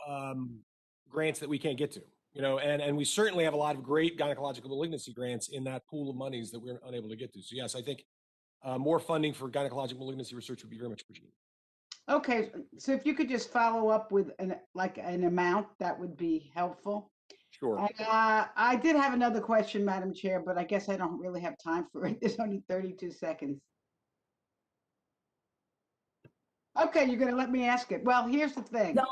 grants that we can't get to, and we certainly have a lot of great gynecological malignancy grants in that pool of monies that we're unable to get to. So yes, I think more funding for gynecologic malignancy research would be very much appreciated.
Okay, so if you could just follow up with an amount, that would be helpful.
Sure.
And, I did have another question, Madam Chair, but I guess I don't really have time for it. There's only 32 seconds. Okay, you're going to let me ask it. Well, here's the thing.
No,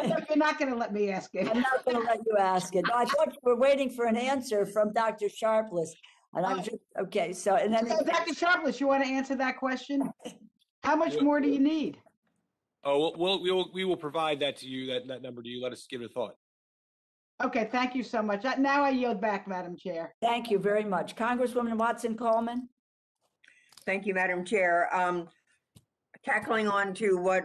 you're not going to let me ask it.
I'm not going to let you ask it. No, I thought you were waiting for an answer from Dr. Sharpless. And I'm just, okay, so, and then.
So, Dr. Sharpless, you want to answer that question? How much more do you need?
Oh, we will provide that to you, that number to you. Let us give it a thought.
Okay, thank you so much. Now I yield back, Madam Chair.
Thank you very much. Congresswoman Watson-Coleman.
Thank you, Madam Chair. Tackling on to what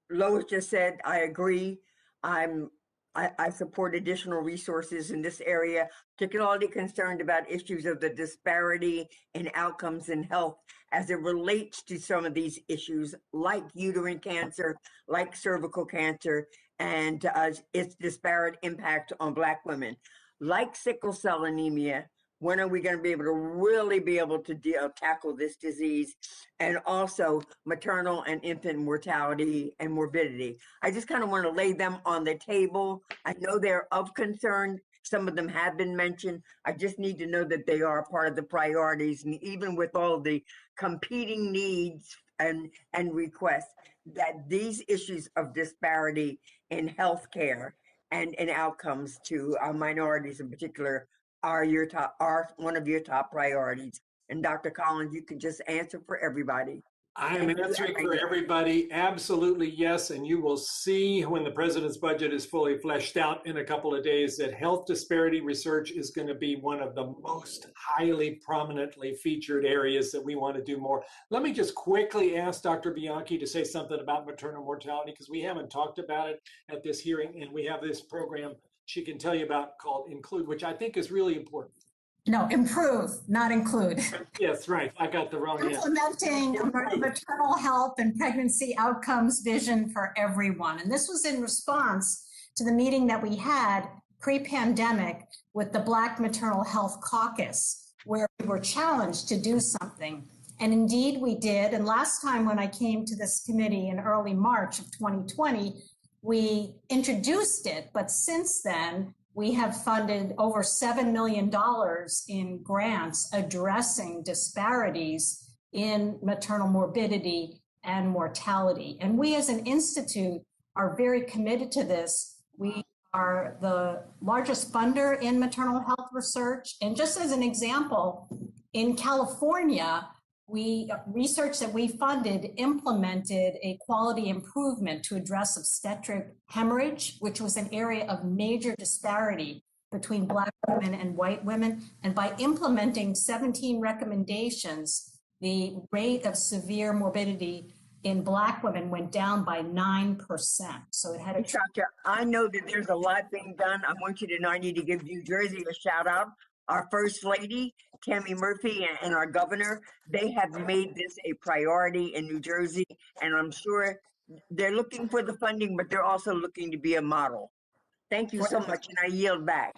Lois just said, I agree. I support additional resources in this area, particularly concerned about issues of the disparity in outcomes in health as it relates to some of these issues like uterine cancer, like cervical cancer, and its disparate impact on Black women. Like sickle cell anemia, when are we going to be able to really be able to tackle this disease, and also maternal and infant mortality and morbidity? I just kind of want to lay them on the table. I know they're of concern. Some of them have been mentioned. I just need to know that they are part of the priorities, and even with all the competing needs and requests, that these issues of disparity in healthcare and in outcomes to minorities in particular are one of your top priorities. And Dr. Collins, you can just answer for everybody.
I'm answering for everybody. Absolutely, yes. And you will see when the president's budget is fully fleshed out in a couple of days that health disparity research is going to be one of the most highly prominently featured areas that we want to do more. Let me just quickly ask Dr. Bianchi to say something about maternal mortality, because we haven't talked about it at this hearing, and we have this program she can tell you about called Include, which I think is really important.
No, improve, not include.
Yes, right. I got the wrong answer.
Implementing a maternal health and pregnancy outcomes vision for everyone. And this was in response to the meeting that we had pre-pandemic with the Black Maternal Health Caucus, where we were challenged to do something. And indeed we did. And last time when I came to this committee in early March of 2020, we introduced it. But since then, we have funded over $7 million in grants addressing disparities in maternal morbidity and mortality. And we as an institute are very committed to this. We are the largest funder in maternal health research. And just as an example, in California, research that we funded implemented a quality improvement to address obstetric hemorrhage, which was an area of major disparity between Black women and white women. And by implementing 17 recommendations, the rate of severe morbidity in Black women went down by 9%. So it had a.
Doctor, I know that there's a lot being done. I want you to know I need to give New Jersey a shout out. Our First Lady, Tammy Murphy, and our governor, they have made this a priority in New Jersey. And I'm sure they're looking for the funding, but they're also looking to be a model. Thank you so much, and I yield back.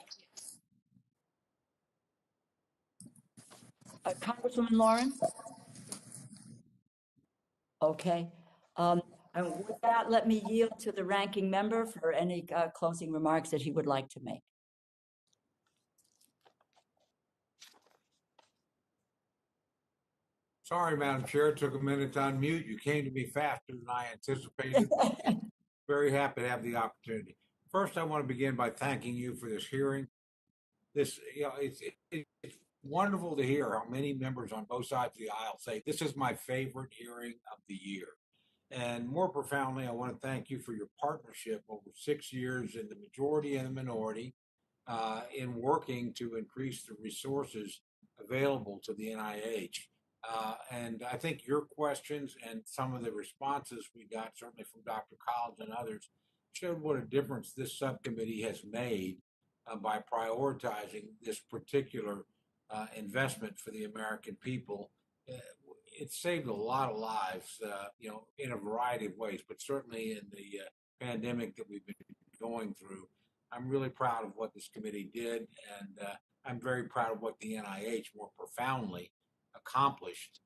Congresswoman Lawrence? Okay. And with that, let me yield to the ranking member for any closing remarks that he would like to make.
Sorry, Madam Chair, it took a minute to unmute. You came to me faster than I anticipated. Very happy to have the opportunity. First, I want to begin by thanking you for this hearing. It's wonderful to hear how many members on both sides of the aisle say this is my favorite hearing of the year. And more profoundly, I want to thank you for your partnership over 6 years in the majority and the minority in working to increase the resources available to the NIH. And I think your questions and some of the responses we got, certainly from Dr. Collins and others, showed what a difference this subcommittee has made by prioritizing this particular investment for the American people. It saved a lot of lives, in a variety of ways, but certainly in the pandemic that we've been going through. I'm really proud of what this committee did, and I'm very proud of what the NIH more profoundly accomplished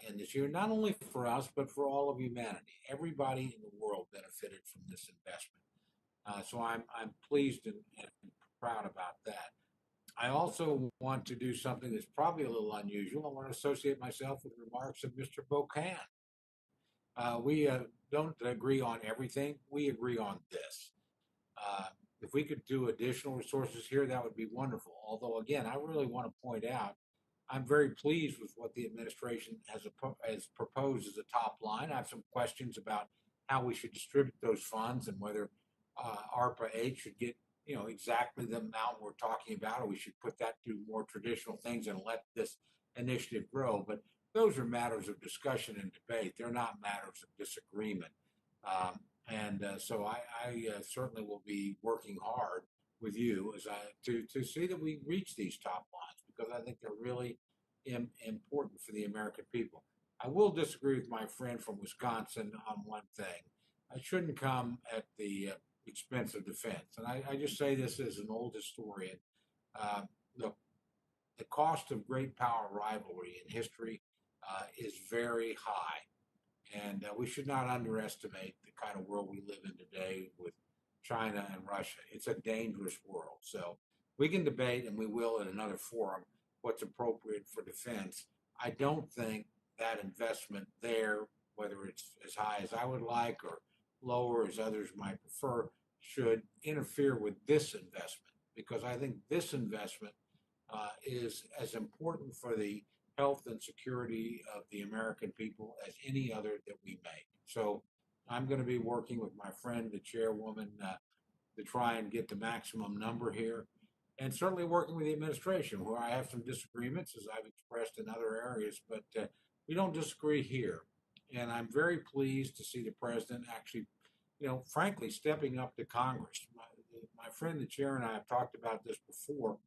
in this year, not only for us, but for all of humanity. Everybody in the world benefited from this investment. So I'm pleased and proud about that. I also want to do something that's probably a little unusual. I want to associate myself with the remarks of Mr. Bocan. We don't agree on everything. We agree on this. If we could do additional resources here, that would be wonderful. Although, again, I really want to point out, I'm very pleased with what the administration has proposed as a top line. I have some questions about how we should distribute those funds and whether ARPA 8 should get exactly the amount we're talking about, or we should put that to more traditional things and let this initiative grow. But those are matters of discussion and debate. They're not matters of disagreement. So I certainly will be working hard with you to see that we reach these top lines, because I think they're really important for the American people. I will disagree with my friend from Wisconsin on one thing. I shouldn't come at the expense of defense. And I just say this as an old historian. Look, the cost of great power rivalry in history is very high. And we should not underestimate the kind of world we live in today with China and Russia. It's a dangerous world. So we can debate, and we will in another forum, what's appropriate for defense. I don't think that investment there, whether it's as high as I would like or lower as others might prefer, should interfere with this investment, because I think this investment is as important for the health and security of the American people as any other that we make. So I'm going to be working with my friend, the chairwoman, to try and get the maximum number here, and certainly working with the administration, where I have some disagreements, as I've expressed in other areas, but we don't disagree here. And I'm very pleased to see the president actually, frankly, stepping up to Congress. My friend, the chair, and I have talked about this before.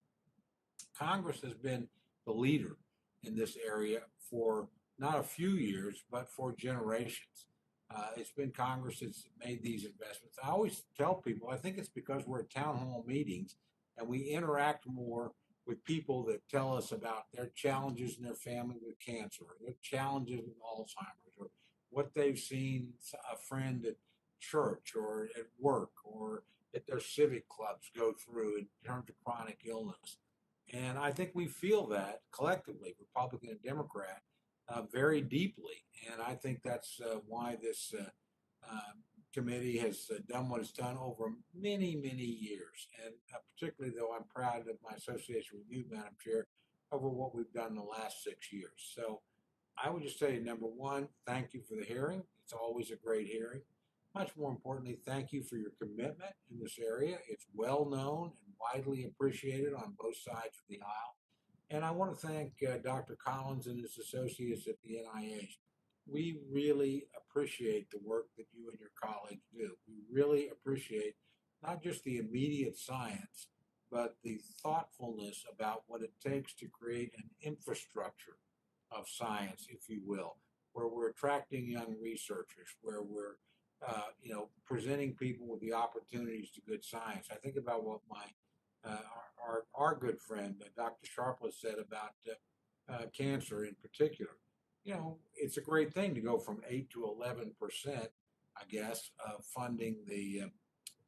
Congress has been the leader in this area for not a few years, but for generations. It's been Congress that's made these investments. I always tell people, I think it's because we're at town hall meetings and we interact more with people that tell us about their challenges in their family with cancer, or their challenges with Alzheimer's, or what they've seen a friend at church or at work or at their civic clubs go through in terms of chronic illness. And I think we feel that collectively, Republican and Democrat, very deeply. And I think that's why this committee has done what it's done over many, many years. And particularly, though, I'm proud of my association with you, Madam Chair, over what we've done in the last 6 years. So I would just say, number one, thank you for the hearing. It's always a great hearing. Much more importantly, thank you for your commitment in this area. It's well known and widely appreciated on both sides of the aisle. And I want to thank Dr. Collins and his associates at the NIH. We really appreciate the work that you and your colleagues do. We really appreciate not just the immediate science, but the thoughtfulness about what it takes to create an infrastructure of science, if you will, where we're attracting young researchers, where we're presenting people with the opportunities to good science. I think about what our good friend, Dr. Sharpless, said about cancer in particular. You know, it's a great thing to go from 8 to 11%, I guess, funding the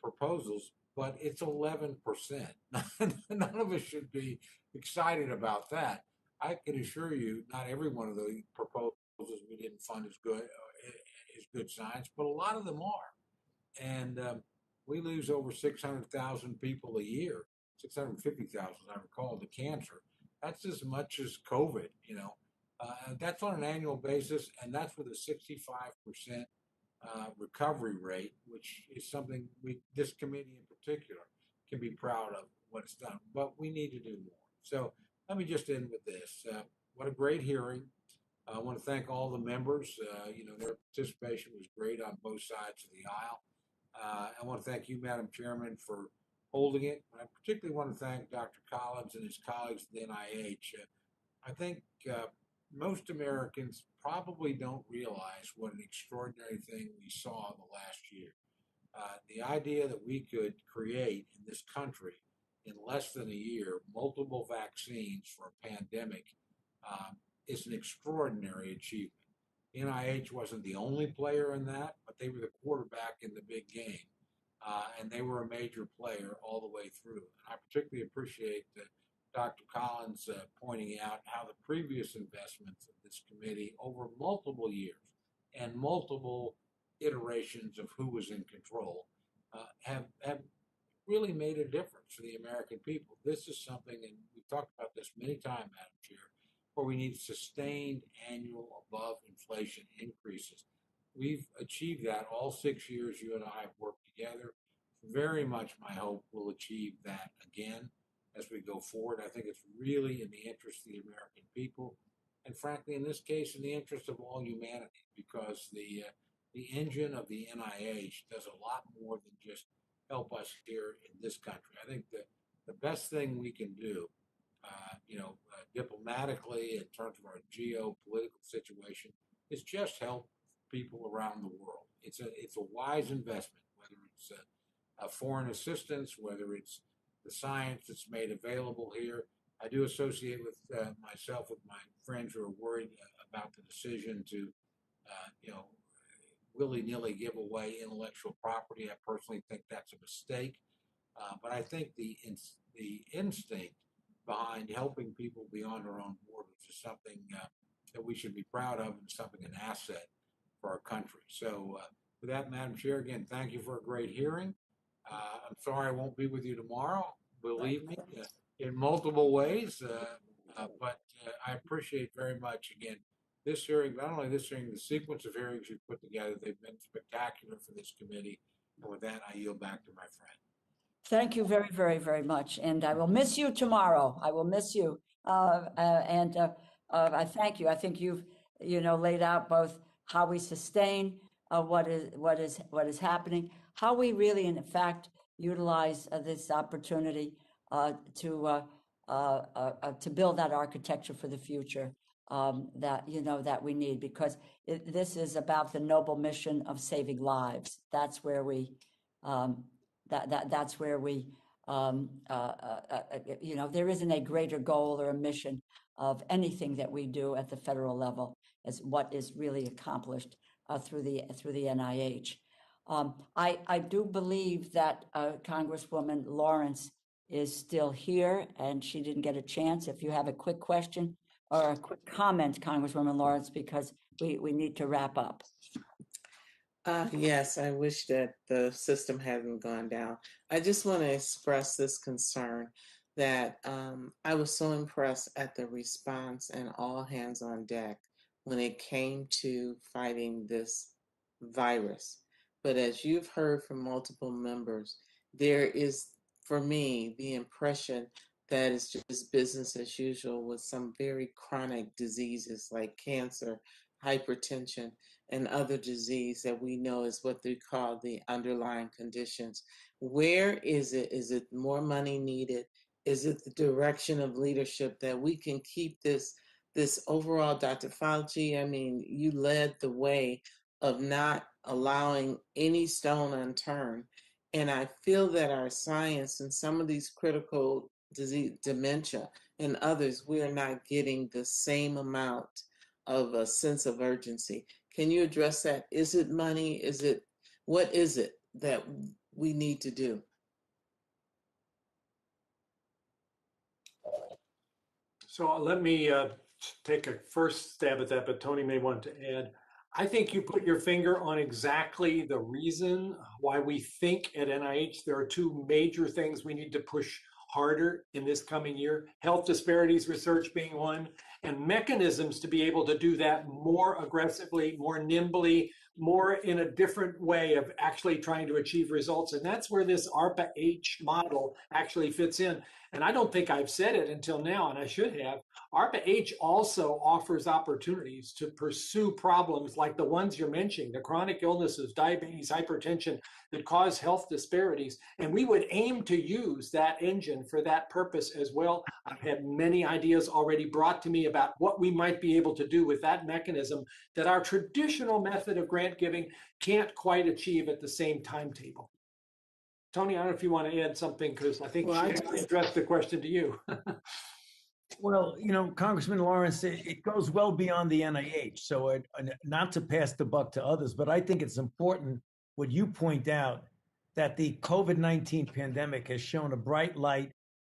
proposals, but it's 11%. None of us should be excited about that. I can assure you, not every one of the proposals we didn't fund is good science, but a lot of them are. And we lose over 600,000 people a year, 650,000, I recall, to cancer. That's as much as COVID, you know. That's on an annual basis, and that's with a 65% recovery rate, which is something this committee in particular can be proud of what it's done. But we need to do more. So let me just end with this. What a great hearing. I want to thank all the members. You know, their participation was great on both sides of the aisle. I want to thank you, Madam Chairman, for holding it. I particularly want to thank Dr. Collins and his colleagues at the NIH. I think most Americans probably don't realize what an extraordinary thing we saw the last year. The idea that we could create in this country in less than a year multiple vaccines for a pandemic is an extraordinary achievement. NIH wasn't the only player in that, but they were the quarterback in the big game. And they were a major player all the way through. And I particularly appreciate Dr. Collins pointing out how the previous investments of this committee over multiple years and multiple iterations of who was in control have really made a difference for the American people. This is something, and we've talked about this many times, Madam Chair, where we need sustained annual above inflation increases. We've achieved that all 6 years you and I have worked together. Very much my hope we'll achieve that again as we go forward. I think it's really in the interest of the American people, and frankly, in this case, in the interest of all humanity, because the engine of the NIH does a lot more than just help us here in this country. I think that the best thing we can do, diplomatically in terms of our geopolitical situation, is just help people around the world. It's a wise investment, whether it's foreign assistance, whether it's the science that's made available here. I do associate with myself with my friends who are worried about the decision to, willy-nilly give away intellectual property. I personally think that's a mistake. But I think the instinct behind helping people beyond our own borders is something that we should be proud of, and something, an asset for our country. So with that, Madam Chair, again, thank you for a great hearing. I'm sorry I won't be with you tomorrow, believe me, in multiple ways, but I appreciate very much, again, this hearing, not only this hearing, the sequence of hearings you've put together. They've been spectacular for this committee. And with that, I yield back to my friend.
Thank you very, very, very much. And I will miss you tomorrow. I will miss you. I thank you. I think you've, laid out both how we sustain what is happening, how we really, in fact, utilize this opportunity to build that architecture for the future that we need, because this is about the noble mission of saving lives. That's where we. That's where we, there isn't a greater goal or a mission of anything that we do at the federal level as what is really accomplished through the NIH. I do believe that Congresswoman Lawrence is still here, and she didn't get a chance. If you have a quick question or a quick comment, Congresswoman Lawrence, because we need to wrap up.
Yes, I wish that the system hadn't gone down. I just want to express this concern that I was so impressed at the response and all hands on deck when it came to fighting this virus. But as you've heard from multiple members, there is, for me, the impression that it's just business as usual with some very chronic diseases like cancer, hypertension, and other disease that we know is what they call the underlying conditions. Where is it? Is it more money needed? Is it the direction of leadership that we can keep this overall, Dr. Fauci? I mean, you led the way of not allowing any stone unturned. And I feel that our science and some of these critical disease, dementia, and others, we are not getting the same amount of a sense of urgency. Can you address that? Is it money? What is it that we need to do?
So let me take a first stab at that, but Tony may want to add. I think you put your finger on exactly the reason why we think at NIH there are two major things we need to push harder in this coming year: health disparities research being one, and mechanisms to be able to do that more aggressively, more nimbly, more in a different way of actually trying to achieve results. And that's where this ARPA-H model actually fits in. And I don't think I've said it until now, and I should have. ARPA-H also offers opportunities to pursue problems like the ones you're mentioning, the chronic illnesses, diabetes, hypertension, that cause health disparities. And we would aim to use that engine for that purpose as well. I've had many ideas already brought to me about what we might be able to do with that mechanism that our traditional method of grant giving can't quite achieve at the same timetable. Tony, I don't know if you want to add something, because I think she addressed the question to you.
Well, Congressman Lawrence, it goes well beyond the NIH. So not to pass the buck to others, but I think it's important what you point out, that the COVID-19 pandemic has shown a bright light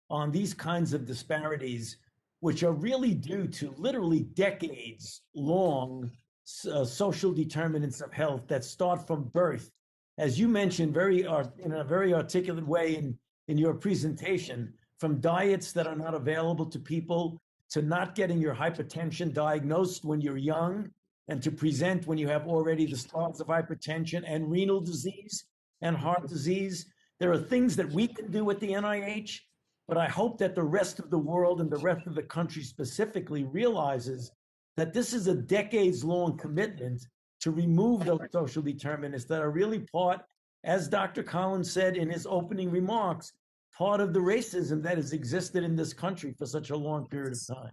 on these kinds of disparities, which are really due to literally decades long social determinants of health that start from birth. As you mentioned in a very articulate way in your presentation, from diets that are not available to people, to not getting your hypertension diagnosed when you're young, and to present when you have already the starts of hypertension and renal disease and heart disease. There are things that we can do at the NIH, but I hope that the rest of the world and the rest of the country specifically realizes that this is a decades-long commitment to remove those social determinants that are really part, as Dr. Collins said in his opening remarks, part of the racism that has existed in this country for such a long period of time.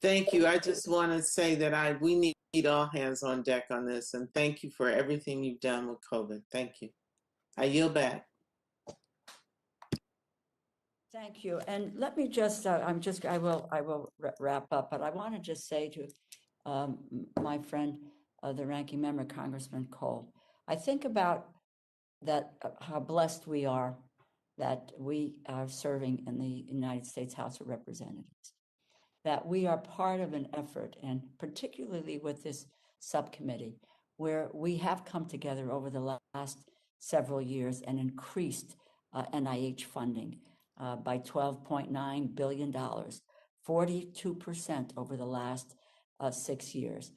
Thank you. I just want to say that we need all hands on deck on this, and thank you for everything you've done with COVID. Thank you. I yield back.
Thank you. And let me just, I will wrap up, but I want to just say to my friend, the ranking member, Congressman Cole, I think about that, how blessed we are that we are serving in the United States House of Representatives, that we are part of an effort, and particularly with this subcommittee, where we have come together over the last several years and increased NIH funding by $12.9 billion, 42% over the last 6 years.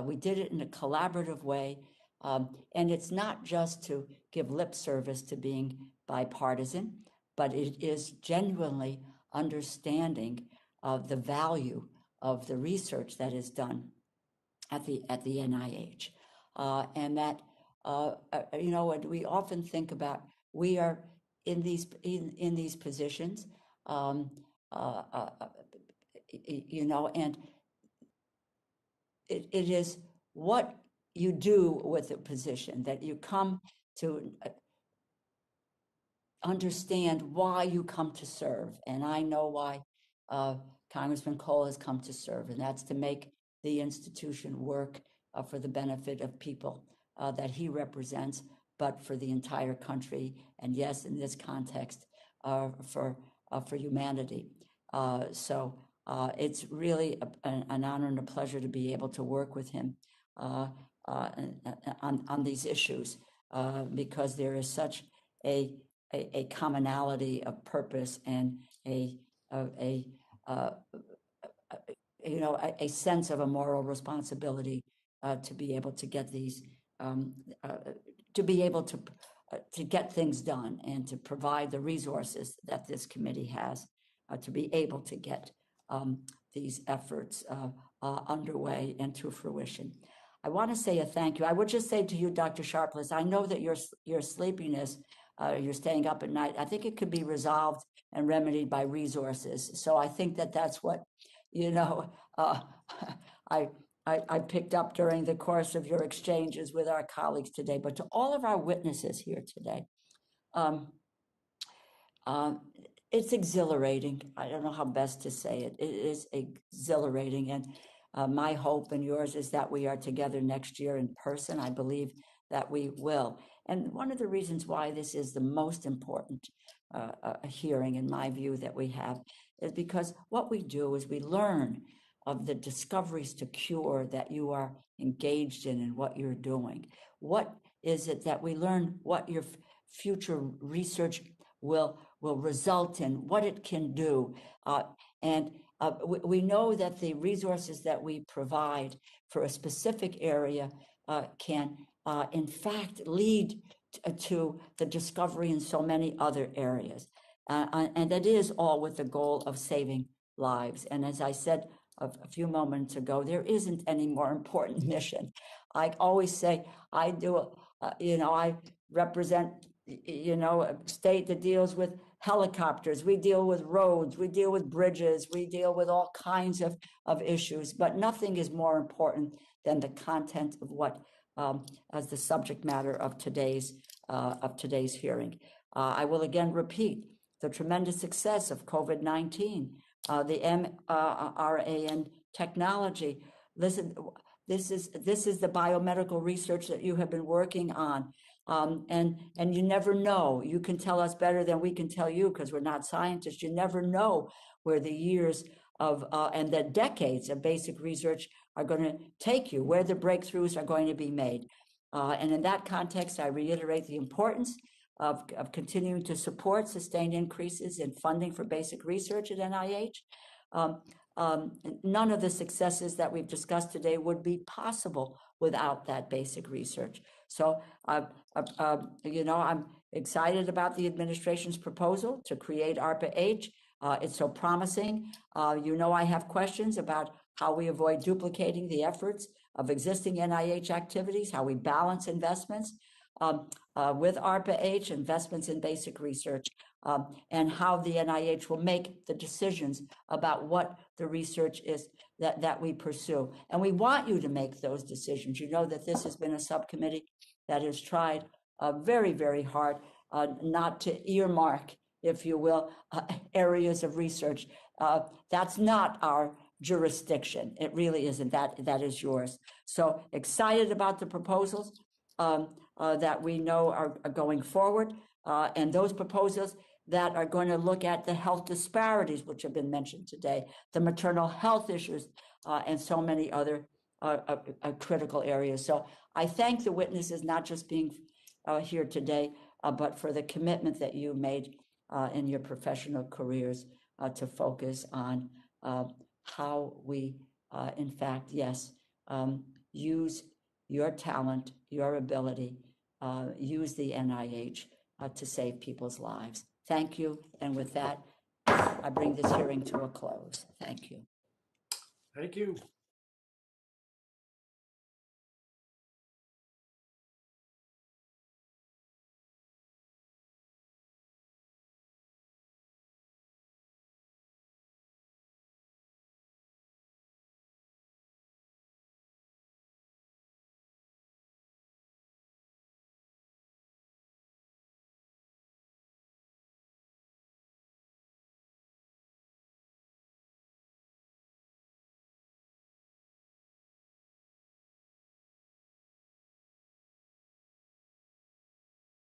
We did it in a collaborative way, and it's not just to give lip service to being bipartisan, but it is genuinely understanding of the value of the research that is done at the NIH, and that we often think about, we are in these positions, and it is what you do with the position that you come to understand why you come to serve. And I know why Congressman Cole has come to serve, and that's to make the institution work for the benefit of people that he represents, but for the entire country. And yes, in this context, for humanity. So it's really an honor and a pleasure to be able to work with him on these issues, because there is such a commonality of purpose and a sense of a moral responsibility to be able to get these, to be able to get things done and to provide the resources that this committee has to be able to get these efforts underway and to fruition. I want to say a thank you. I would just say to you, Dr. Sharpless, I know that your sleepiness, you're staying up at night. I think it could be resolved and remedied by resources. So I think that that's what, I picked up during the course of your exchanges with our colleagues today. But to all of our witnesses here today, it's exhilarating. I don't know how best to say it. It is exhilarating. And my hope and yours is that we are together next year in person. I believe that we will. And one of the reasons why this is the most important hearing, in my view, that we have is because what we do is we learn of the discoveries to cure that you are engaged in and what you're doing. What is it that we learn what your future research will result in, what it can do. We know that the resources that we provide for a specific area can, in fact, lead to the discovery in so many other areas. And that is all with the goal of saving lives. And as I said a few moments ago, there isn't any more important mission. I always say I represent, a state that deals with helicopters. We deal with roads. We deal with bridges. We deal with all kinds of issues. But nothing is more important than the content of what, as the subject matter of today's hearing. I will again repeat the tremendous success of COVID-19, the mRNA technology. Listen, this is the biomedical research that you have been working on. And you never know. You can tell us better than we can tell you because we're not scientists. You never know where the years of and the decades of basic research are going to take you, where the breakthroughs are going to be made. And in that context, I reiterate the importance of continuing to support sustained increases in funding for basic research at NIH. None of the successes that we've discussed today would be possible without that basic research. So, I'm excited about the administration's proposal to create ARPA-H. It's so promising. I have questions about how we avoid duplicating the efforts of existing NIH activities, how we balance investments with ARPA-H, investments in basic research, and how the NIH will make the decisions about what the research is that we pursue. And we want you to make those decisions. You know that this has been a subcommittee that has tried very, very hard not to earmark, if you will, areas of research. That's not our jurisdiction. It really isn't. That is yours. So excited about the proposals that we know are going forward, and those proposals that are going to look at the health disparities, which have been mentioned today, the maternal health issues, and so many other critical areas. So I thank the witnesses, not just being here today, but for the commitment that you made in your professional careers to focus on how we, in fact, yes, use your talent, your ability, use the NIH to save people's lives. Thank you. And with that, I bring this hearing to a close. Thank you.
Thank you.